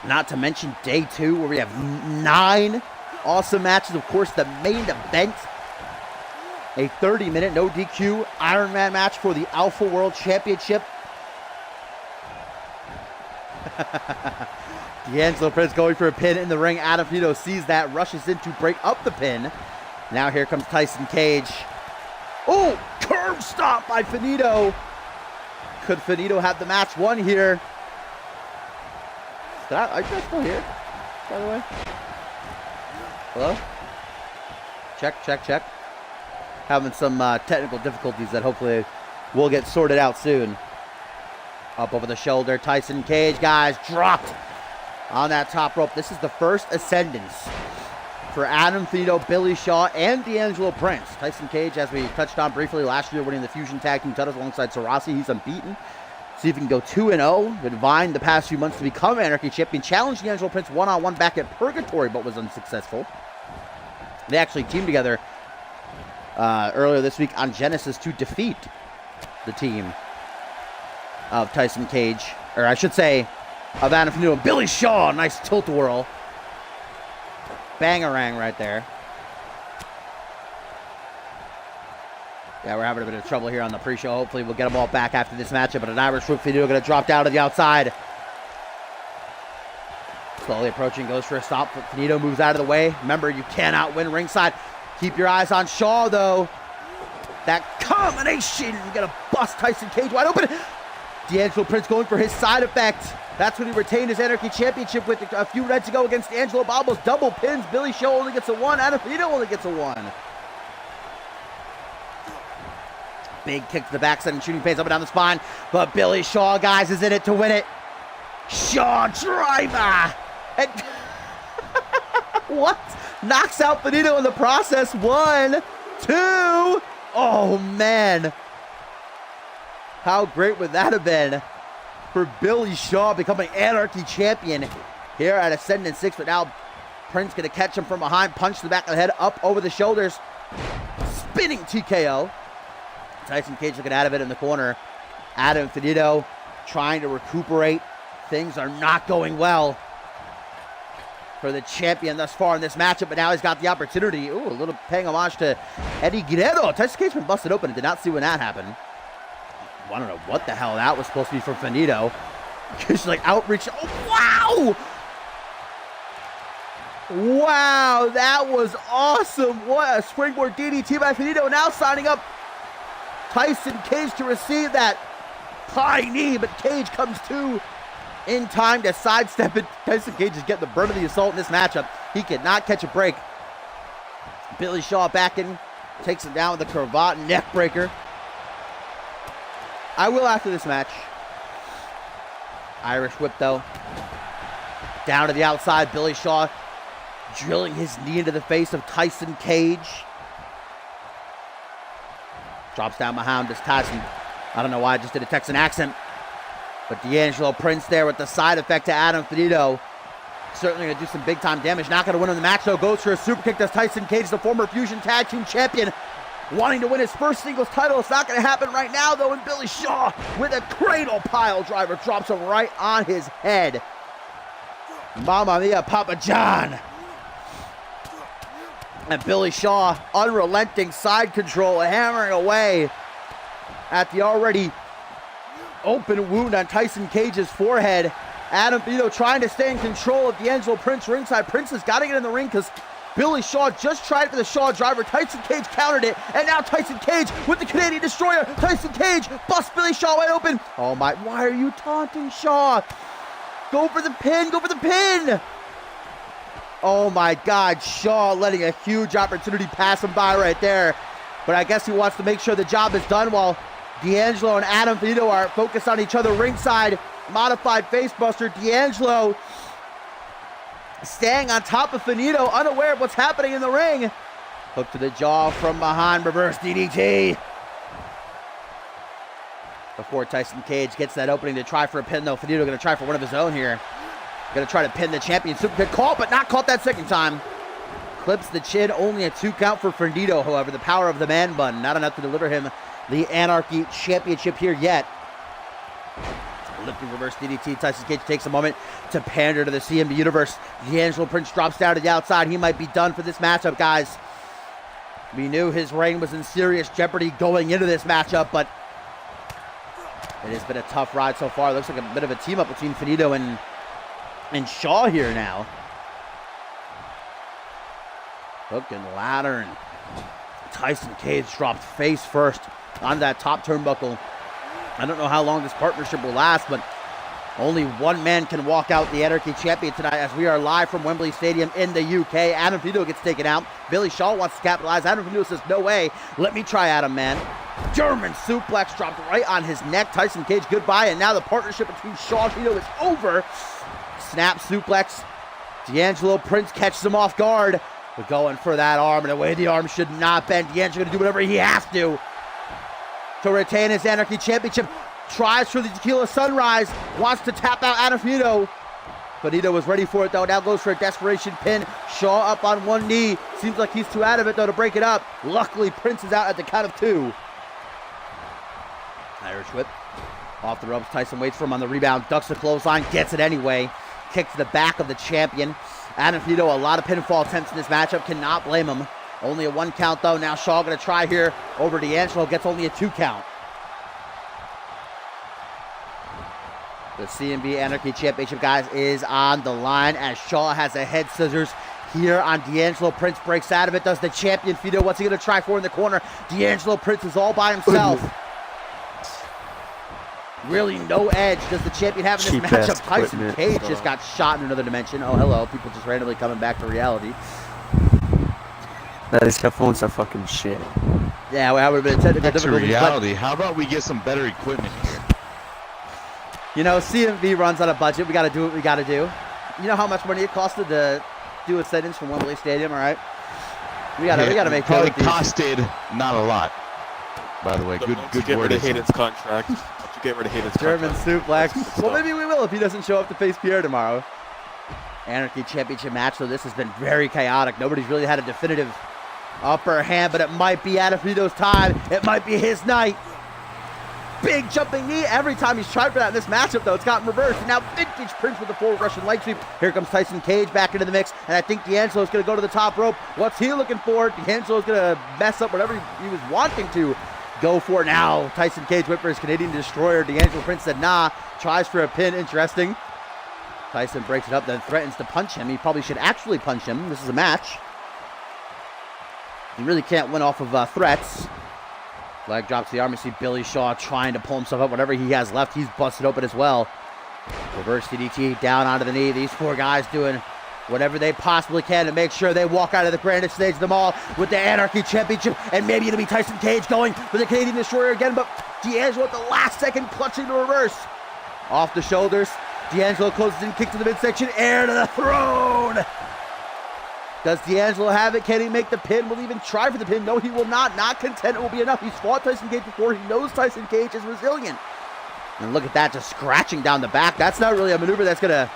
Not to mention day 2 where we have 9 awesome matches. Of course, the main event, a 30-minute no DQ Iron Man match for the Alpha World Championship. D'Angelo Prince going for a pin in the ring. Adam Finito sees that, rushes in to break up the pin. Now here comes Tyson Cage. Oh, curb stop by Finito. Could Finito have the match won here? Are you guys still here, by the way? Hello? Check. Having some technical difficulties that hopefully will get sorted out soon. Up over the shoulder, Tyson Cage, guys, dropped on that top rope. This is the first Ascendance for Adam Finito, Billy Shaw, and D'Angelo Prince. Tyson Cage, as we touched on briefly last year, winning the Fusion Tag Team titles alongside Sarasi. He's unbeaten. See if he can go 2-0. Been vying the past few months to become Anarchy Champion. Challenged D'Angelo Prince one-on-one back at Purgatory, but was unsuccessful. They actually teamed together earlier this week on Genesis to defeat the team of Tyson Cage, or I should say, of Adam Finito and Billy Shaw. Nice tilt-a-whirl. Bangarang right there. Yeah, we're having a bit of trouble here on the pre-show. Hopefully we'll get them all back after this matchup, but an Irish whip Finito going to drop down to the outside. Slowly approaching, goes for a stop. Finito moves out of the way. Remember, you cannot win ringside. Keep your eyes on Shaw, though. That combination, going to bust Tyson Cage wide open. D'Angelo Prince going for his side effect. That's when he retained his Anarchy Championship with a few nights ago against Angelo Babos. Double pins. Billy Shaw only gets a 1. Adam Finito only gets a 1. Big kick to the backside and shooting pains up and down the spine. But Billy Shaw, guys, is in it to win it. Shaw driver. And what? Knocks out Finito in the process. 1, 2. Oh, man. How great would that have been for Billy Shaw becoming Anarchy Champion here at Ascendance 6. But now Prince going to catch him from behind, punch to the back of the head, up over the shoulders. Spinning TKO. Tyson Cage looking out of it in the corner. Adam Finito trying to recuperate. Things are not going well for the champion thus far in this matchup, but now he's got the opportunity. Ooh, a little paying homage to Eddie Guerrero. Tyson Cage been busted open and did not see when that happened. I don't know what the hell that was supposed to be from Finito. Just like outreach. Oh, wow! Wow, that was awesome. What a springboard DDT by Finito. Now signing up Tyson Cage to receive that high knee, but Cage comes to in time to sidestep it. Tyson Cage is getting the brunt of the assault in this matchup. He cannot catch a break. Billy Shaw back in, takes him down with the cravat neck breaker. I will after this match. Irish whip though. Down to the outside, Billy Shaw drilling his knee into the face of Tyson Cage. Drops down behind this Tyson. I don't know why I just did a Texan accent. But D'Angelo Prince there with the side effect to Adam Finito. Certainly going to do some big-time damage. Not going to win on the match, though. Goes for a super kick. Does Tyson Cage, the former Fusion Tag Team Champion, wanting to win his first singles title. It's not going to happen right now, though, and Billy Shaw with a cradle pile driver drops him right on his head. Mamma mia, Papa John. And Billy Shaw, unrelenting side control, hammering away at the already open wound on Tyson Cage's forehead. Adam Vito trying to stay in control of D'Angelo Prince ringside. Prince has got to get in the ring because Billy Shaw just tried for the Shaw driver. Tyson Cage countered it, and now Tyson Cage with the Canadian Destroyer. Tyson Cage busts Billy Shaw wide open. Oh my, why are you taunting Shaw? Go for the pin, go for the pin. Oh my God, Shaw letting a huge opportunity pass him by right there. But I guess he wants to make sure the job is done while D'Angelo and Adam Vito are focused on each other ringside. Modified facebuster. D'Angelo staying on top of Finito, unaware of what's happening in the ring. Hook to the jaw from behind, reverse DDT. Before Tyson Cage gets that opening to try for a pin, though, Finito going to try for one of his own here. Going to try to pin the champion. Super kick caught, but not caught that second time. Clips the chin, only a 2 count for Finito, however. The power of the man bun, not enough to deliver him the Anarchy Championship here yet. Lifting reverse DDT. Tyson Cage takes a moment to pander to the CMV universe. D'Angelo Prince drops down to the outside. He might be done for this matchup, guys. We knew his reign was in serious jeopardy going into this matchup, but it has been a tough ride so far. It looks like a bit of a team up between Finito and Shaw here now. Hook and ladder, and Tyson Cage dropped face first on that top turnbuckle. I don't know how long this partnership will last, but only one man can walk out the Anarchy Champion tonight as we are live from Wembley Stadium in the UK. Adam Vito gets taken out. Billy Shaw wants to capitalize. Adam Vito says, no way. Let me try, Adam, man. German suplex dropped right on his neck. Tyson Cage, goodbye. And now the partnership between Shaw and Vito is over. Snap suplex. D'Angelo Prince catches him off guard. We're going for that arm, and the way the arm should not bend. D'Angelo going to do whatever he has to retain his Anarchy Championship. Tries for the Tequila Sunrise. Wants to tap out Adam Finito. Finito was ready for it, though. Now goes for a desperation pin. Shaw up on one knee. Seems like he's too out of it, though, to break it up. Luckily, Prince is out at the count of 2. Irish whip. Off the ropes. Tyson waits for him on the rebound. Ducks the clothesline. Gets it anyway. Kick to the back of the champion. Adam Finito, a lot of pinfall attempts in this matchup. Cannot blame him. Only a 1 count, though. Now Shaw going to try here over D'Angelo. Gets only a 2 count. The CMV Anarchy Championship, guys, is on the line as Shaw has a head scissors here on D'Angelo. Prince breaks out of it. Does the champion Finito? What's he going to try for in the corner? D'Angelo Prince is all by himself. Really no edge does the champion have in this matchup. Tyson Cage just got shot in another dimension. Oh, hello. People just randomly coming back to reality. These headphones are fucking shit. Yeah, well, that would have been a technical difficulty. Reality. How about we get some better equipment here? You know, CMV runs on a budget. We got to do what we got to do. You know how much money it costed to do Ascendance from Wembley Stadium, all right? We got to make probably costed not a lot. By the way, good get word. Rid of Hayden's contract. Get rid of Hayden's German contract. suplex. Well, maybe we will if he doesn't show up to face Pierre tomorrow. Anarchy Championship match, so this has been very chaotic. Nobody's really had a definitive upper hand, but it might be Adam Vito's time. It might be his night. Big jumping knee every time he's tried for that in this matchup, though. It's gotten reversed. And now Vintage Prince with the full Russian leg sweep. Here comes Tyson Cage back into the mix. And I think D'Angelo's going to go to the top rope. What's he looking for? D'Angelo's going to mess up whatever he was wanting to go for now. Tyson Cage went for his Canadian Destroyer. D'Angelo Prince said nah. Tries for a pin. Interesting. Tyson breaks it up, then threatens to punch him. He probably should actually punch him. This is a match. You really can't win off of threats. Leg drops the arm. You see Billy Shaw trying to pull himself up. Whatever he has left, he's busted open as well. Reverse DDT down onto the knee. These 4 guys doing whatever they possibly can to make sure they walk out of the grandest stage of them all with the Anarchy Championship. And maybe it'll be Tyson Cage going for the Canadian Destroyer again. But D'Angelo at the last second clutching the reverse. Off the shoulders. D'Angelo closes in, kick to the midsection. Air to the throne. Does D'Angelo have it? Can he make the pin? Will he even try for the pin? No, he will not. Not content. It will be enough. He's fought Tyson Cage before. He knows Tyson Cage is resilient. And look at that, just scratching down the back. That's not really a maneuver that's going to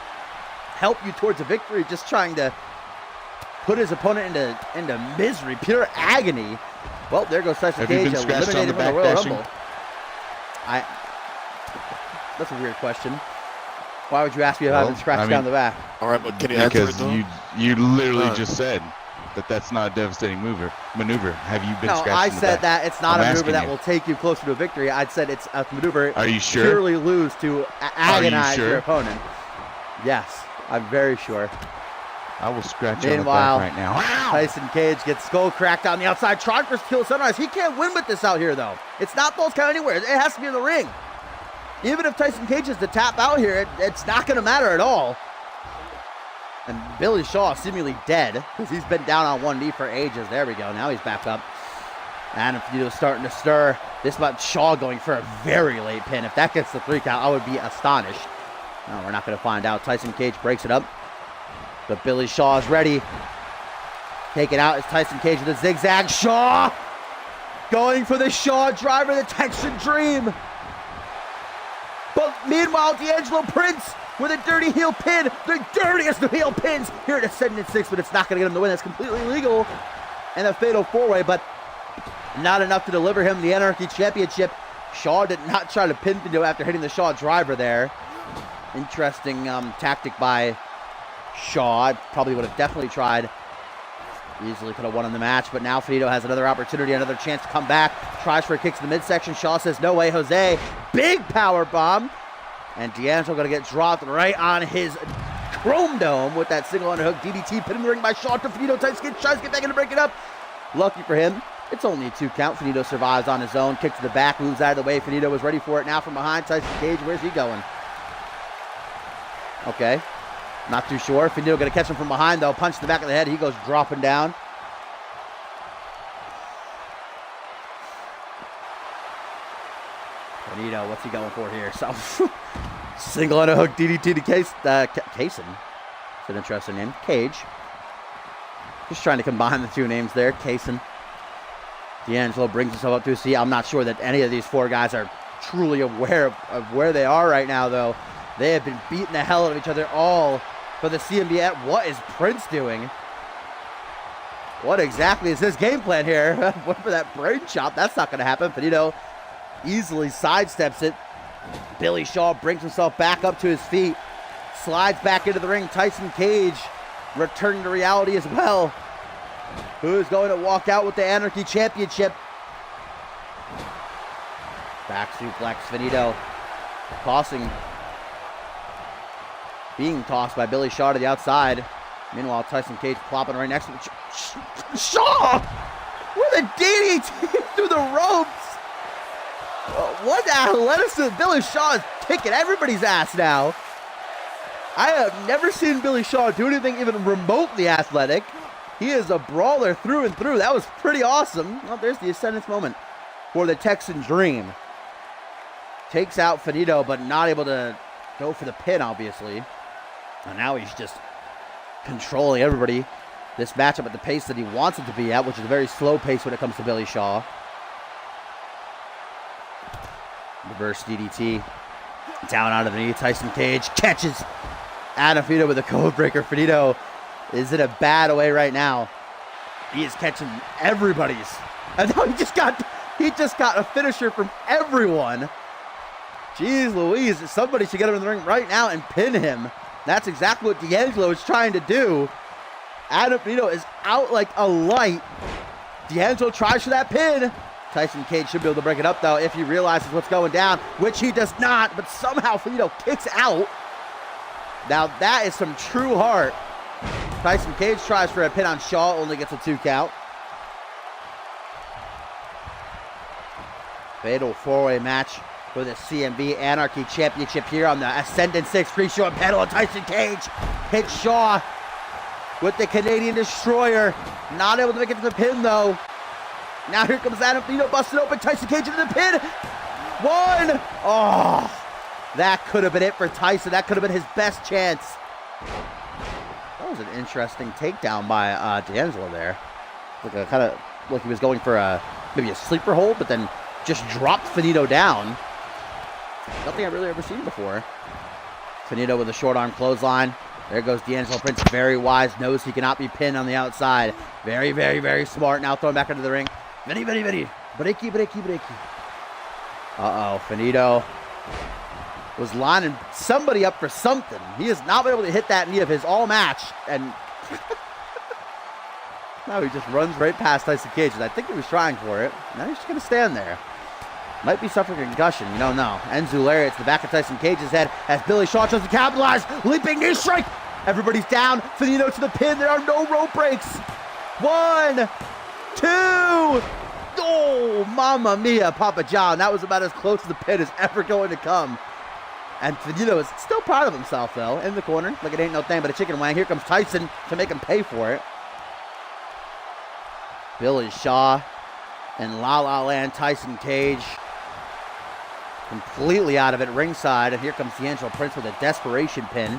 help you towards a victory, just trying to put his opponent into misery, pure agony. Well, there goes Tyson Cage, eliminated from the Royal Rumble. That's a weird question. Why would you ask me if I've been scratched down the back? All right, but can you answer it Because though? you literally just said that that's not a devastating maneuver. Have you been No, scratched I in the said back? that it's not I'm a maneuver asking that you. will take you closer to a victory. I said it's a maneuver Are you sure? purely lose to agonize sure? your opponent. Yes, I'm very sure. I will scratch you on the Meanwhile, back right now. Tyson Cage gets skull cracked on the outside, trying for Kill Sunrise. He can't win with this out here, though. It's not falls count anywhere. It has to be in the ring. Even if Tyson Cage is to tap out here, it's not going to matter at all. And Billy Shaw is seemingly dead because he's been down on one knee for ages. There we go. Now he's back up. And if starting to stir, this about Shaw going for a very late pin. If that gets the 3 count, I would be astonished. No, we're not going to find out. Tyson Cage breaks it up. But Billy Shaw is ready. Taken out is Tyson Cage with a zigzag. Shaw going for the Shaw driver, the Texan Dream. But meanwhile, D'Angelo Prince with a dirty heel pin. The dirtiest of heel pins here at Ascendance 6, but it's not going to get him the win. That's completely legal. And a fatal 4-way, but not enough to deliver him the Anarchy Championship. Shaw did not try to pin Fido after hitting the Shaw driver there. Interesting tactic by Shaw. I probably would have definitely tried. Easily could have won in the match, but now Finito has another opportunity, another chance to come back. Tries for a kick to the midsection. Shaw says, no way, Jose. Big power bomb. And D'Angelo going to get dropped right on his chrome dome with that single underhook DDT. Put in the ring by Shaw to Finito. Tries to get back in to break it up. Lucky for him, it's only a 2 count. Finito survives on his own. Kick to the back, moves out of the way. Finito was ready for it now from behind. Tyson Cage, where's he going? Okay. Not too sure. Finito going to catch him from behind, though. Punch to the back of the head. He goes dropping down. Finito, what's he going for here? So, single underhook DDT to Kaysen. It's an interesting name. Cage. Just trying to combine the 2 names there. Kaysen. D'Angelo brings himself up to a seat. I'm not sure that any of these 4 guys are truly aware of where they are right now, though. They have been beating the hell out of each other all for the CMV. What is Prince doing? What exactly is his game plan here? Went for that brain chop. That's not going to happen. Finito easily sidesteps it. Billy Shaw brings himself back up to his feet. Slides back into the ring. Tyson Cage returning to reality as well. Who's going to walk out with the Anarchy Championship? Back suplex. Finito being tossed by Billy Shaw to the outside. Meanwhile, Tyson Cage plopping right next to him. Shaw with a DDT through the ropes. What athleticism. Billy Shaw is kicking everybody's ass now. I have never seen Billy Shaw do anything even remotely athletic. He is a brawler through and through. That was pretty awesome. Well, there's the Ascendance moment for the Texan Dream. Takes out Finito, but not able to go for the pin, obviously. And now he's just controlling everybody. This matchup at the pace that he wants it to be at, which is a very slow pace when it comes to Billy Shaw. Reverse DDT. Down out of the knee. Tyson Cage catches Adam Finito with a code breaker. Finito is in a bad way right now. He is catching everybody's. And now he just got a finisher from everyone. Jeez Louise, somebody should get him in the ring right now and pin him. That's exactly what D'Angelo is trying to do. Adam Finito is out like a light. D'Angelo tries for that pin. Tyson Cage should be able to break it up, though, if he realizes what's going down, which he does not, but somehow Finito kicks out. Now, that is some true heart. Tyson Cage tries for a pin on Shaw, only gets a 2 count. Fatal 4-way match for the CMV Anarchy Championship here on the Ascendance 6 pre-show panel. Tyson Cage hits Shaw with the Canadian Destroyer. Not able to make it to the pin, though. Now here comes Adam Finito busted open. Tyson Cage into the pin. 1. Oh, that could have been it for Tyson. That could have been his best chance. That was an interesting takedown by D'Angelo there. Kind of like he was going for maybe a sleeper hold, but then just dropped Finito down. Nothing I've really ever seen before. Finito with a short arm clothesline. There goes D'Angelo Prince, very wise, knows he cannot be pinned on the outside. Very, very, very smart. Now throwing back into the ring. Very, very, very. Breaky. Uh-oh, Finito was lining somebody up for something. He has not been able to hit that knee of his all match, and now he just runs right past Tyson Cage, and I think he was trying for it. Now he's just going to stand there. Might be suffering a concussion, you don't know. Enzu lariat to the back of Tyson Cage's head as Billy Shaw tries to capitalize. Leaping knee strike. Everybody's down. Finito to the pin. There are no rope breaks. 1, 2. Oh, mamma mia, Papa John. That was about as close to the pin as ever going to come. And Finito is still proud of himself, though, in the corner. Like it ain't no thing but a chicken wing. Here comes Tyson to make him pay for it. Billy Shaw and La La Land Tyson Cage completely out of it ringside. And here comes D'Angelo Prince with a desperation pin.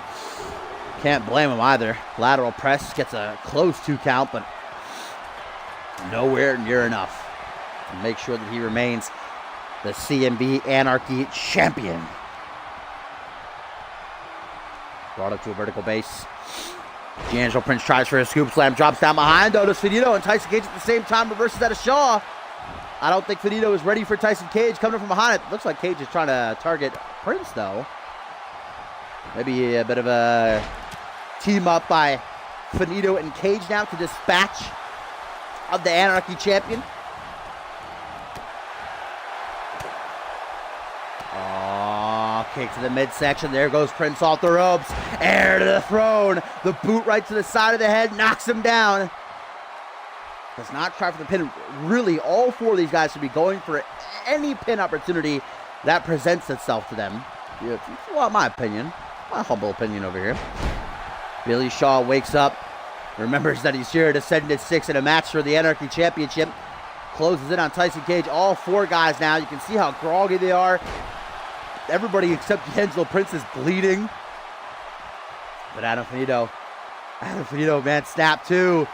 Can't blame him either. Lateral press gets a close 2 count, but nowhere near enough to make sure that he remains the CMV Anarchy champion. Brought up to a vertical base. D'Angelo Prince tries for a scoop slam, drops down behind Otis Finito, and Tyson Cage at the same time reverses that of Shaw. I don't think Finito is ready for Tyson Cage coming from behind it. Looks like Cage is trying to target Prince, though. Maybe a bit of a team up by Finito and Cage now to dispatch of the Anarchy champion. Kick to the midsection. There goes Prince off the ropes. Air to the throne. The boot right to the side of the head knocks him down. Does not try for the pin. Really, all 4 of these guys should be going for any pin opportunity that presents itself to them. Yeah, well, my opinion. My humble opinion over here. Billy Shaw wakes up. Remembers that he's here at Ascendance 6 in a match for the Anarchy Championship. Closes in on Tyson Cage. All 4 guys now. You can see how groggy they are. Everybody except D'Angelo Prince is bleeding. But Adam Finito, man, snap too.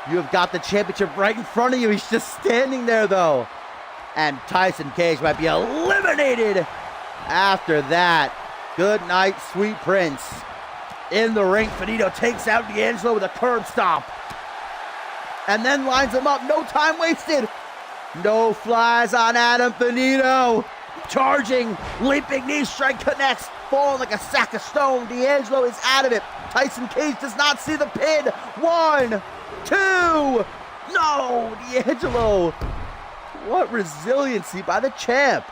You have got the championship right in front of you. He's just standing there, though. And Tyson Cage might be eliminated after that. Good night, sweet Prince. In the ring, Finito takes out D'Angelo with a curb stomp. And then lines him up. No time wasted. No flies on Adam Finito. Charging, leaping knee strike connects, falling like a sack of stone. D'Angelo is out of it. Tyson Cage does not see the pin. 1, 2. No, D'Angelo. What resiliency by the champ.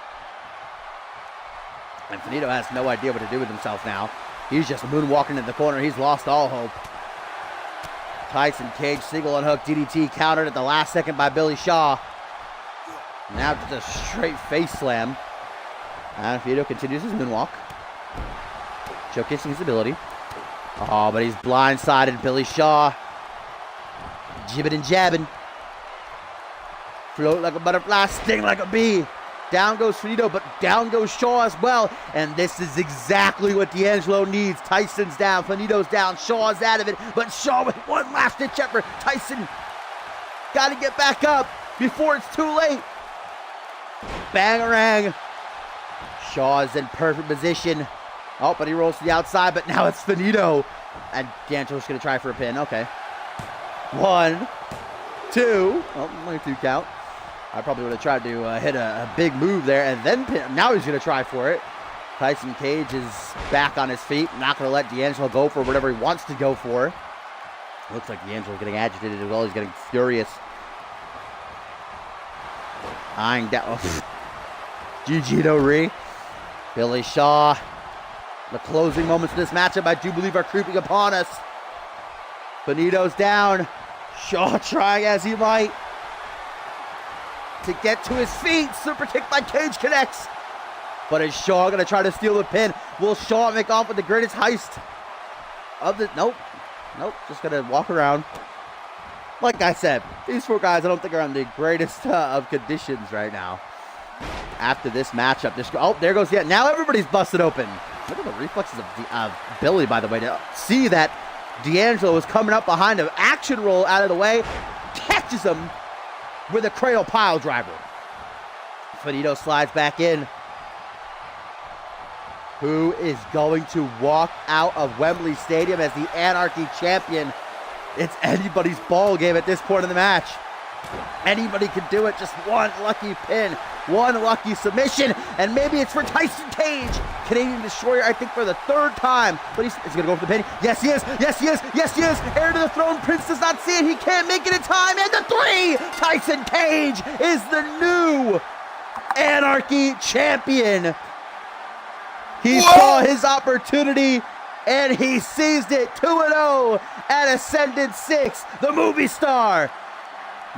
And Finito has no idea what to do with himself now. He's just moonwalking in the corner. He's lost all hope. Tyson Cage, single unhook DDT countered at the last second by Billy Shaw. Now just a straight face slam. And Finito continues his moonwalk. Showcasing his ability. Oh, but he's blindsided. Billy Shaw. Jibbing and jabbing. Float like a butterfly, sting like a bee. Down goes Finito, but down goes Shaw as well. And this is exactly what D'Angelo needs. Tyson's down, Finito's down, Shaw's out of it. But Shaw with one last ditch effort. Tyson got to get back up before it's too late. Bangarang. Shaw is in perfect position. Oh, but he rolls to the outside, but now it's Finito. And D'Angelo's going to try for a pin. Okay. 1, 2. Oh, only 2 count. I probably would have tried to hit a big move there and then pin. Now he's going to try for it. Tyson Cage is back on his feet. Not going to let D'Angelo go for whatever he wants to go for. Looks like D'Angelo's getting agitated as well. He's getting furious. Eyeing down. GG no re. Billy Shaw. The closing moments of this matchup, I do believe, are creeping upon us. Finito's down. Shaw trying as he might to get to his feet. Super kick by Cage connects. But is Shaw going to try to steal the pin? Will Shaw make off with the greatest heist of the... Nope. Just going to walk around. Like I said, these 4 guys I don't think are on the greatest of conditions right now. After this matchup, there goes, yeah, now everybody's busted open. Look at the reflexes of Billy, by the way, to see that D'Angelo is coming up behind him. Action roll out of the way, catches him with a cradle pile driver. Finito slides back in. who is going to walk out of Wembley Stadium as the Anarchy champion. It's anybody's ball game at this point in the match. Anybody can do it. Just one lucky pin, one lucky submission, and maybe it's for Tyson Cage. Canadian Destroyer, I think, for the third time. But he's going to go for the pin. Yes, he is. Yes, he is. Yes, he is. Heir to the throne. Prince does not see it. He can't make it in time. And the 3. Tyson Cage is the new Anarchy champion. He saw his opportunity, and he seized it. 2-0 at Ascendance 6. The movie star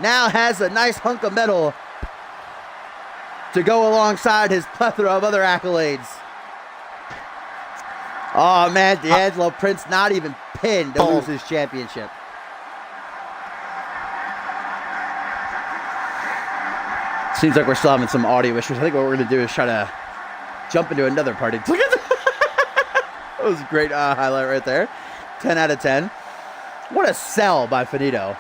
now has a nice hunk of metal to go alongside his plethora of other accolades. Oh man, D'Angelo Prince not even pinned to lose his championship. Seems like we're still having some audio issues. I think what we're going to do is try to jump into another party. Look at that. That was a great highlight right there. 10 out of 10. What a sell by Finito.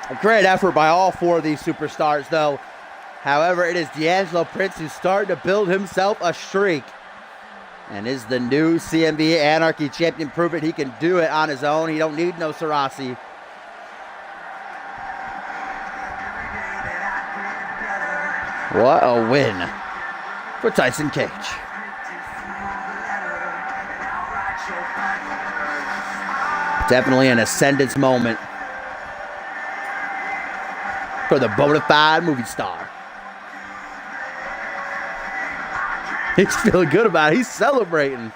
A great effort by all 4 of these superstars, though. However, it is D'Angelo Prince who's starting to build himself a streak and is the new CMV Anarchy champion, proving he can do it on his own. He don't need no Sarasi. What a win for Tyson Cage. Definitely an Ascendance moment for the bona fide movie star. He's feeling good about it. He's celebrating.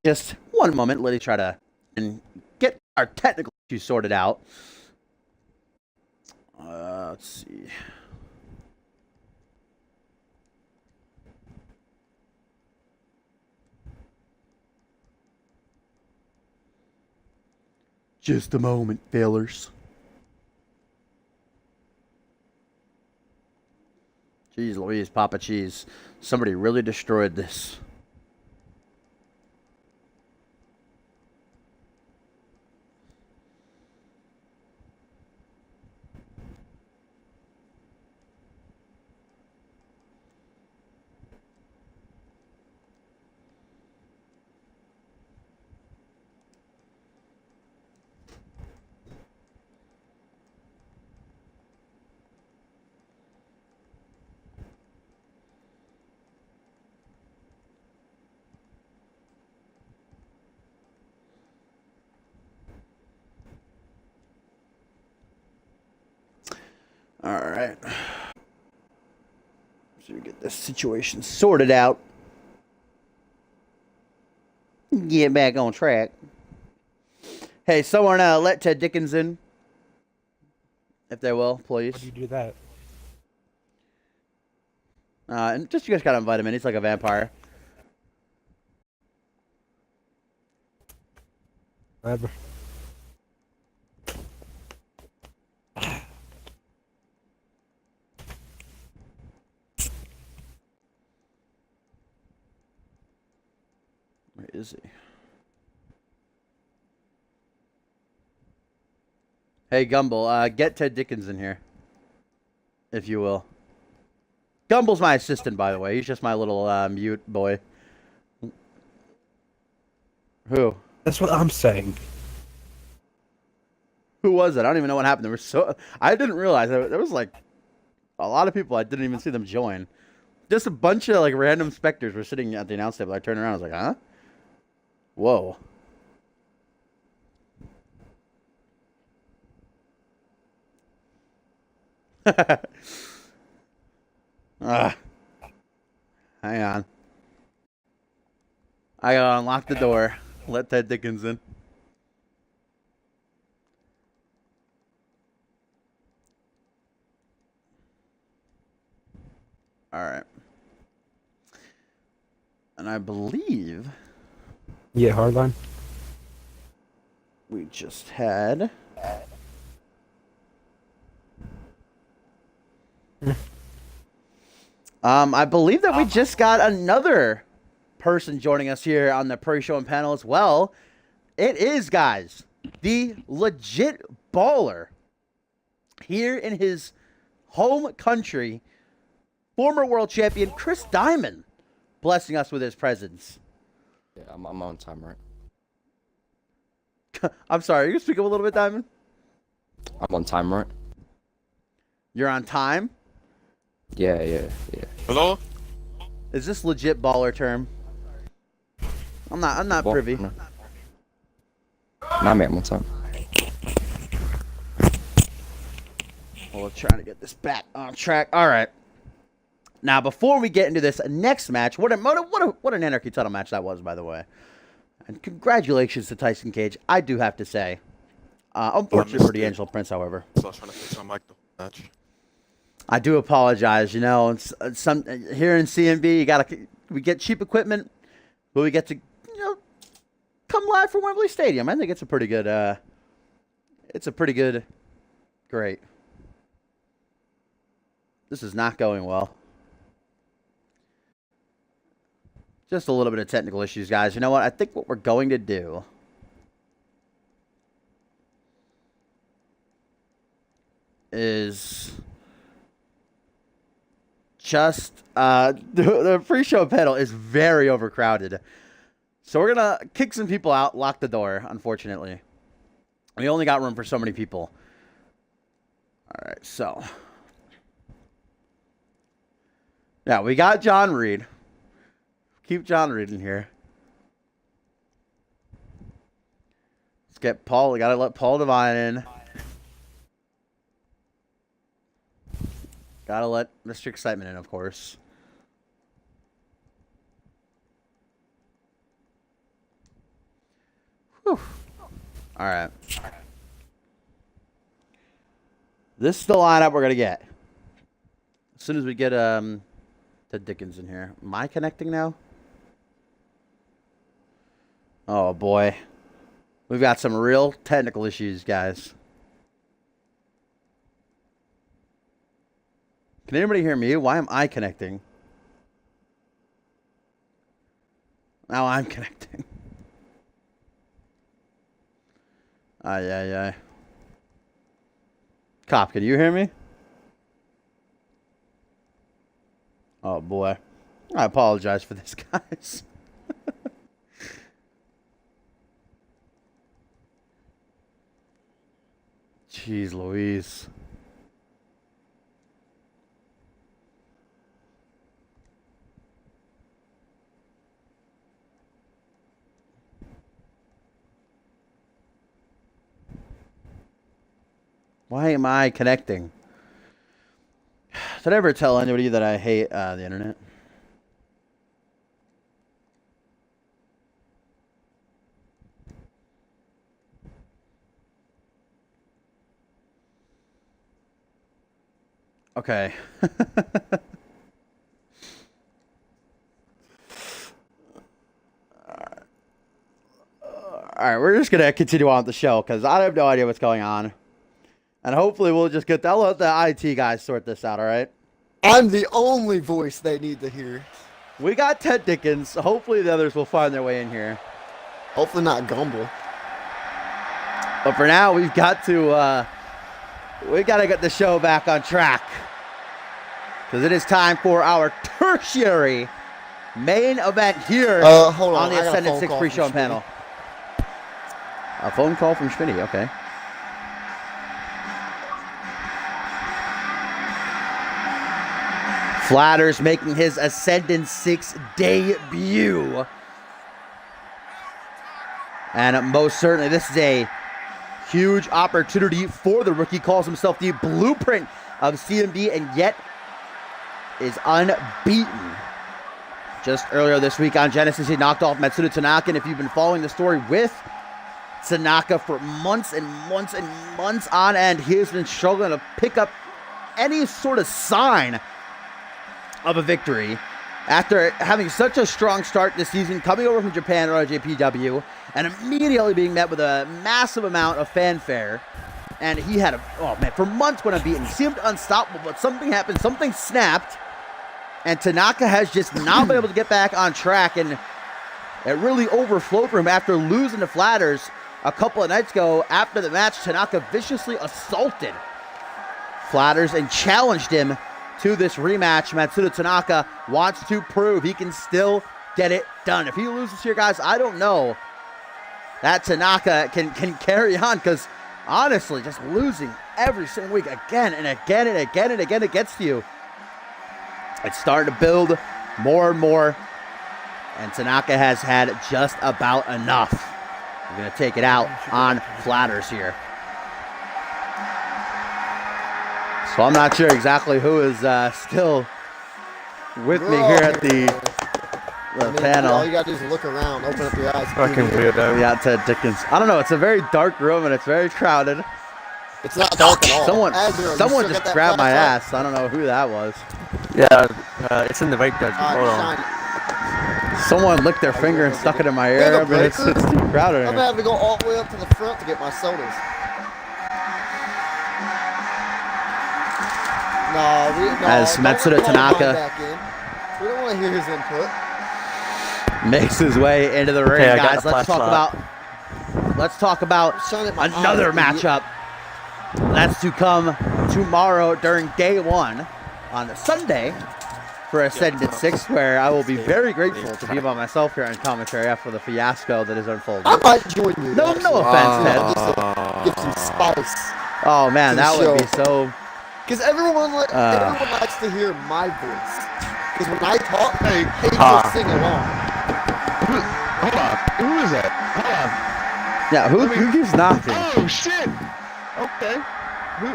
Just one moment. Let me try to get our technical issues sorted out. Let's see. Just a moment, fellers. Jeez Louise, Papa Cheese. Somebody really destroyed this. All right. So we get this situation sorted out. Get back on track. Hey, someone let Ted Dickens in. If they will, please. How do you do that? And just you guys gotta invite him in. He's like a vampire. Whatever. Where is he? Hey, Gumble, get Ted Dickens in here. If you will. Gumble's my assistant, by the way. He's just my little mute boy. Who? That's what I'm saying. Who was it? I don't even know what happened. There was I didn't realize there was like a lot of people. I didn't even see them join. Just a bunch of like random specters were sitting at the announce table. I turned around. I was like, huh? Whoa. Hang on. I gotta unlock the door. Let Ted Dickens in. All right. And I believe... Yeah, hardline. We just had... I believe that we just got another person joining us here on the pre-show and panel as well. It is, guys, the legit baller here in his home country, former world champion Chris Diamond, blessing us with his presence. Yeah, I'm on time, right? I'm sorry, you can speak up a little bit, Diamond? I'm on time, right? You're on time? Yeah. Hello? Is this legit baller term? I'm not privy. No. Nah, mate, I'm on time. Well, we're trying to get this back on track. All right. Now, before we get into this next match, what an Anarchy title match that was, by the way. And congratulations to Tyson Cage, I do have to say. Unfortunately for D'Angelo Prince, however. So I was trying to fix my mic the match. I do apologize. You know, some here in CMV, we get cheap equipment, but we get to come live from Wembley Stadium. I think it's a pretty good. Great. This is not going well. Just a little bit of technical issues, guys. You know what? I think what we're going to do is just the pre-show panel is very overcrowded. So we're going to kick some people out, lock the door, unfortunately. We only got room for so many people. All right, so. Yeah, we got John Reed. Keep John Reed in here. Let's get Paul. We got to let Paul Devine in. Got to let Mr. Excitement in, of course. Whew. All right. This is the lineup we're going to get. As soon as we get Ted Dickens in here. Am I connecting now? Oh, boy. We've got some real technical issues, guys. Can anybody hear me? Why am I connecting? Now I'm connecting. Ay. Cop, can you hear me? Oh, boy. I apologize for this, guys. Jeez Louise. Why am I connecting? Did I ever tell anybody that I hate the internet? Okay. All right, we're just going to continue on with the show because I have no idea what's going on. And hopefully we'll just get I'll let the IT guys sort this out, all right? I'm the only voice they need to hear. We got Ted Dickens. Hopefully the others will find their way in here. Hopefully not Gumble. But for now, we've got to get the show back on track. Because it is time for our tertiary main event here hold on the I got a Ascendance phone 6 call pre-show from panel. A phone call from Schmitty, okay. Flatters making his Ascendance 6 debut. And most certainly, this is a huge opportunity for the rookie. Calls himself the blueprint of CMV and yet is unbeaten. Just earlier this week on Genesis, he knocked off Matsuda Tanaka. And if you've been following the story with Tanaka for months and months and months on end, he has been struggling to pick up any sort of sign of a victory after having such a strong start this season, coming over from Japan or JPW, and immediately being met with a massive amount of fanfare. And he had for months went unbeaten. He seemed unstoppable, but something happened, something snapped, And Tanaka has just not been able to get back on track, and it really overflowed for him after losing to Flatters a couple of nights ago. After the match, Tanaka viciously assaulted Flatters and challenged him to this rematch. Matsuda Tanaka wants to prove he can still get it done. If he loses here, guys, I don't know that Tanaka can carry on, because honestly, just losing every single week again and again and again and again, it gets to you. It's starting to build more and more, and Tanaka has had just about enough. We're going to take it out on Flatters here. So I'm not sure exactly who is still with me here at the panel. All you gotta do is look around, open up your eyes. Fucking weirdo. Yeah, Ted Dickens. I don't know. It's a very dark room and it's very crowded. It's not dark at all. Someone Azure, just you still got that grabbed my flashlight? ass. I don't know who that was. Yeah, it's in the vape judge. All Hold right, on. shine it. Someone licked their finger and stuck it in my We have ear, a but it's break room? too crowded in I'm here. having to go all the way up to the front to get my sodas. No, As don't Matsuda let Paul Tanaka- Vine back in. We don't want to hear his input. Makes his way into the ring, Okay, I got guys. the Let's talk about Shine at my another eyes, idiot. matchup that's to come tomorrow during day one on Sunday for Ascendance 6, where I will be very grateful to be by myself here on commentary after the fiasco that is unfolding. I might join you. No offense, Ted. Just to give some spice. Oh man, to the that would be show. so. Because everyone likes to hear my voice. Because when I talk, Hey, they just sing along. Hold on. Who is that? Hold on. Yeah, who keeps knocking? Oh shit. Okay. Who?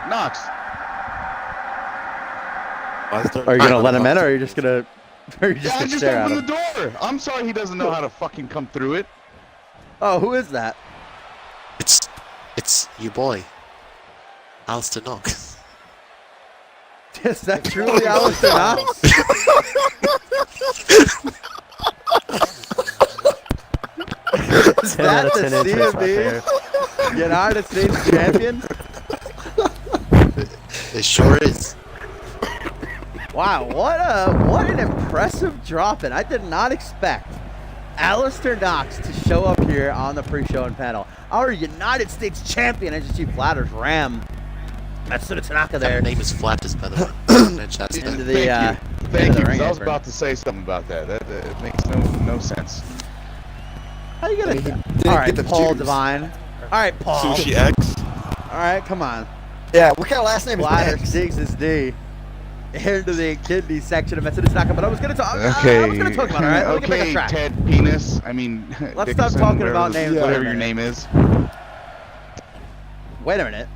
Knox. Are you gonna let him in, or are you just gonna, Yeah, I gonna just stare at opened the him? door. I'm sorry he doesn't know how to fucking come through it. Oh, who is that? It's your boy, Alistair Knox. Is that truly Alistair Knox? Is that the CMV United States champion? It sure is. Wow, what an impressive drop in. I did not expect Alistair Knox to show up here on the pre-show and panel. Our United States champion, as you see Flatters ram Matsuda Tanaka there. Her name is Flatters, by the way. Mention that Into today. the, Thank you. into Thank the you. 'Cause ring I was apron. about to say something about that. That makes no sense. How you gonna? Didn't All right, get the Paul juice. Divine. All right, Paul. Sushi X. All right, come on. Yeah, what kind of last name is Flatters X? digs his knee into the kidney section of Matsuda Tanaka, but I was gonna talk. Okay. I was gonna talk about it. All right, let me get back on Okay, track. Ted Penis. I mean, Let's stop Dickerson, talking whatever about the- names for a Whatever your minute. name is. Wait a minute.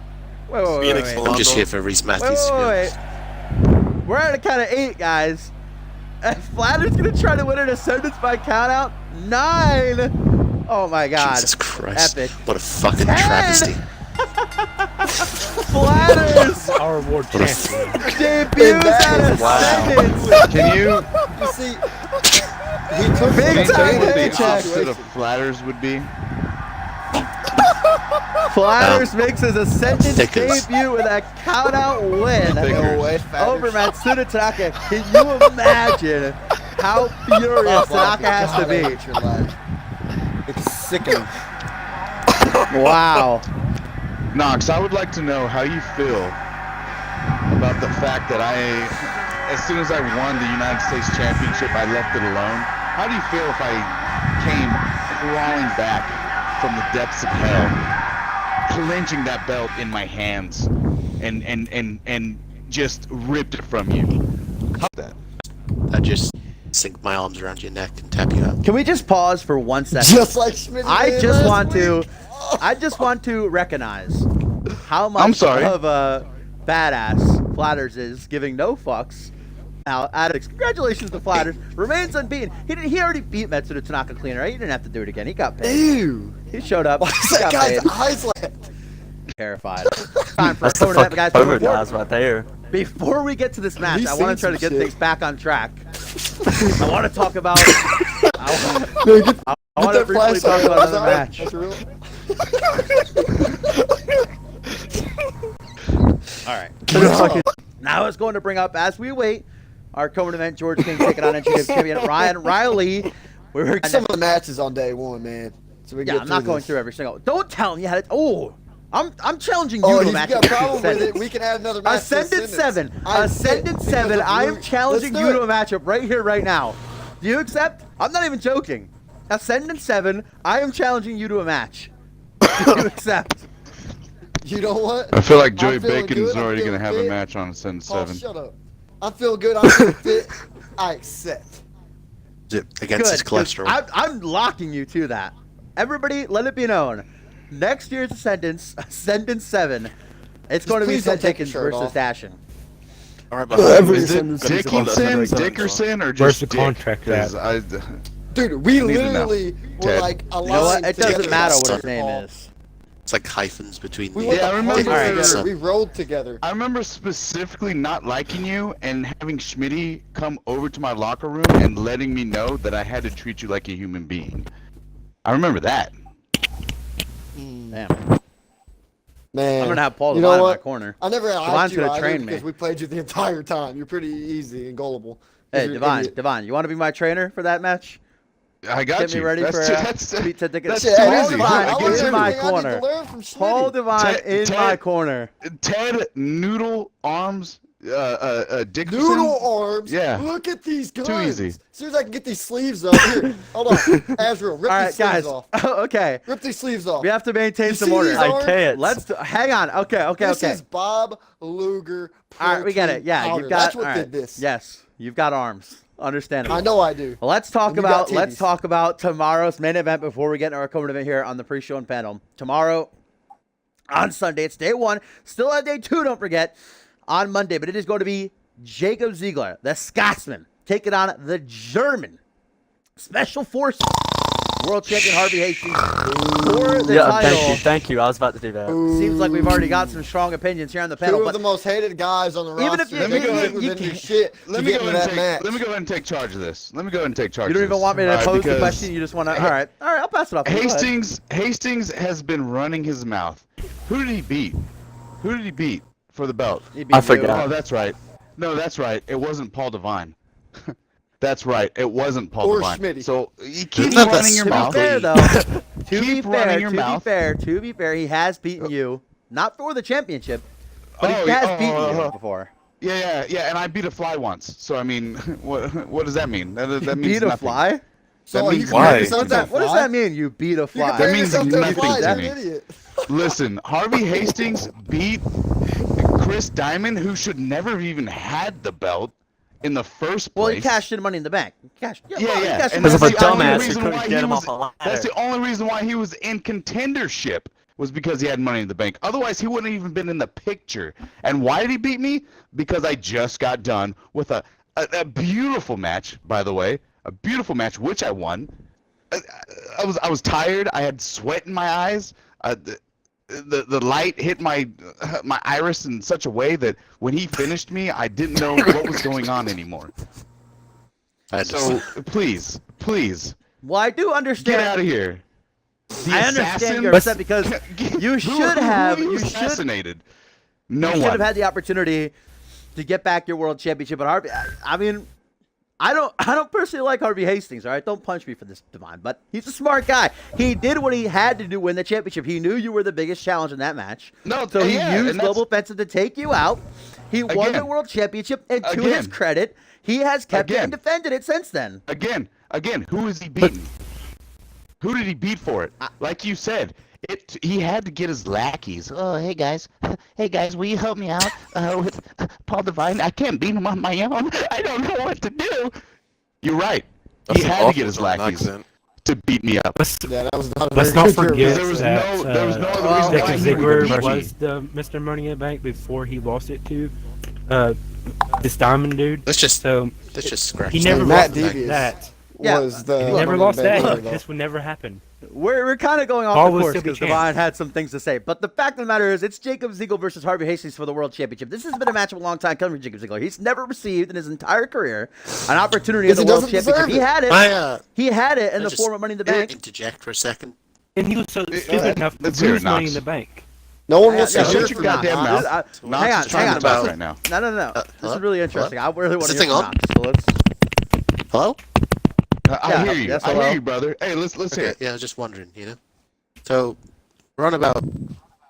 Wait. Phoenix I'm Alonso. just here for Reese Matthews. to be honest. We're at a count of 8, guys. And Flatter's gonna try to win an Ascendance by count out 9. Oh my God. Jesus Christ. Epic. What a fucking 10. travesty. Flatters Our award champion. debuts at Ascendance. Can you You see, he took Big explain time what the paycheck. opposite of flatters would be? Flatters makes his Ascendance Thickers. debut with a count out win Thickers. over Matsuda Tanaka. Can you imagine how furious Tanaka has to be? It's sickening. Wow. Knox, I would like to know how you feel about the fact that as soon as I won the United States Championship, I left it alone. How do you feel if I came crawling back from the depths of hell, clenching that belt in my hands, and just ripped it from you? How's that? I just sink my arms around your neck and tap you out. Can we just pause for 1 second? Just like Schmidt. I did just last want week. to, I just want to recognize how much I'm sorry. of a badass Flatters is, giving no fucks. Now, Addicts, congratulations to Flatters. Remains unbeaten. He already beat Matsuda Tanaka clean, right? He didn't have to do it again. He got paid. Ew. He showed up. Why He is that got guy's paid. eyes like? Terrified. Time for That's the a fucking guys. overdose right there. Before we get to this match, He's I want to seen try to some get shit. things back on track. I want to talk about. I want to briefly talk about another match. That's real. All right. Now it's going to bring up, as we wait our co-main event, George King taking on NGW champion Ryan Riley. We were Some of the matches on day one, man. So we yeah, get I'm not through going this. through every single. Don't tell me how to. Oh, I'm challenging you Oh, to a he's match. got a problem with it. We can add another match. to Ascendant 7. I'm Ascendant fit 7. because of I am Luke. challenging Let's you do to a it. matchup right here, right now. Do you accept? I'm not even joking. Ascendant 7. I am challenging you to a match. Do you accept? You know what? I feel like I'm Joey feeling Bacon's good, I'm already feeling gonna have a fit. match on Ascendance Paul, 7. shut up. I feel good. I'm feeling fit. I accept. Against his Good, 'cause cholesterol. I'm locking you to that. Everybody, let it be known. Next year's Ascendance 7. It's going to be please don't Ted take your Dickens shirt versus off. Dashing. All right, but Every Is it Ascendance is Dickinson, Dickerson, or just the Dick? contract 'Cause Dude, we I need to know. literally were Ted. like aligned. You know what? It doesn't together. matter what his Start name Paul. is. It's like hyphens between We the went Yeah, I to remember- party Alright, together. so- We rode together. I remember specifically not liking you and having Schmitty come over to my locker room and letting me know that I had to treat you like a human being. I remember that. Damn. Man, I'm going to have Paul you Devine know in my what? corner. I never Devon's liked you gonna either train me. because we played you the entire time. You're pretty easy and gullible. Hey, You're an Devon, idiot. Devon, you want to be my trainer for that match? I got Get you. me ready that's for too, that's, beat Ted Dickens. that's Shit, too hey, Paul easy. Devine I I learned in my everything I need to corner. learn from Schmitty. Paul Devine Ted- in Ted- my corner. Ted Noodle Arms Dickerson. Noodle arms. Yeah. Look at these guns. Too easy. As soon as I can get these sleeves up. Here, hold on. Azrael, rip All these right, sleeves guys. off. Okay. Rip these sleeves off. We have to maintain You some see order. these I arms? can't. Hang on. Okay. This is Bob Luger. All right, we get it. protein Yeah, powder. you've got. That's what all right. did this. Yes, you've got arms. Understandable. I know I do. Well, let's talk And you got about titties. tomorrow's main event before we get into our co-main event here on the pre-show and panel. Tomorrow, on Sunday, it's day 1. Still at day 2, don't forget, on Monday. But it is going to be Jacob Ziegler, the Scotsman, taking on the German Special Forces World Champion Harvey Hastings for the Yeah, title. thank you. I was about to do that. Seems like we've already got some strong opinions here on the panel. Two But of the most hated guys on the roster. even if you- Let me go ahead- Ziggler you didn't do can't- shit Let to me get go into ahead and that take. match. Let me go ahead and take charge of this. Let me go ahead and take charge. you don't of even this. want me to All right, pose the because question. You just want to. All right. I'll pass it off. to you. Go ahead. Hastings has been running his mouth. Who did he beat? Who did he beat for the belt? He beat I you. forgot. Oh, that's right. No, that's right. It wasn't Paul Devine. That's right. It wasn't Paul Or Devine. Schmitty. So you keep Isn't that running your the To be mouth. fair, though, Keep running your mouth. to be fair, he has beaten you, not for the championship, but he has beaten you before. Yeah, and I beat a fly once. So I mean, what does that mean? That You means beat a nothing. fly? So That are you means comparing nothing. yourself to a What does fly? that mean? You beat a You fly? comparing That means yourself to a nothing fly, to you're me. an idiot. Listen, Harvey Hastings beat Chris Diamond, who should never have even had the belt in the first place. Well, he cashed in Money in the Bank. He cashed in And Money Because that's of a the only dumbass who reason couldn't why get he him was. off a ladder. That's the only reason why he was in contendership, was because he had Money in the Bank. Otherwise, he wouldn't have even been in the picture. And why did he beat me? Because I just got done with a beautiful match, by the way, a beautiful match which I won. I was tired. I had sweat in my eyes. The light hit my iris in such a way that when he finished me, I didn't know what was going on anymore. So please, Well, I do understand. get out of here. The I understand assassin- you're upset because you Who should have. you You should assassinated. No you should one. have had the opportunity to get back your world championship. But Harvey, I mean, I don't personally like Harvey Hastings. All right, don't punch me for this, Devon. But he's a smart guy. He did what he had to do to win the championship. He knew you were the biggest challenge in that match. No, so he yeah, used and that's- Global Offensive to take you out. He won the Again. world championship, and to Again. his credit, he has kept it Again. and defended it since then. Again, who is he beating? Who did he beat for it? Like you said, he had to get his lackeys. Oh, hey guys, will you help me out with Paul Devine? I can't beat him on my own. I don't know what to do. You're right. That's He an had to awful get his German lackeys accent. to beat me up. Yeah, that was not a Let's very not good forget German. There was no other reason Dick why he Ziggler would beat me. was the Mr. Money in the Bank before he lost it to this Diamond dude. Let's just So scratch he that. never Matt lost Devious that. Yeah, was the He never Money in lost the Bank that. winner, though. This would never happen. We're kind of going off Paul the would course still be because champ. Devon had some things to say. But the fact of the matter is, it's Jacob Ziegler versus Harvey Hastings for the World Championship. This has been a match of a long time coming for Jacob Ziegler. He's never received in his entire career an opportunity in Because the he World doesn't Championship. deserve He it. had it. He had it in I the just- form of Money in the Bank. Interject for a second. And he was so stupid enough to let's hear it, lose Money Knox. in the Bank. No one wants Yeah, to Shut hear your from goddamn Knox. mouth. Hang Knox on, is trying hang to on. talk right now. No. This hello? is really interesting. I really want Is to this hear thing from on? Knox. So let's. Hello? I Yeah, hear you. yes, I hello? hear you, brother. Hey, let's hear Okay, it. yeah, I was just wondering, you know? So, we're on about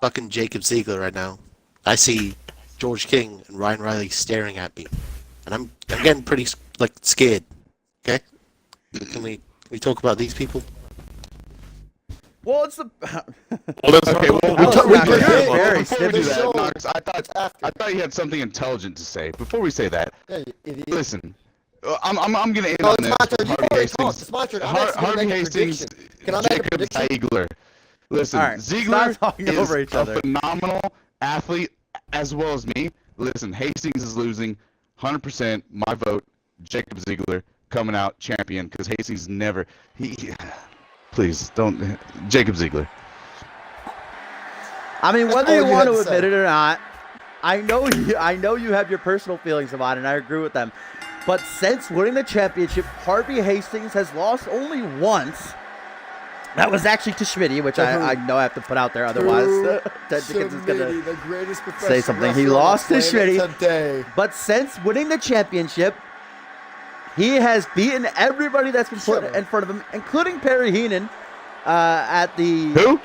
fucking Jacob Ziegler right now. I see George King and Ryan Riley staring at me. And I'm getting pretty, like, scared. Okay? Can we talk about these people? Well, it's the. Okay, well, Alex, before we you're do that, very before we do snippy. that, Knox, It's after. I thought you had something intelligent to say. Before we say that, Yeah, you idiot. listen, I'm gonna end No, on it's this my turn. with You've Harvey already Hastings. talked. It's my turn. I'm actually Harvey going to make a Hastings, prediction. Can I make a Jacob prediction? Ziegler. Listen, All right, Ziegler stop talking is over each other. a phenomenal athlete as well as me. Listen, Hastings is losing. 100% my vote. Jacob Ziegler coming out champion because Hastings never. Please don't. Jacob Ziegler. I mean, That's whether all you you want had to to admit say. it or not, I know you have your personal feelings about it, and I agree with them. But since winning the championship, Harvey Hastings has lost only once. That was actually to Schmitty, which I know I have to put out there. Otherwise, Ted Dickens is going to the greatest say something. He wrestler on the lost to planet Schmitty. today. But since winning the championship, he has beaten everybody that's been put in front of him, including Perry Heenan at the Who?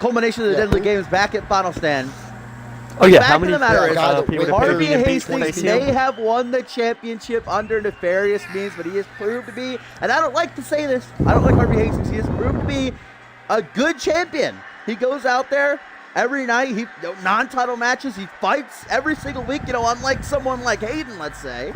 culmination of the Yeah, Deadly who? Games back at Final Stand. Oh yeah, Fact how of many the matter is, people did Harvey Perry beat when they Hastings see may him? have won the championship under nefarious means, but he has proved to be, and I don't like to say this, I don't like Harvey Hastings, he has proved to be a good champion. He goes out there every night, non-title matches, he fights every single week, unlike someone like Hayden, let's say.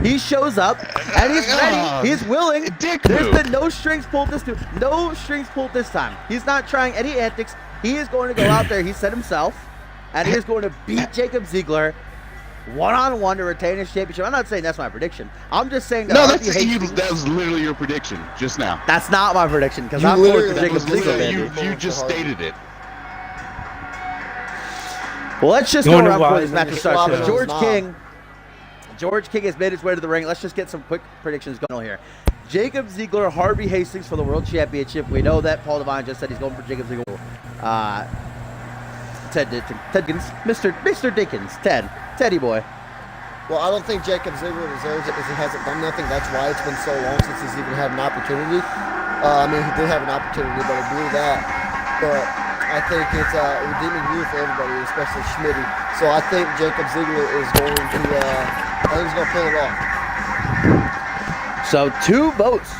He shows up, and he's ready, he's willing. Dick There's move. been no strings pulled this time. No strings pulled this time. He's not trying any antics. He is going to go out there, he said himself, and he is going to beat Jacob Ziegler one-on-one to retain his championship. I'm not saying that's my prediction. I'm just saying that No, Harvey Hastings, that was literally your prediction just now. that's not my prediction, because You I'm going literally- for That Jacob was Ziegler, literally baby. you just stated it. Well, let's just You go wanna around know before why? this match You're starts. swabbing So his knob. George King has made his way to the ring. Let's just get some quick predictions going on here. Jacob Ziegler, Harvey Hastings for the World Championship. We know that Paul Devine just said he's going for Jacob Ziegler. Ted Dickens, Mr. Dickens, Teddy boy. Well, I don't think Jacob Ziegler deserves it because he hasn't done nothing. That's why it's been so long since he's even had an opportunity. He did have an opportunity, but he blew that. But I think it's a redeeming year for everybody, especially Schmitty. So I think Jacob Ziegler is going to, I think he's going to pull it off. So 2 votes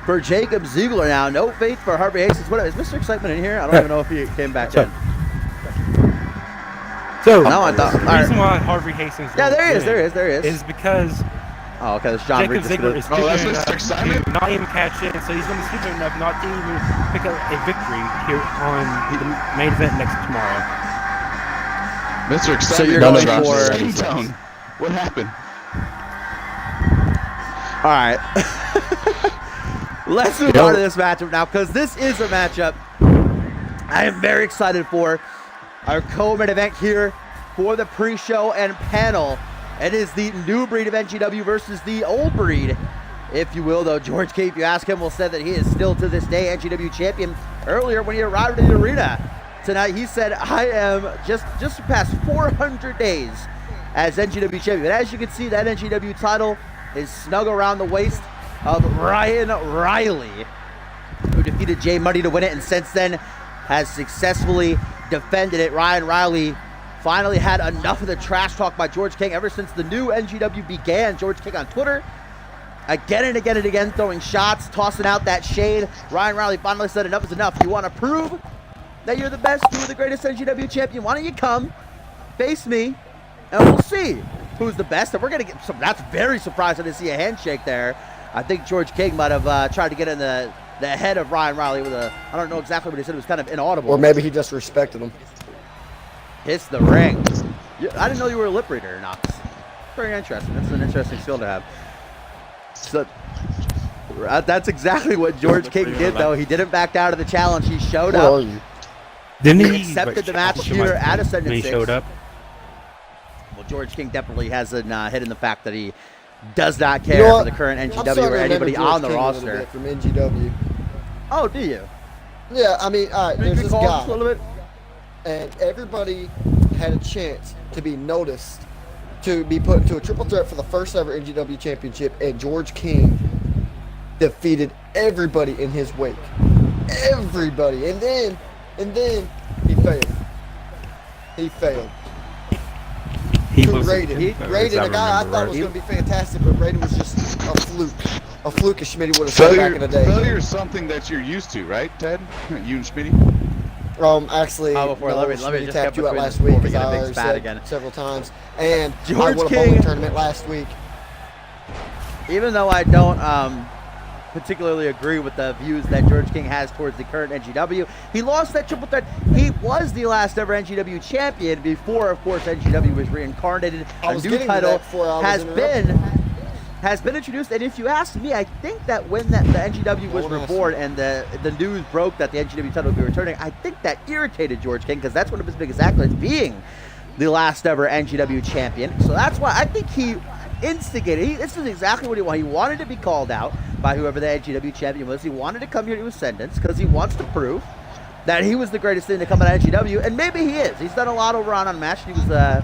for Jacob Ziegler now. No faith for Harvey Hastings. What is Mr. Excitement in here? I don't even know if he came back in. So, No, I thought. the All right. reason why Harvey Hastings Yeah, won't there is, win there is. is because Oh, okay, this John Jacob Reed Ziegler is Oh, that's stupid Mr. enough Excitement? to not even catch in, so he's going to be stupid enough not to even pick up a victory here on the main event next tomorrow. Mr. Excitement. So you're dropped going his for- skin tone. What happened? All right. Let's move on to this matchup now, because this is a matchup I am very excited for. Our co-main event here for the pre-show and panel. It is the new breed of NGW versus the old breed, if you will, though. George King, if you ask him, will say that he is still to this day NGW champion. Earlier when he arrived in the arena tonight, he said, I am just past 400 days as NGW champion. But as you can see, that NGW title is snug around the waist of Ryan Riley, who defeated Jay Money to win it, and since then has successfully defended it. Ryan Riley finally had enough of the trash talk by George King ever since the new NGW began. George King on Twitter, again and again and again, throwing shots, tossing out that shade. Ryan Riley finally said enough is enough. You want to prove that you're the best, you're the greatest NGW champion? Why don't you come, face me, and we'll see who's the best. And we're going to get some, that's very surprising to see a handshake there. I think George King might have tried to get in the head of Ryan Riley with a, I don't know exactly what he said, it was kind of inaudible. Or maybe he just respected him. Hits the ring. I didn't know you were a lip reader, Knox. Very interesting. That's an interesting skill to have. So, that's exactly what George King did, though. He didn't back down to the challenge. He showed Where are up. you? Didn't He accepted the match here at Ascendance when he 6. showed up? Well, George King definitely hasn't hidden the fact that he does not You care know for what? the current I'm NGW starting or to remember anybody George on the King a little roster. bit from NGW. Oh, do you? Yeah, I mean, all right, You there's can this call him guy. just a little bit. and everybody had a chance to be noticed, to be put into a triple threat for the first ever NGW championship, and George King defeated everybody in his wake. Everybody. And then he failed. He failed. He To was Raiden, a guy I thought was going to be fantastic, but Raiden was just a fluke. A fluke, as Schmitty would have said back in the day. Failure is something that you're used to, right, Ted? You and Schmitty? Actually, let me Schmitty just tapped get you out between last this week, before we as get a I big already spat said again. several times. And I George won a King. bowling tournament last week. Even though I don't particularly agree with the views that George King has towards the current NGW, he lost that triple threat. He was the last ever NGW champion before, of course, NGW was reincarnated. I A was new getting to title that before I was has interrupted. been introduced. And if you ask me, I think that when the NGW was reborn and the news broke that the NGW title would be returning, I think that irritated George King, because that's one of his biggest accolades, being the last ever NGW champion. So that's why I think he instigated. This is exactly what he wanted. He wanted to be called out by whoever the NGW champion was. He wanted to come here to Ascendance because he wants to prove that he was the greatest thing to come out of NGW, and maybe he is. He's done a lot over on Unmatched. He was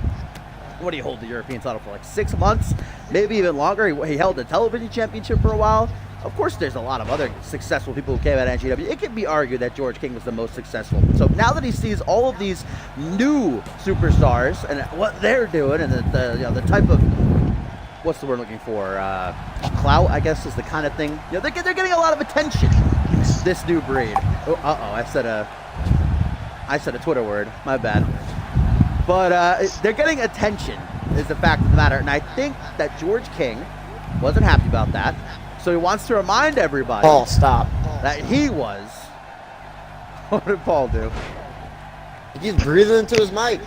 what do you hold the European title for, like 6 months, maybe even longer. He held the television championship for a while. Of course, there's a lot of other successful people who came out of NGW. It can be argued that George King was the most successful. So now that he sees all of these new superstars and what they're doing, and the type of, what's the word I'm looking for? Clout, I guess, is the kind of thing. They're getting a lot of attention. This new breed. Oh, I said a Twitter word. My bad. But they're getting attention, is the fact of the matter. And I think that George King wasn't happy about that. So he wants to remind everybody. Paul, stop. That he was. What did Paul do? He's breathing into his mic.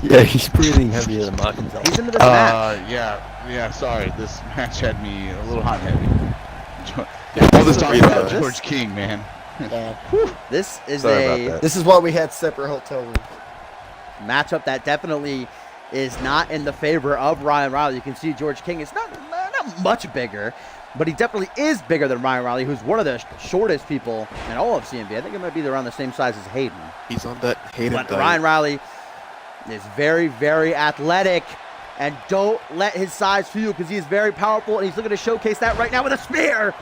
Yeah, he's breathing heavier than Mark himself. He's into this match. Yeah, sorry. This match had me a little hot and heavy. All this talk about George King, man. This is This is why we had separate hotel rooms. Matchup that definitely is not in the favor of Ryan Riley. You can see George King is not much bigger, but he definitely is bigger than Ryan Riley, who's one of the shortest people in all of CMV. I think it might be around the same size as Hayden. He's on that Hayden But diet. Ryan Riley is very, very athletic, and don't let his size fool you, because he is very powerful, and he's looking to showcase that right now with a spear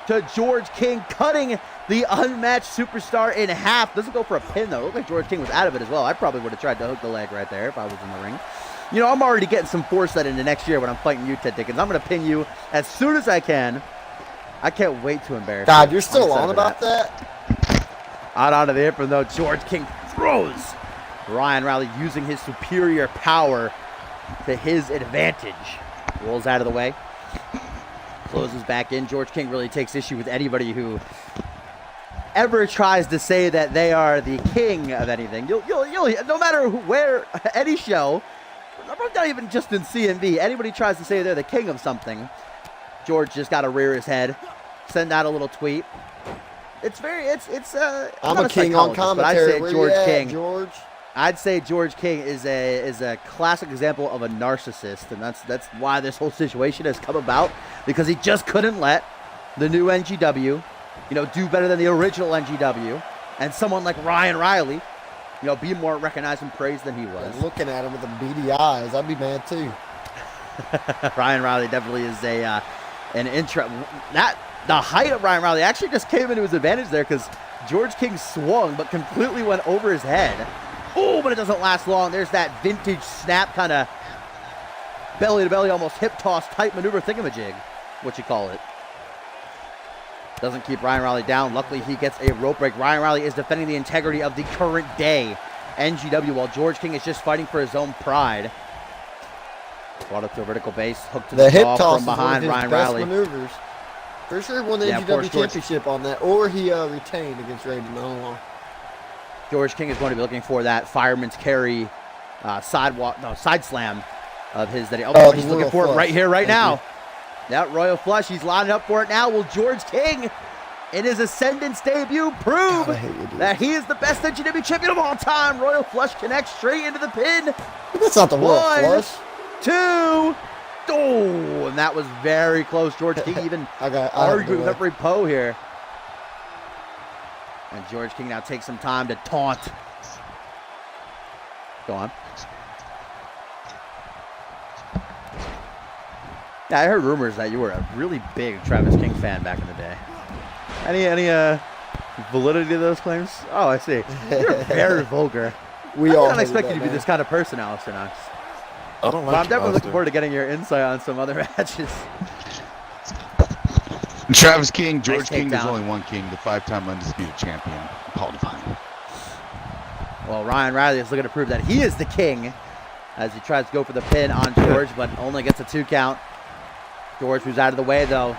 to George King, cutting the unmatched superstar in half. Doesn't go for a pin, though. It looked like George King was out of it as well. I probably would have tried to hook the leg right there if I was in the ring. You know, I'm already getting some force that into next year when I'm fighting you, Ted Dickens. I'm going to pin you as soon as I can. I can't wait to embarrass you. God, you're still I'm on about that? Out onto the apron, though. George King throws Ryan Riley, using his superior power to his advantage. Rolls out of the way. Closes back in. George King really takes issue with anybody who ever tries to say that they are the king of anything. You'll no matter where, any show, not even just in CMV, anybody tries to say they're the king of something, George just got to rear his head, send out a little tweet. I'm a king on commentary. I'd say George King. George? I'd say George King is a classic example of a narcissist, and that's why this whole situation has come about, because he just couldn't let the new NGW, do better than the original NGW, and someone like Ryan Riley, be more recognized and praised than he was. Yeah, looking at him with the beady eyes, I'd be mad too. Ryan Riley definitely is an interest. The height of Ryan Riley actually just came into his advantage there, because George King swung but completely went over his head. Oh, but it doesn't last long. There's that vintage snap kind of belly-to-belly, almost hip-toss type maneuver thingamajig, what you call it. Doesn't keep Ryan Riley down. Luckily, he gets a rope break. Ryan Riley is defending the integrity of the current day NGW, while George King is just fighting for his own pride. Brought up to a vertical base, hooked to the hip jaw toss from behind is one of his Ryan best Riley. maneuvers. For sure, won the Yeah, of course, NGW George- championship on that, or he retained against Raiden. I don't know. George King is going to be looking for that fireman's carry side slam of his that he's looking for it right here, right now. That Royal Flush, he's lining up for it now. Will George King, in his Ascendance debut, prove that he is the best NGW champion of all time? Royal Flush connects straight into the pin. That's not the Royal One, Flush. 2. Oh, and that was very close. George King even arguing with referee Poe here. And George King now takes some time to taunt Go on. Yeah, I heard rumors that you were a really big Travis King fan back in the day. Any validity to those claims? Oh, I see. You're very vulgar. We I all didn't hated expect that you to be man. this kind of person, Alistair Knox. I don't But like I'm you, definitely looking Alistair. forward to getting your insight on some other matches. Travis King, George Nice King, there's takedown. only one king, the 5-time undisputed champion, Paul Devine. Well, Ryan Riley is looking to prove that he is the king as he tries to go for the pin on George, but only gets a 2 count. George, who's out of the way, though.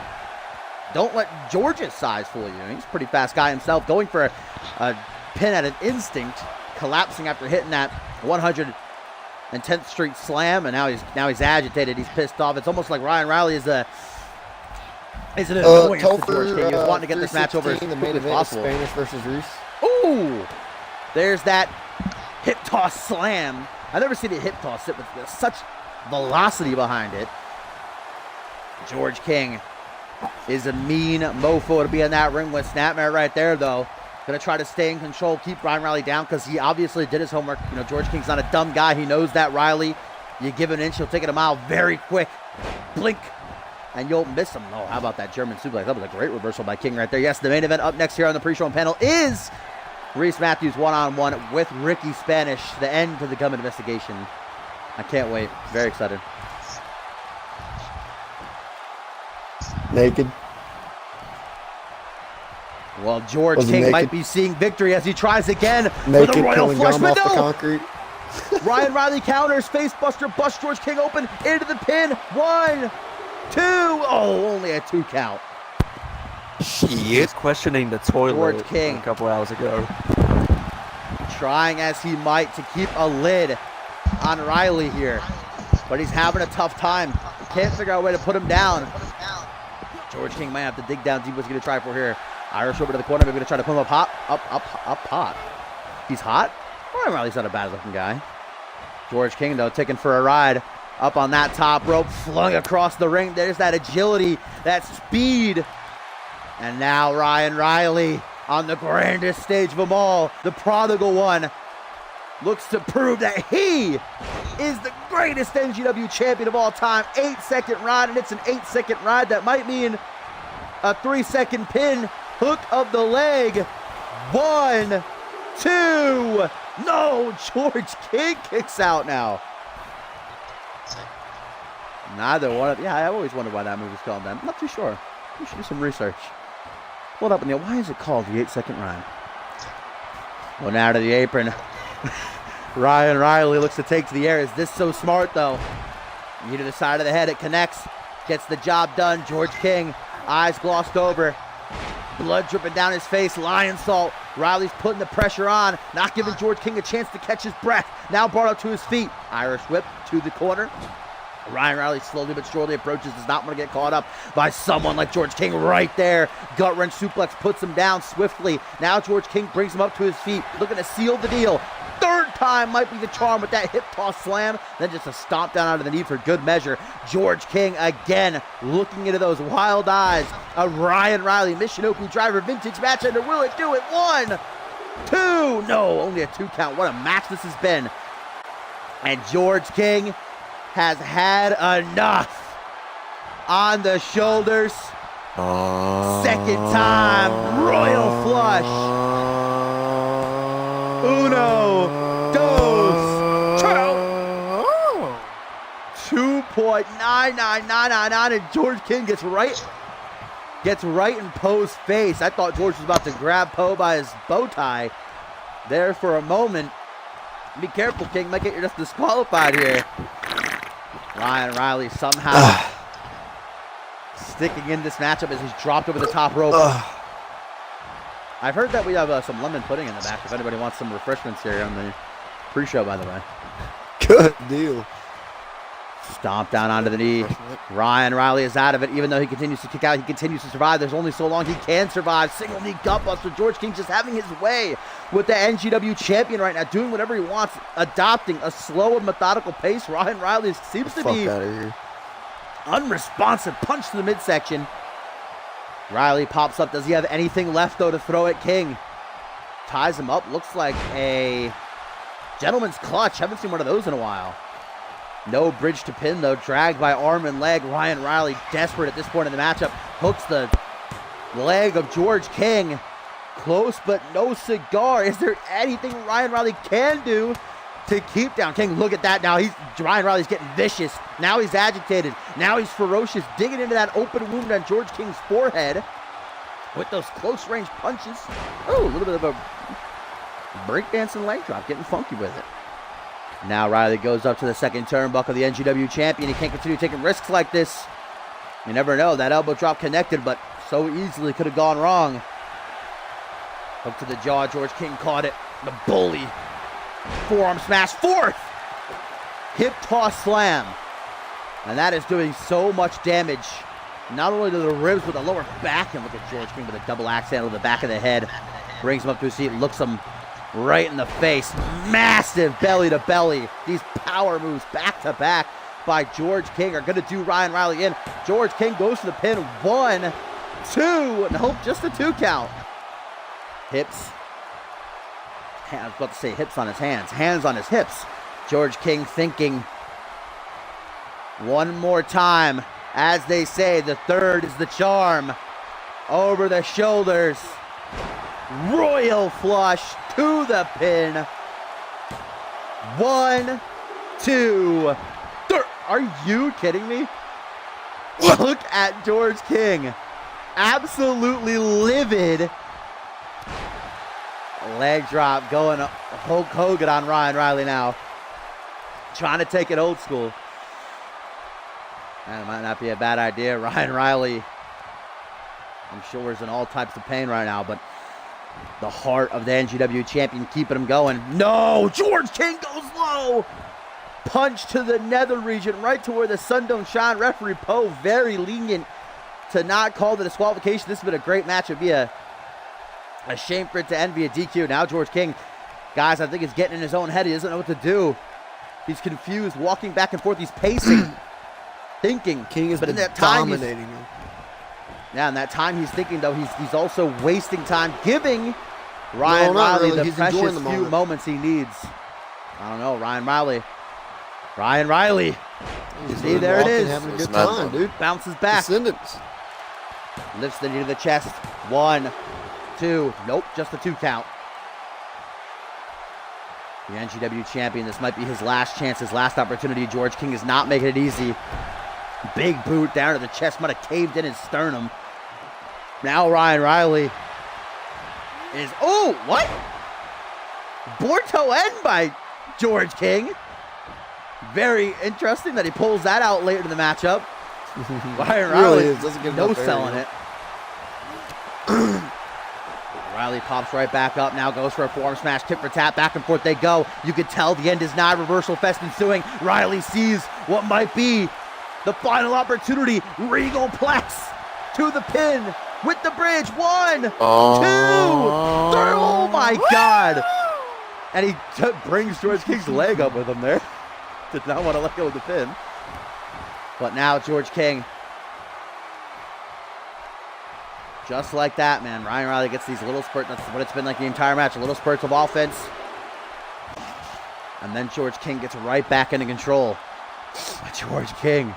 Don't let George's size fool you. He's a pretty fast guy himself, going for a pin at an instinct, collapsing after hitting that 110th Street slam, and now he's agitated. He's pissed off. It's almost like Ryan Riley is an annoyance to George King. He was wanting to get this match over as the quickly main as event is possible. Spanish versus Reese. Ooh! There's that hip toss slam. I've never seen a hip toss sit with such velocity behind it. George King is a mean mofo to be in that ring with. Snapmare right there, though. Going to try to stay in control, keep Ryan Riley down, because he obviously did his homework. You know, George King's not a dumb guy. He knows that Riley, you give an inch, he'll take it a mile very quick. Blink, and you'll miss him. Oh, how about that German suplex? That was a great reversal by King right there. Yes, the main event up next here on the pre-show panel is Reese Matthews one-on-one with Ricky Spanish. The end to the Gum investigation. I can't wait. Very excited. Naked. Well, George Was he King naked? might be seeing victory as he tries again for Naked, the Royal killing Flush, gum but off the no! concrete. Ryan Riley counters, face buster, busts George King open, into the pin. 1, 2, oh, only a 2 count. He was questioning the toilet George King. a couple hours ago. Trying as he might to keep a lid on Riley here, but he's having a tough time. Can't figure out a way to put him down. George King might have to dig down deep. What's he going to try for here? Irish over to the corner. Maybe going to try to put him up hot. He's hot. Ryan Riley's not a bad looking guy. George King, though, taking for a ride up on that top rope, flung across the ring. There's that agility, that speed. And now Ryan Riley on the grandest stage of them all, the prodigal one, looks to prove that he is the greatest NGW champion of all time. 8-second ride, and it's an 8-second ride. That might mean a 3-second pin, hook of the leg. 1, 2, no, George King kicks out now. Neither one of, yeah, I always wondered why that move was called that. I'm not too sure. We should do some research. Hold up, Neil, why is it called the 8-second ride? Well, now to the apron. Ryan Riley looks to take to the air. Is this so smart, though? Knee to the side of the head, it connects. Gets the job done. George King, eyes glossed over. Blood dripping down his face, lion salt. Riley's putting the pressure on, not giving George King a chance to catch his breath. Now brought up to his feet. Irish whip to the corner. Ryan Riley slowly but surely approaches, does not want to get caught up by someone like George King right there. Gut wrench suplex puts him down swiftly. Now George King brings him up to his feet, looking to seal the deal. Third time might be the charm with that hip toss slam. Then just a stomp down onto the knee for good measure. George King again looking into those wild eyes of Ryan Riley. Michinoku driver vintage match ender. Will it do it? 1, 2. No, only a 2 count. What a match this has been. And George King has had enough. On the shoulders. Second time. Royal flush. Uno, dos, tres. 2.99999, and George King gets right in Poe's face. I thought George was about to grab Poe by his bow tie there for a moment. Be careful, King. Might get you just disqualified here. Ryan Riley somehow sticking in this matchup as he's dropped over the top rope. I've heard that we have some lemon pudding in the back if anybody wants some refreshments here on the pre-show, by the way. Good deal. Stomp down onto the knee. Ryan Riley is out of it, even though he continues to kick out. He continues to survive. There's only so long he can survive. Single knee gutbuster. George King just having his way with the NGW champion right now, doing whatever he wants, adopting a slow and methodical pace. Ryan Riley seems to be Fuck out of here. unresponsive. Punch to the midsection. Riley pops up. Does he have anything left, though, to throw at King? Ties him up. Looks like a Gentleman's clutch. Haven't seen one of those in a while. No bridge to pin, though. Dragged by arm and leg. Ryan Riley, desperate at this point in the matchup, hooks the leg of George King. Close, but no cigar. Is there anything Ryan Riley can do to keep down King? Look at that now. Ryan Riley's getting vicious. Now he's agitated. Now he's ferocious, digging into that open wound on George King's forehead with those close-range punches. Oh, a little bit of a breakdancing leg drop, getting funky with it. Now Riley goes up to the second turnbuckle, the NGW champion. He can't continue taking risks like this. You never know. That elbow drop connected, but so easily could have gone wrong. Hook to the jaw. George King caught it. The bully. Forearm smash. Fourth! Hip toss slam. And that is doing so much damage. Not only to the ribs, but the lower back. And look at George King with a double axe handle to the back of the head. Brings him up to his seat. Looks him right in the face. Massive belly to belly. These power moves back to back by George King are going to do Ryan Riley in. George King goes to the pin. 1, 2. Nope, just a 2 count. Hips. I was about to say hips on his hands. Hands on his hips. George King thinking one more time. As they say, the third is the charm. Over the shoulders. Royal flush to the pin. 1, 2, 3. Are you kidding me? Look at George King. Absolutely livid. Leg drop going Hulk Hogan on Ryan Riley now. Trying to take it old school. That might not be a bad idea. Ryan Riley, I'm sure, is in all types of pain right now, but the heart of the NGW champion keeping him going. No! George King goes low! Punch to the nether region, right to where the sun don't shine. Referee Poe very lenient to not call the disqualification. This has been a great match. It'd be a shame for it to end via DQ. Now George King, guys, I think is getting in his own head. He doesn't know what to do. He's confused, walking back and forth. He's pacing, thinking. King has but been in that time, dominating him. Yeah, in that time he's thinking, though, he's also wasting time, giving Ryan not Riley really. the He's precious enjoying the few moment. moments he needs. I don't know, Ryan Riley. See, there it walking, is. having a good Smart time, one. dude. Bounces back. Ascendance. Lifts the knee to the chest. 1, 2. Nope, just a 2 count. The NGW champion, this might be his last chance, his last opportunity. George King is not making it easy. Big boot down to the chest, might have caved in his sternum. Now Ryan Riley is, oh, what? Borto end by George King. Very interesting that he pulls that out later in the matchup. Ryan Riley, Really doesn't get no enough air, selling you know? it. Riley pops right back up, now goes for a forearm smash, tip for tap, back and forth they go. You can tell the end is nigh, reversal fest ensuing. Riley sees what might be the final opportunity. Regal Plex to the pin with the bridge. 1, 2, 3. Oh my God. And he brings George King's leg up with him there. Did not want to let go of the pin. But now George King, just like that, man. Ryan Riley gets these little spurts. That's what it's been like the entire match. Little spurts of offense. And then George King gets right back into control. George King.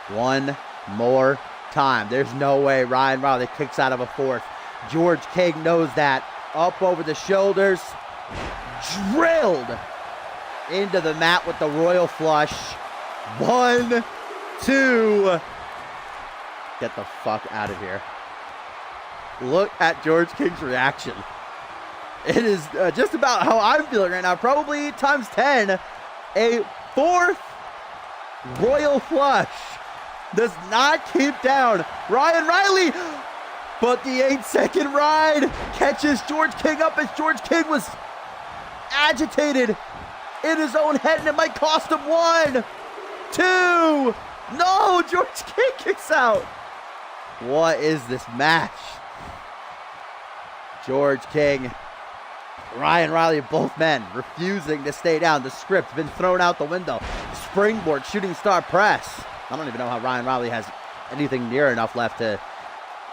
One more time. There's no way Ryan Riley kicks out of a fourth. George King knows that. Up over the shoulders. Drilled into the mat with the royal flush. 1, 2. Get the fuck out of here. Look at George King's reaction. It is just about how I'm feeling right now. Probably times 10. A fourth royal flush does not keep down Ryan Riley. But the 8-second ride catches George King up as George King was agitated in his own head, and it might cost him 1, 2. No, George King kicks out. What is this match? George King, Ryan Riley, both men refusing to stay down. The script been thrown out the window. Springboard shooting star press. I don't even know how Ryan Riley has anything near enough left to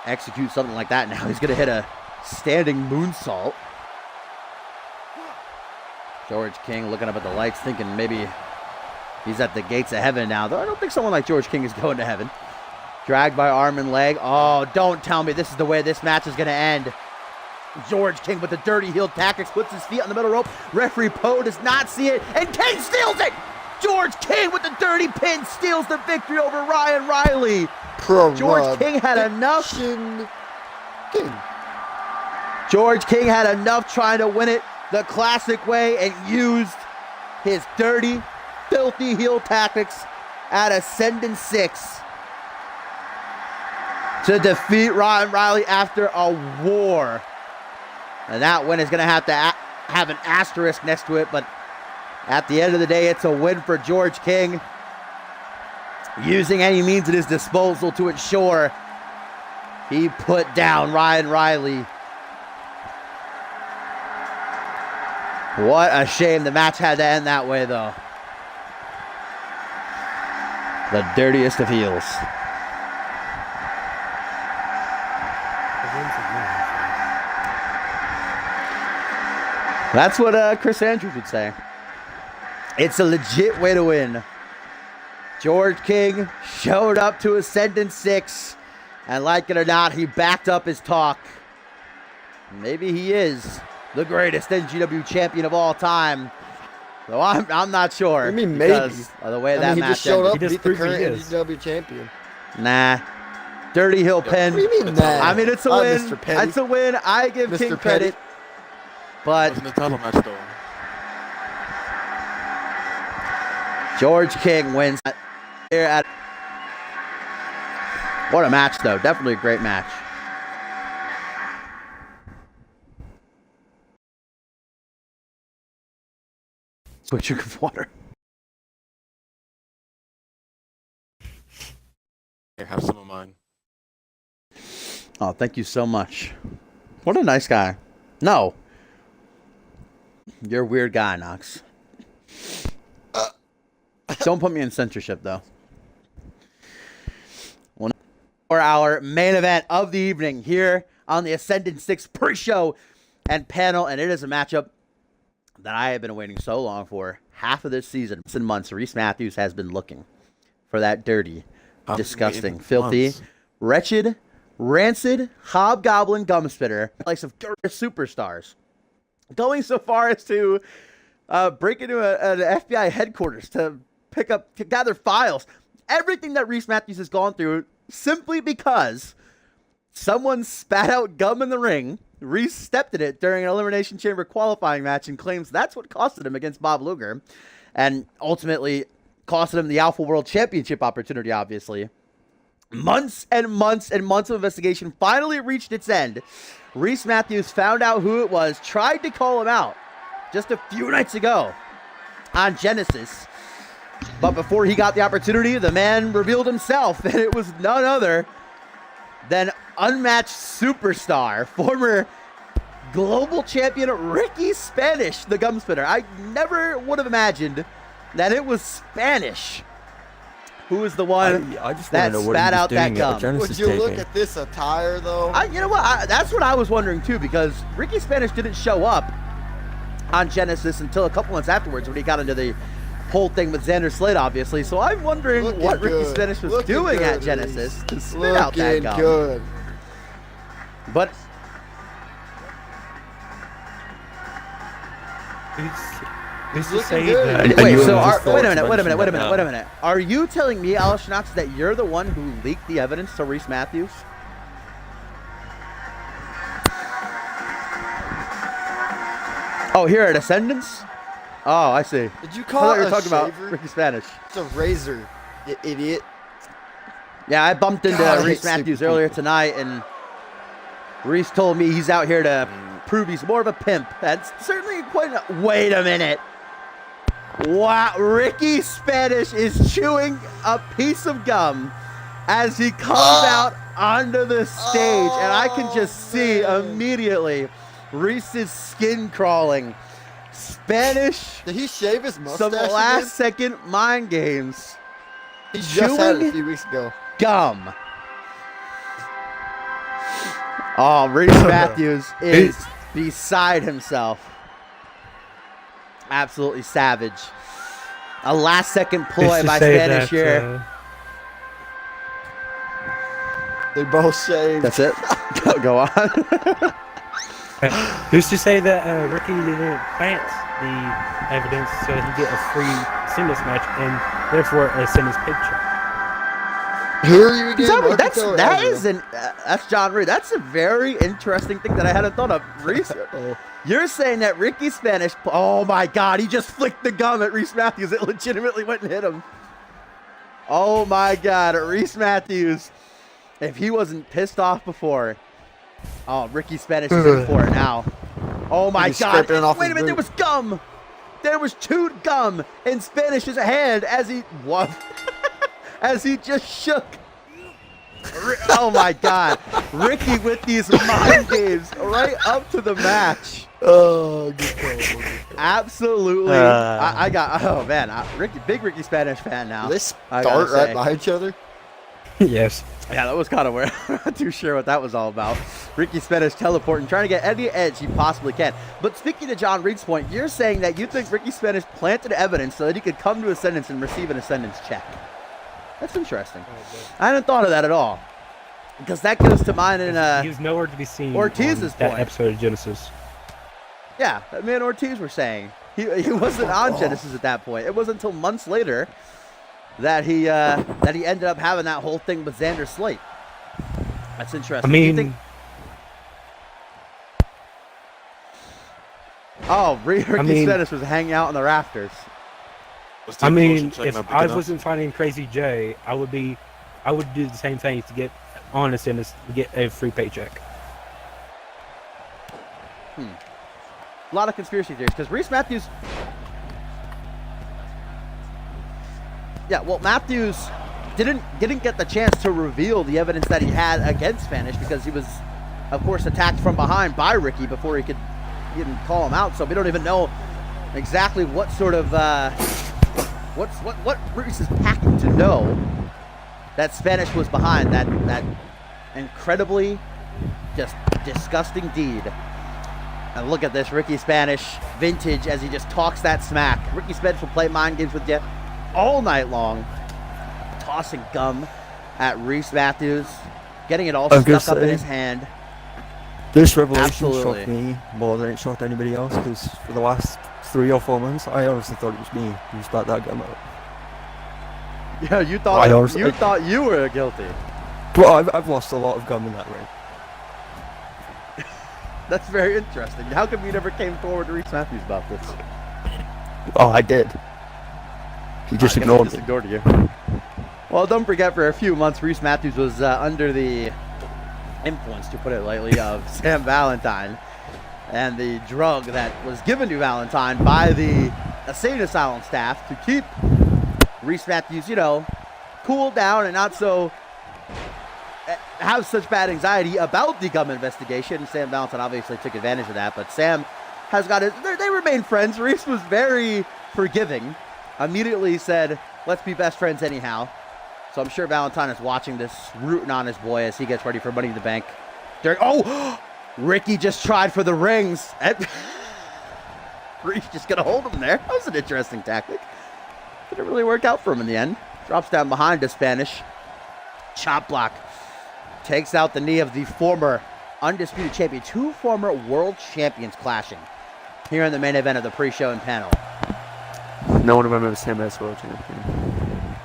execute something like that. Now he's going to hit a standing moonsault. George King looking up at the lights, thinking maybe he's at the gates of heaven now. Though I don't think someone like George King is going to heaven. Dragged by arm and leg. Oh, don't tell me this is the way this match is going to end. George King with the dirty heel tactics, puts his feet on the middle rope. Referee Poe does not see it, and King steals it! George King with the dirty pin steals the victory over Ryan Riley. George King had enough. George King had enough trying to win it the classic way and used his dirty, filthy heel tactics at Ascendance 6 to defeat Ryan Riley after a war. And that win is going to have an asterisk next to it, but at the end of the day, it's a win for George King, using any means at his disposal to ensure he put down Ryan Riley. What a shame the match had to end that way, though. The dirtiest of heels. That's what Chris Andrews would say. It's a legit way to win. George King showed up to Ascendance 6, and like it or not, he backed up his talk. Maybe he is the greatest NGW champion of all time. So I'm not sure. I mean, maybe. Because of the way that he match just showed ended. up, beat the current NGW champion. Nah. Dirty heel pin. What do you mean, nah? I mean, it's a win. Mr. Petty. It's a win. I give Mr. King Petty. credit. But Wasn't a title match though. George King wins here at. What a match, though. Definitely a great match. Switch your water. Here, have some of mine. Oh, thank you so much. What a nice guy. No. You're a weird guy, Knox. Don't put me in censorship, though. 1 4-hour main event of the evening here on the Ascendance 6 pre-show and panel, and it is a matchup that I have been waiting so long for. Half of this season, months and months, Reese Matthews has been looking for that dirty, disgusting, filthy, wretched, rancid, hobgoblin gum spitter, likes of superstars. Going so far as to break into an FBI headquarters to gather files. Everything that Reese Matthews has gone through simply because someone spat out gum in the ring. Reese stepped in it during an Elimination Chamber qualifying match and claims that's what costed him against Bob Luger. And ultimately costed him the Alpha World Championship opportunity, obviously. Months and months and months of investigation finally reached its end. Reese Matthews found out who it was, tried to call him out just a few nights ago on Genesis. But before he got the opportunity, the man revealed himself, and it was none other than unmatched superstar, former global champion Ricky Spanish, the gum spitter. I never would have imagined that it was Spanish who was the one I just that wanna know what he spat was out that doing at the gum. Genesis Would you look taping. at this attire, though? You know what? That's what I was wondering, too, because Ricky Spanish didn't show up on Genesis until a couple months afterwards when he got into the whole thing with Xander Slade, obviously. So I'm wondering Looking what Ricky good. Spanish was Looking doing good, at Genesis Reese. to spit out that Looking gum. good. But Let's Looking just say good. that. wait, you so were just wait a forced minute, to wait a minute, wait a mention minute, that wait a now. minute. Are you telling me, Alex Knox, that you're the one who leaked the evidence to Reese Matthews? Oh, here at Ascendance? Oh, I see. Did you I call thought you it were a talking about shaver? Ricky Spanish. It's a razor, you idiot. Yeah, I bumped into God, I Reese hate stupid Matthews earlier people. tonight, and Reese told me he's out here to prove he's more of a pimp. That's certainly quite a... Wait a minute. Wow, Ricky Spanish is chewing a piece of gum as he comes out onto the stage, and I can just see immediately Reese's skin crawling. Spanish, Did he shave his mustache? some again? last-second mind games. He just had it chewing a few weeks ago. Gum. Oh, Reese Matthews is beside himself. Absolutely savage. A last-second ploy Who's to by say Spanish that, here. They both shaved. That's it. Go on. Who's to say that Ricky didn't plant the evidence so he get a free singles match and therefore a singles picture? Who are you again? That's John Reed. That's a very interesting thing that I hadn't thought of. Reese, you're saying that Ricky Spanish? Oh my God, he just flicked the gum at Reese Matthews. It legitimately went and hit him. Oh my God, Reese Matthews. If he wasn't pissed off before, oh, Ricky Spanish is in for it now. Oh my God! Wait a minute, there was gum. There was chewed gum in Spanish's hand as he as he just shook. Oh my God, Ricky with these mind games right up to the match. Oh, good call. Absolutely. I got. Oh man, big Ricky Spanish fan now. Did they start right by each other? Yes. Yeah, that was kind of weird. I'm not too sure what that was all about. Ricky Spanish teleporting, trying to get any edge he possibly can. But speaking to John Reed's point, you're saying that you think Ricky Spanish planted evidence so that he could come to Ascendance and receive an Ascendance check. That's interesting. I hadn't thought of that at all. Because that goes to mine in he was nowhere to be seen Ortiz's on that point. episode of Genesis. Yeah, me and Ortiz were saying. He wasn't on Genesis at that point. It wasn't until months later that he ended up having that whole thing with Xander Slate. That's interesting. I mean, Ricky Spanish was hanging out in the rafters. I mean, if I wasn't fighting Crazy J, I would do the same thing to get on Ascendance to get a free paycheck. A lot of conspiracy theories because Reese Matthews. Yeah, well, Matthews didn't get the chance to reveal the evidence that he had against Spanish because he was, of course, attacked from behind by Ricky before he could even call him out. So we don't even know exactly what sort of what Reese is packing to know that Spanish was behind that incredibly just disgusting deed. And look at this, Ricky Spanish vintage as he just talks that smack. Ricky Spanish will play mind games with you all night long, tossing gum at Reese Matthews, getting it all stuck up in his hand. This revelation Absolutely. shocked me more than it shocked anybody else because for the last 3 or 4 months, I honestly thought it was me who spat that gum out. Yeah, you thought you were guilty. But I've lost a lot of gum in that ring. That's very interesting. How come you never came forward to Reese Matthews about this? Oh, I did. He just ignored you. Well, don't forget, for a few months, Reese Matthews was under the influence, to put it lightly, of Sam Valentine and the drug that was given to Valentine by the insane asylum staff to keep Reese Matthews, cool down and not so have such bad anxiety about the gum investigation. Sam Valentine obviously took advantage of that, but Sam has got his. They remain friends. Reese was very forgiving. Immediately said, "Let's be best friends anyhow." So I'm sure Valentine is watching this, rooting on his boy as he gets ready for Money in the Bank. Ricky just tried for the rings. Reese just gonna hold him there. That was an interesting tactic. Didn't really work out for him in the end. Drops down behind the Spanish. Chop block. Takes out the knee of the former undisputed champion. 2 former world champions clashing here in the main event of the pre-show and panel. No one remembers him as world champion.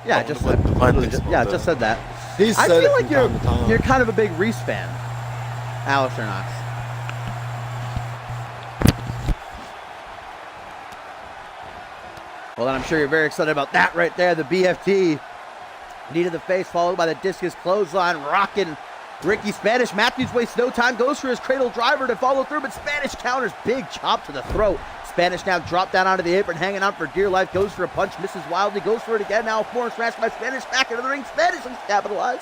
Yeah, I just said that. I feel like you're kind of a big Reese fan, Alistair Knox. Well, then I'm sure you're very excited about that right there. The BFT. Knee to the face, followed by the discus clothesline, rocking Ricky Spanish. Matthews wastes no time, goes for his cradle driver to follow through, but Spanish counters, big chop to the throat. Spanish now dropped down onto the apron, hanging on for dear life, goes for a punch, misses wildly, goes for it again, now form smash by Spanish, back into the ring, Spanish looks to capitalize.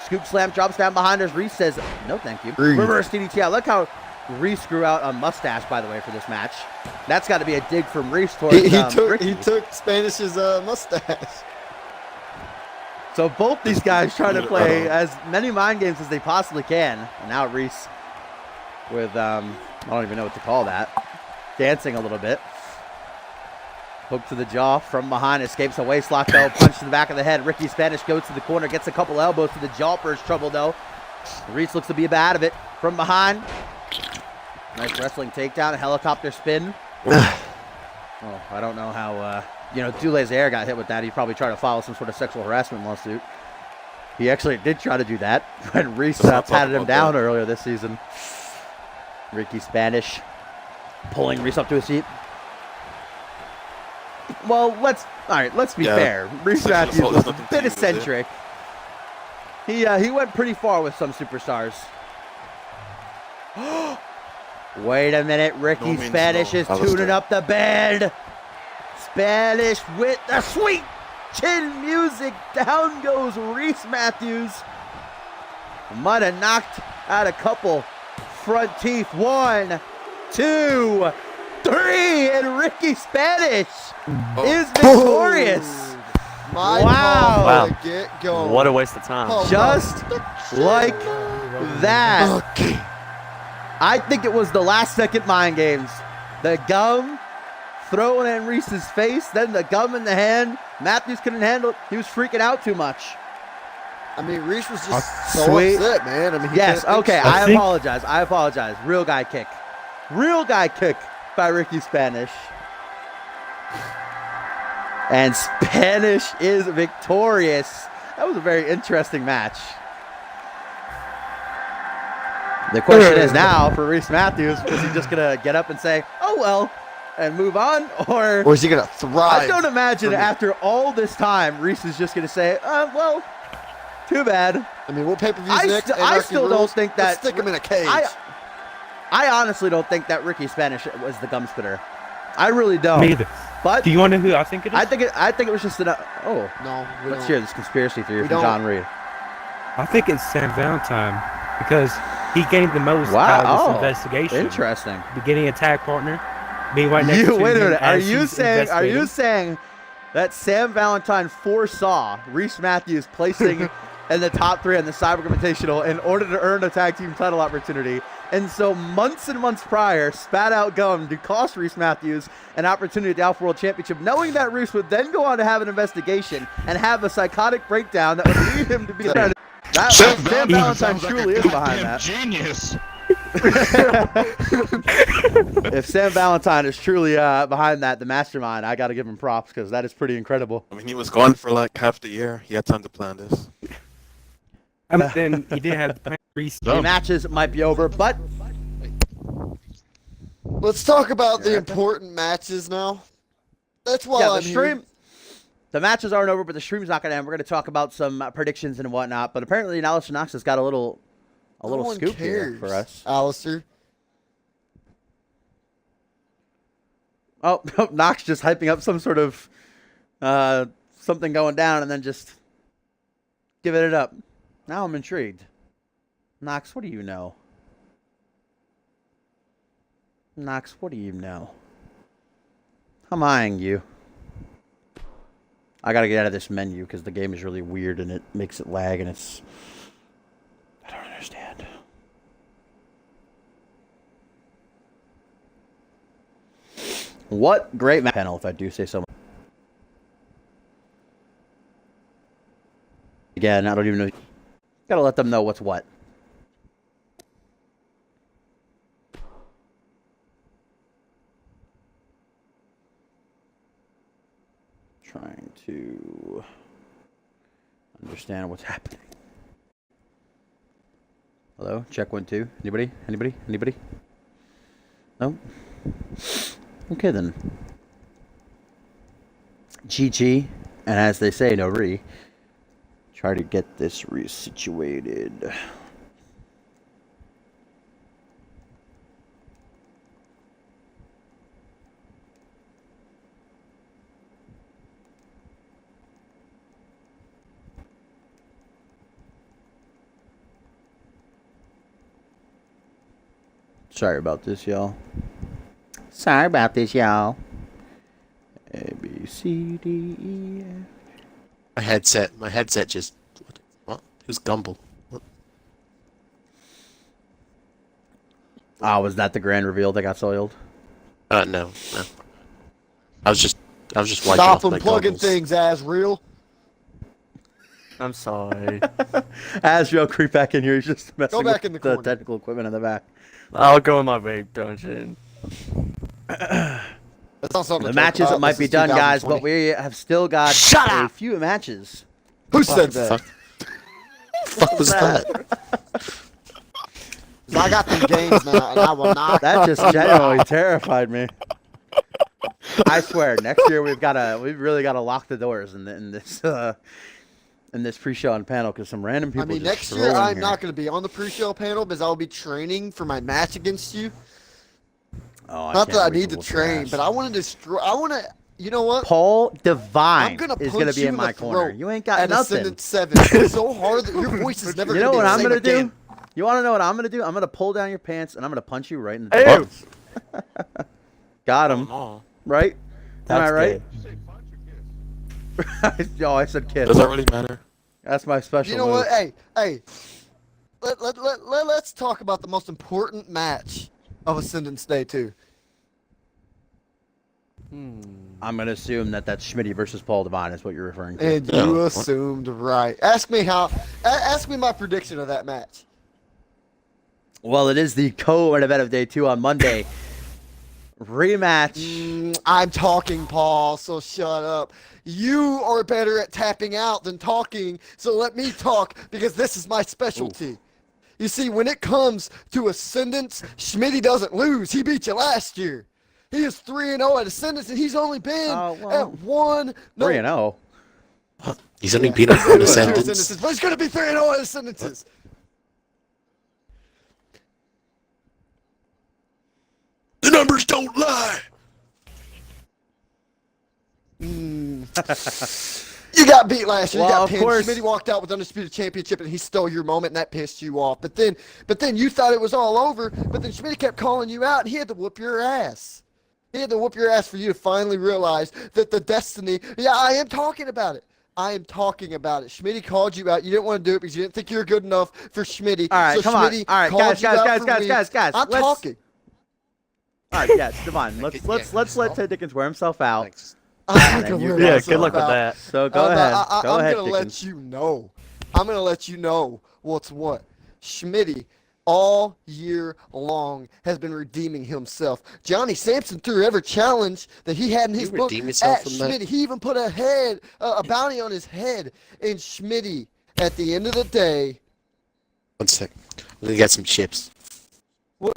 Scoop slam, drops down behind us, Reese says, no thank you. Reverse DDT, I like how Reese grew out a mustache, by the way, for this match. That's got to be a dig from Reese towards He took Spanish's mustache. So both these guys trying to play as many mind games as they possibly can. And now Reese with, I don't even know what to call that, dancing a little bit. Hook to the jaw from behind, escapes a waistlock though, punch to the back of the head. Ricky Spanish goes to the corner, gets a couple elbows to the jaw for his trouble though. Reese looks to be out of it from behind. Nice wrestling takedown, a helicopter spin. Oh, I don't know how, Dule's air got hit with that. He probably tried to file some sort of sexual harassment lawsuit. He actually did try to do that when Reese patted him down earlier this season. Ricky Spanish pulling Reese up to his feet. Well, let's be fair. Reese Matthews was a bit eccentric. He went pretty far with some superstars. Wait a minute, Ricky Spanish is tuning up the band. Spanish with the sweet chin music. Down goes Reese Matthews. Might have knocked out a couple front teeth. 1, 2, 3, and Ricky Spanish is victorious. Wow. Get going. What a waste of time. Just like that. Okay. I think it was the last second mind games. The gum thrown in Reese's face, then the gum in the hand. Matthews couldn't handle it. He was freaking out too much. I mean, Reese was just so upset, man. I mean, yes, okay, I apologize. Real guy kick. Real guy kick by Ricky Spanish. And Spanish is victorious. That was a very interesting match. The question is now for Reese Matthews, is he just going to get up and say, oh, well, and move on? Or is he going to thrive? I don't imagine after all this time, Reese is just going to say, well, too bad. I mean, what pay-per-views next? I still don't think that. Let's stick him in a cage. I honestly don't think that Ricky Spanish was the gum spitter. I really don't. Me either. But do you want to know who I think it is? I think it was just no. Let's hear this conspiracy theory from John Reed. I think it's Sam Valentine because he gained the most out of this investigation. Interesting. Beginning a tag partner, being right next to wait a him. minute. Are you saying that Sam Valentine foresaw Reese Matthews placing in the top 3 on the Cyber Invitational in order to earn a tag team title opportunity, and so months and months prior spat out gum to cost Reese Matthews an opportunity at the Alpha World Championship, knowing that Reese would then go on to have an investigation and have a psychotic breakdown that would lead him to be Sam Valentine truly is behind that. Genius. If Sam Valentine is truly behind that, the mastermind, I got to give him props because that is pretty incredible. I mean, he was gone for like half the year. He had time to plan this. Then he did have the matches might be over, but let's talk about the important matches now. That's why the stream. The matches aren't over, but the stream's not going to end. We're going to talk about some predictions and whatnot. But apparently, Alistair Knox has got a little scoop here for us. Alistair. Oh, Knox just hyping up some sort of something going down and then just giving it up. Now I'm intrigued. Knox, what do you know? Knox, what do you know? I'm eyeing you. I gotta get out of this menu because the game is really weird and it makes it lag and it's... I don't understand. What great panel, if I do say so. Again, I don't even know. Gotta let them know what's what. Trying to understand what's happening. Hello? Check 1, 2. Anybody? Anybody? Anybody? No? Okay then. GG. And as they say, no re. Try to get this resituated. Sorry about this, y'all. Sorry about this, y'all. A, B, C, D, E, F. My headset just... What? Who's Gumble? What? Oh, was that the grand reveal that got soiled? No. I was just I was just wiping Stop off my unplugging goggles. things, Asriel. I'm sorry. Asriel, creep back in here. He's just messing back with in the the corner. technical equipment in the back. I'll go in my vape dungeon. That's not something The to joke matches about. might This be is done, guys, 2020. but we have still got Shut a up! few matches. Who said that? Fuck was that? I got them games now, and I will not. That just genuinely terrified me. I swear, next year we've really got to lock the doors in this pre-show and panel because some random people. I mean, just next throw year in I'm here. not going to be on the pre-show panel because I'll be training for my match against you. Oh, Not can't that I wait need to whoop your train, ass. but I want to destroy. I want to. You know what? Paul Devine I'm gonna is going to punch be you in my the corner. throat You ain't got at nothing. Ascendance 7. It's so hard that your voice is never You going know to be what the I'm same going to again. do? You want to know what I'm going to do? I'm going to pull down your pants and I'm going to punch you right in the Ew. face. Got him. Oh, Right? Am I right? gay. Oh, I said kid. does that really matter? That's my special You know move. what? Hey. Let's talk about the most important match of Ascendance Day 2. I'm going to assume that that's Schmitty versus Paul Devine is what you're referring to. And you assumed right. Ask me my prediction of that match. Well, it is the co-main event of day 2 on Monday. Rematch. I'm talking, Paul, so shut up. You are better at tapping out than talking, so let me talk because this is my specialty. You see, when it comes to Ascendance, Schmitty doesn't lose. He beat you last year. He is 3-0 at Ascendance, and he's only been at 1. No, 3-0. He's only been on one two Ascendance. Ascendances, but he's going to be 3-0 at Ascendances. The numbers don't lie. You got beat last year. Well, You got of pinned. course. Schmitty walked out with Undisputed Championship, and he stole your moment, and that pissed you off. But then you thought it was all over, but then Schmitty kept calling you out, and he had to whoop your ass. He had to whoop your ass for you to finally realize that the destiny. Yeah, I am talking about it. I am talking about it. Schmitty called you out. You didn't want to do it because you didn't think you were good enough for Schmitty. All right, so come on. Schmitty All right, called guys, you out guys, for guys, weeks. guys. I'm Let's- talking. All right, yes, Devine. Let's let Ted Dickens wear himself out. Thanks. I'm And gonna then you wear go. Yeah, myself good luck with out. that. So go ahead. Go I'm ahead, gonna Dickens. let you know. I'm gonna let you know what's what. Schmitty, all year long, has been redeeming himself. Johnny Sampson threw every challenge that he had in his book redeem yourself at from that? Schmitty. He even put a bounty on his head. And Schmitty, at the end of the day, 1 sec. I'm gonna get some chips. what?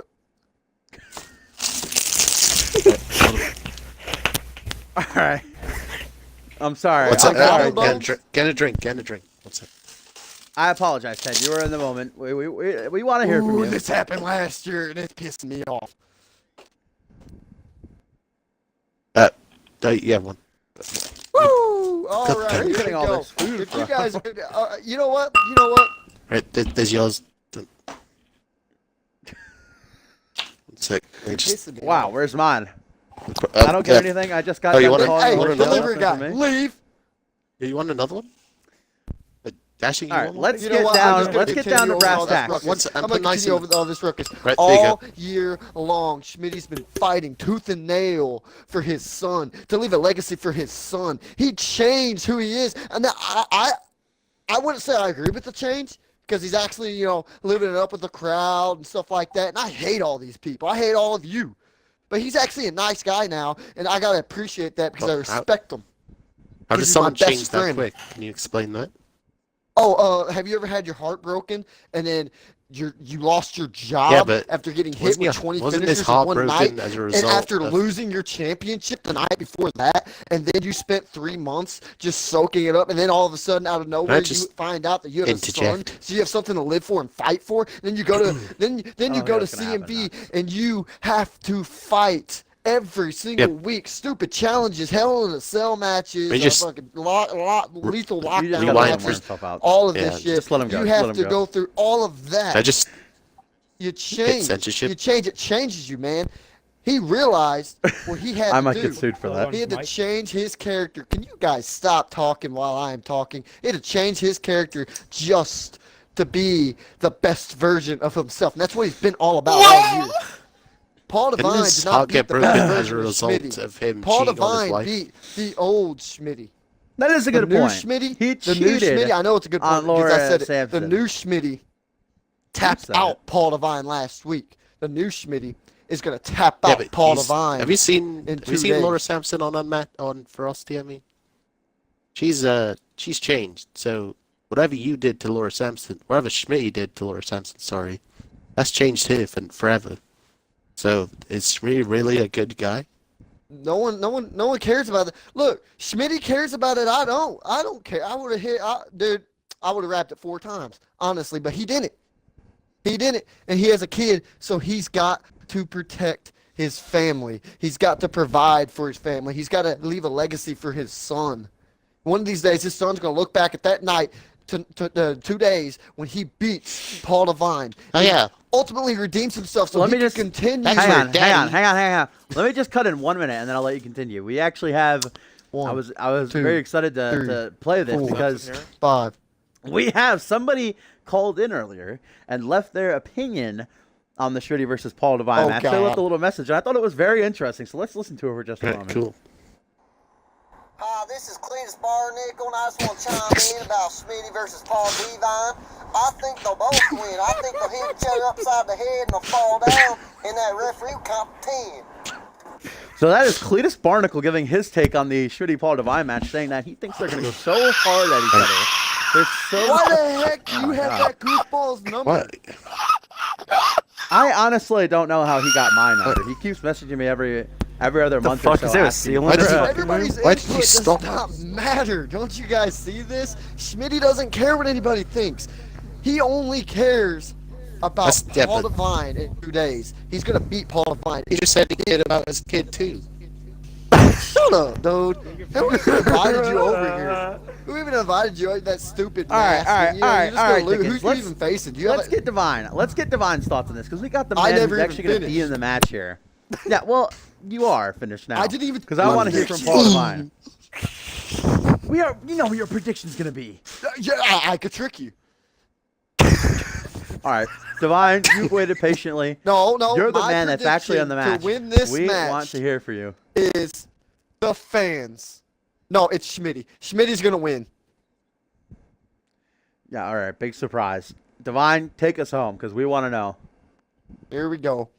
All right. I'm sorry. What's I'm up? sorry. Get a drink. 1 sec. I apologize, Ted. You were in the moment. We want to hear from Ooh, you. this happened last year, and it's pissing me off. Yeah, one. Woo! All Good right, thing. here we Getting all go. this food If you from? guys, you know what? Right, there's yours. 1 sec. Let me just- Pissing me Wow, off. where's mine? I don't get anything. I just got Oh, you done wanna- calling Hey, all the delivery stuff guy, for me. leave. Yeah, you want another one? Dashing, you All right, want one? let's You know get what? I'm down. just gonna Let's get continue down to over brass all this tacks. ruckus. Once- I'm put gonna nice continue in- over all this ruckus. Right, there you All go. year long, Schmitty's been fighting tooth and nail for his son, to leave a legacy for his son. He changed who he is, and I wouldn't say I agree with the change, because he's actually, living it up with the crowd and stuff like that. And I hate all these people. I hate all of you. But he's actually a nice guy now, and I gotta appreciate that because I respect him. How He's does my someone best change that friend. quick? Can you explain that? Oh, have you ever had your heart broken and then you lost your job Yeah, but after getting hit wasn't with your- 20 wasn't finishers his in heart one broken night? as a And result after of- losing your championship the night before that, and then you spent 3 months just soaking it up, and then all of a sudden, out of nowhere, you just find out that you have a son, interject? so you have something to live for and fight for. Then you go to then you Oh, go yeah, to it's gonna happen CMV, and you have to fight every single week. Stupid challenges, Hell in a Cell matches, They just- fucking lethal You just lockdown, gotta Rewind let him matches, wear himself out. all of Yeah, this shit. just let him go. You Just have let him to go. go through all of that. I just You change. censorship. You change. It changes you, man. He realized what he had I to might do. get sued for that. He had to change his character. Can you guys stop talking while I am talking? He had to change his character just to be the best version of himself. And that's what he's been all about all year. Paul Didn't Devine his did not heart beat get the broken best as a version of result Schmitty. of him Paul cheating on his Devine wife? beat the old Schmitty. That is a The good new point. Schmitty, He the new cheated Schmitty. I know it's a good point on because Laura I said it. Sampson. The new Schmitty tapped said out it. Paul Devine last week. The new Schmitty is going to tap Yeah, out but Paul he's- Devine. Have you seen in 2 Laura days. Sampson on Frosty? I mean, she's changed. So whatever you did to Laura Sampson, whatever Schmitty did to Laura Sampson, sorry, that's changed her forever. So is Schmitty really a good guy? No one cares about it. Look, Schmitty cares about it. I don't care. I would have hit, dude. I would have wrapped it 4 times, honestly, but he didn't. He didn't, and he has a kid, so he's got to protect his family. He's got to provide for his family. He's got to leave a legacy for his son. One of these days, his son's going to look back at that night, 2 days when he beats Paul Devine. Oh yeah. Ultimately redeems himself, so Let he me can just continue. hang on. Let me just cut in 1 minute, and then I'll let you continue. We actually have. I was 2, very excited to play this 4, because 5. we have somebody called in earlier and left their opinion on the Shreddy versus Paul Devine match. They left a little message, and I thought it was very interesting. So let's listen to it for just a moment. Cool. Hi, this is Cletus Barnickel, and I just want to chime in about Smitty versus Paul Devine. I think they'll both win. I think they'll hit each other upside the head and they'll fall down, and that referee will count 10. So that is Cletus Barnickel giving his take on the Shreddy Paul Devine match, saying that he thinks they're going to go so hard at each other. They're so. Why the heck do you have that goofball's number? What? I honestly don't know how he got my number. He keeps messaging me every other month or so. Is there a asking- seal Why in does there? he- Everybody's Why did input you does stop? not matter. Don't you guys see this? Schmitty doesn't care what anybody thinks. He only cares about That's Paul different. Devine in 2 days. He's going to beat Paul Devine. He just said he did about his kid too. Shut up, dude. Who even invited you over here? Who even invited you? That stupid All right, mask? all right, You know, all you're right, just all gonna right, lose. Dickens. Who's you even facing? Do you Let's have get Divine. Let's get Divine's thoughts on this because we got the I man never who's even actually going to be in finished. the match here. Yeah, well, you are finished now. I didn't even. Because I want to hear from Paul Devine. We are. You know what your prediction's going to be. Yeah, I could trick you. All right, Divine, you've waited patiently. No. You're the my man that's actually on the prediction match. To win this we match want to hear for you. is the fans. No, it's Schmitty. Schmitty's gonna win. Yeah, all right, big surprise. Divine, take us home because we want to know. Here we go.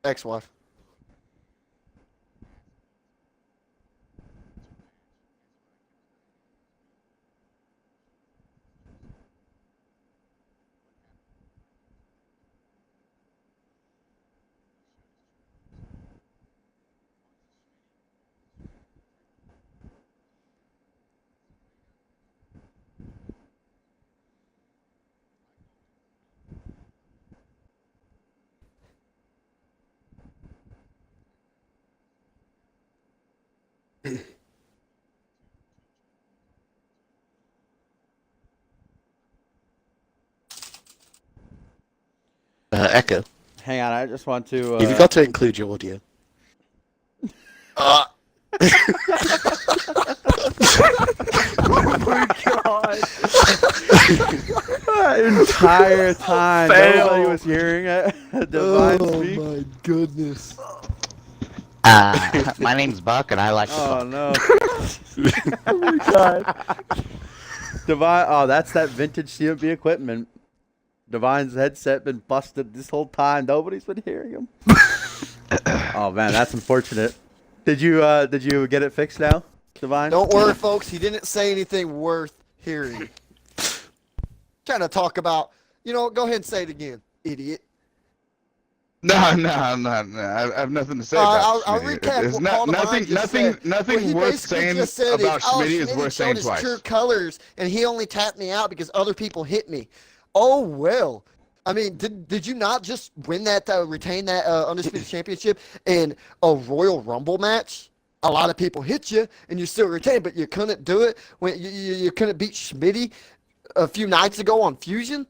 Ex-wife. Echo. Hang on, I just want to. You've got to include your audio. Oh my god. Entire time, Fail. nobody was hearing it. Divine speak. my goodness. My name's Buck, and I like to Oh no. Oh my god. Divine. Oh, that's that vintage CMV equipment. Divine's headset been busted this whole time. Nobody's been hearing him. Oh man, that's unfortunate. Did you get it fixed now, Divine? Don't worry, folks. He didn't say anything worth hearing. Trying to talk about, go ahead and say it again, idiot. No. I have nothing to say about I'll Schmitty. recap It's what not, Paul Devine nothing, just nothing, said. nothing What he worth basically saying just said about Schmitty is Schmitty worth saying showed his twice. true colors, and he only tapped me out because other people hit me. Oh well. I mean, did you not just win that, retain that Undisputed Championship in a Royal Rumble match? A lot of people hit you, and you still retained, but you couldn't do it when you couldn't beat Schmitty a few nights ago on Fusion.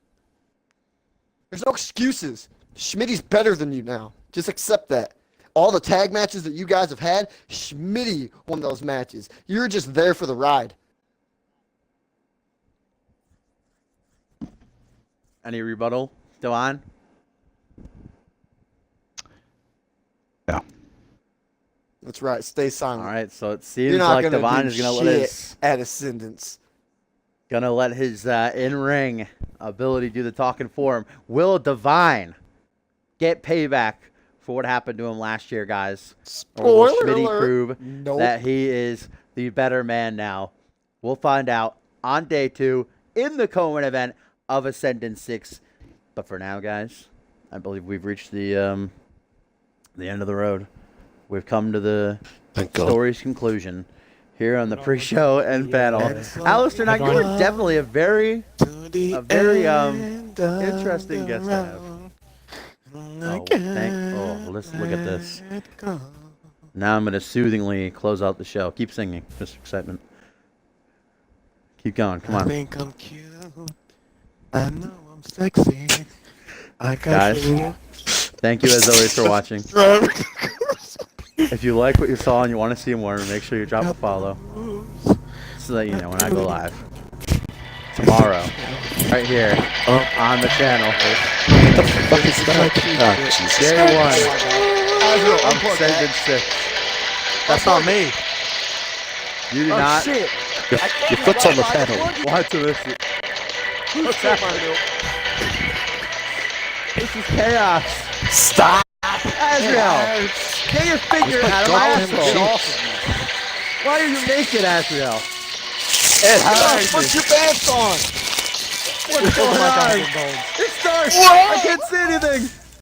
There's no excuses. Schmitty's better than you now. Just accept that. all the tag matches that you guys have had, Schmitty won those matches. You're just there for the ride. Any rebuttal, Devon? No. That's right. Stay silent. All right, so it seems You're not like gonna Devon do is gonna shit at Ascendance. let his in-ring ability do the talking for him. Will Divine get payback for what happened to him last year, guys? Or will Spoiler Schmitty alert. prove Nope. that he is the better man now? We'll find out on day 2 in the co-main event of Ascendance 6. But for now, guys, I believe we've reached the end of the road. We've come to the story's conclusion here on the pre-show and panel. Alistair, now you were definitely a very interesting guest to have. Listen, look at this. Now I'm going to soothingly close out the show. Keep singing, just excitement. Keep going, come on. I think I'm cute. I know I'm sexy. Guys, thank you as always for watching. If you like what you saw and you want to see more, make sure you drop a follow so that you know when I go live tomorrow, right here on the channel. What the fuck is that? Oh, Jesus. Day 1 of Ascendance 6. That's not me. You do not. Shit. Your foot's on the pedal. Want to miss it. This is chaos. Stop. Azrael, get your finger out of my asshole. Why are you naked, Azrael? Put your pants on. What's going on? It's dark. I can't see anything.